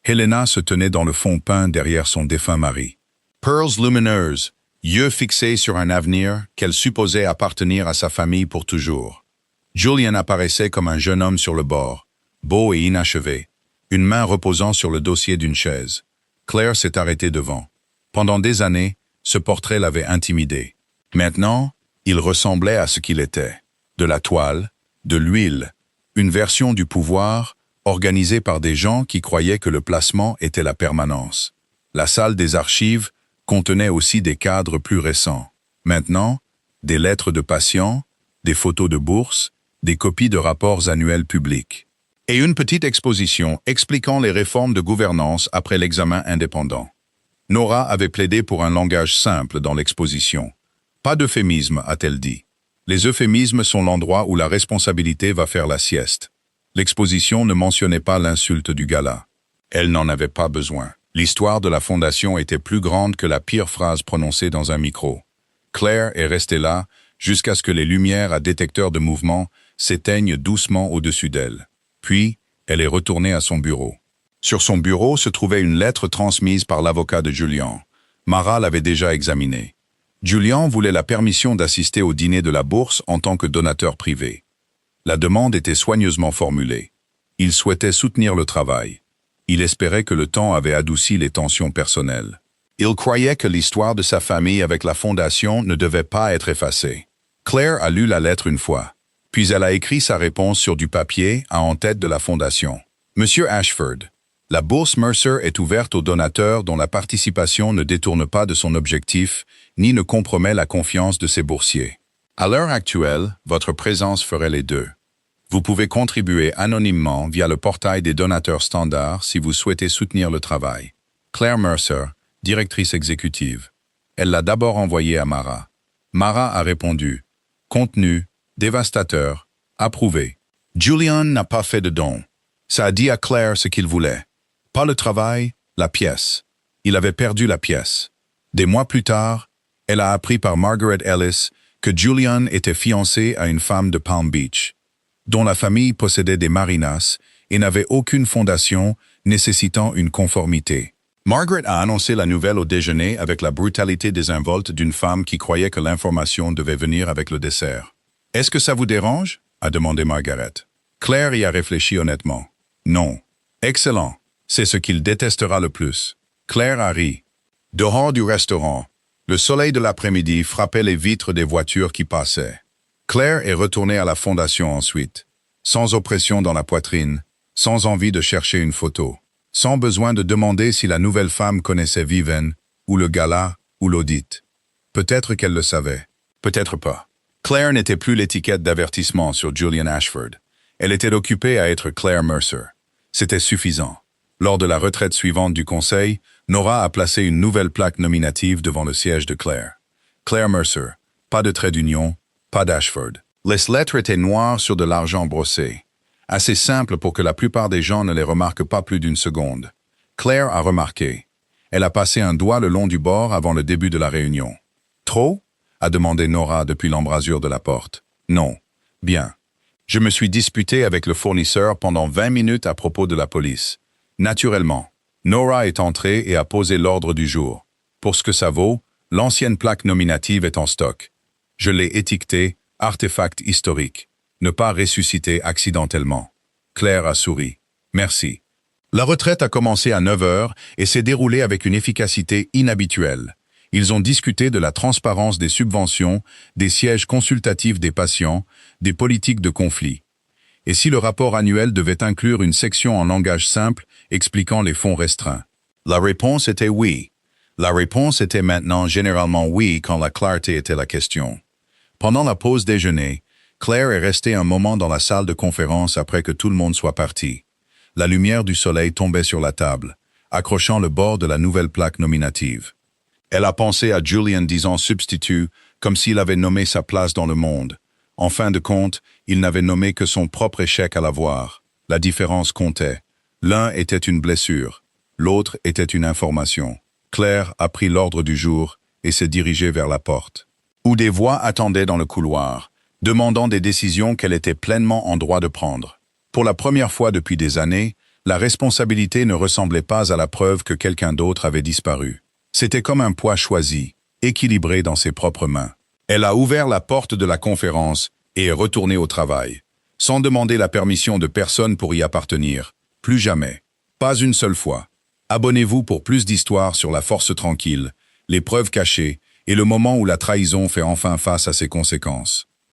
Helena se tenait dans le fond peint derrière son défunt mari. Pearls lumineuses, yeux fixés sur un avenir qu'elle supposait appartenir à sa famille pour toujours. Julian apparaissait comme un jeune homme sur le bord, beau et inachevé, une main reposant sur le dossier d'une chaise. Claire s'est arrêtée devant. Pendant des années, ce portrait l'avait intimidée. Maintenant, il ressemblait à ce qu'il était. De la toile, de l'huile, une version du pouvoir organisée par des gens qui croyaient que le placement était la permanence. La salle des archives contenait aussi des cadres plus récents. Maintenant, des lettres de patients, des photos de bourse, des copies de rapports annuels publics. Et une petite exposition expliquant les réformes de gouvernance après l'examen indépendant. Nora avait plaidé pour un langage simple dans l'exposition. Pas d'euphémisme, a-t-elle dit. Les euphémismes sont l'endroit où la responsabilité va faire la sieste. L'exposition ne mentionnait pas l'insulte du gala. Elle n'en avait pas besoin. L'histoire de la Fondation était plus grande que la pire phrase prononcée dans un micro. Claire est restée là jusqu'à ce que les lumières à détecteur de mouvement s'éteignent doucement au-dessus d'elle. Puis, elle est retournée à son bureau. Sur son bureau se trouvait une lettre transmise par l'avocat de Julian. Mara l'avait déjà examinée. Julian voulait la permission d'assister au dîner de la bourse en tant que donateur privé. La demande était soigneusement formulée. Il souhaitait soutenir le travail. Il espérait que le temps avait adouci les tensions personnelles. Il croyait que l'histoire de sa famille avec la Fondation ne devait pas être effacée. Claire a lu la lettre une fois, puis elle a écrit sa réponse sur du papier à en tête de la Fondation. Monsieur Ashford, la bourse Mercer est ouverte aux donateurs dont la participation ne détourne pas de son objectif ni ne compromet la confiance de ses boursiers. À l'heure actuelle, votre présence ferait les deux. Vous pouvez contribuer anonymement via le portail des donateurs standards si vous souhaitez soutenir le travail. Claire Mercer, directrice exécutive. Elle l'a d'abord envoyé à Mara. Mara a répondu « Contenu, dévastateur, approuvé ». Julian n'a pas fait de don. Ça a dit à Claire ce qu'il voulait. Pas le travail, la pièce. Il avait perdu la pièce. Des mois plus tard, elle a appris par Margaret Ellis que Julian était fiancé à une femme de Palm Beach, dont la famille possédait des marinas et n'avait aucune fondation nécessitant une conformité. Margaret a annoncé la nouvelle au déjeuner avec la brutalité désinvolte d'une femme qui croyait que l'information devait venir avec le dessert. « Est-ce que ça vous dérange ?» a demandé Margaret. Claire y a réfléchi honnêtement. « Non. Excellent. C'est ce qu'il détestera le plus. » Claire a ri. Dehors du restaurant, le soleil de l'après-midi frappait les vitres des voitures qui passaient. Claire est retournée à la Fondation ensuite, sans oppression dans la poitrine, sans envie de chercher une photo, sans besoin de demander si la nouvelle femme connaissait Vivian, ou le gala, ou l'audit. Peut-être qu'elle le savait, peut-être pas. Claire n'était plus l'étiquette d'avertissement sur Julian Ashford. Elle était occupée à être Claire Mercer. C'était suffisant. Lors de la retraite suivante du conseil, Nora a placé une nouvelle plaque nominative devant le siège de Claire. Claire Mercer, pas de trait d'union, pas d'Ashford. Les lettres étaient noires sur de l'argent brossé. Assez simple pour que la plupart des gens ne les remarquent pas plus d'une seconde. Claire a remarqué. Elle a passé un doigt le long du bord avant le début de la réunion. « Trop ?» a demandé Nora depuis l'embrasure de la porte. « Non. Bien. Je me suis disputé avec le fournisseur pendant 20 minutes à propos de la police. Naturellement. » Nora est entrée et a posé l'ordre du jour. Pour ce que ça vaut, l'ancienne plaque nominative est en stock. Je l'ai étiquetée « Artefact historique ». Ne pas ressusciter accidentellement. Claire a souri. Merci. La retraite a commencé à 9 heures et s'est déroulée avec une efficacité inhabituelle. Ils ont discuté de la transparence des subventions, des sièges consultatifs des patients, des politiques de conflit. Et si le rapport annuel devait inclure une section en langage simple expliquant les fonds restreints? La réponse était oui. La réponse était maintenant généralement oui quand la clarté était la question. Pendant la pause déjeuner, Claire est restée un moment dans la salle de conférence après que tout le monde soit parti. La lumière du soleil tombait sur la table, accrochant le bord de la nouvelle plaque nominative. Elle a pensé à Julian disant substitut, comme s'il avait nommé sa place dans le monde. En fin de compte, il n'avait nommé que son propre échec à l'avoir. La différence comptait. L'un était une blessure, l'autre était une information. Claire a pris l'ordre du jour et s'est dirigée vers la porte, où des voix attendaient dans le couloir, demandant des décisions qu'elle était pleinement en droit de prendre. Pour la première fois depuis des années, la responsabilité ne ressemblait pas à la preuve que quelqu'un d'autre avait disparu. C'était comme un poids choisi, équilibré dans ses propres mains. Elle a ouvert la porte de la conférence et est retournée au travail, sans demander la permission de personne pour y appartenir. Plus jamais. Pas une seule fois. Abonnez-vous pour plus d'histoires sur la force tranquille, les preuves cachées et le moment où la trahison fait enfin face à ses conséquences.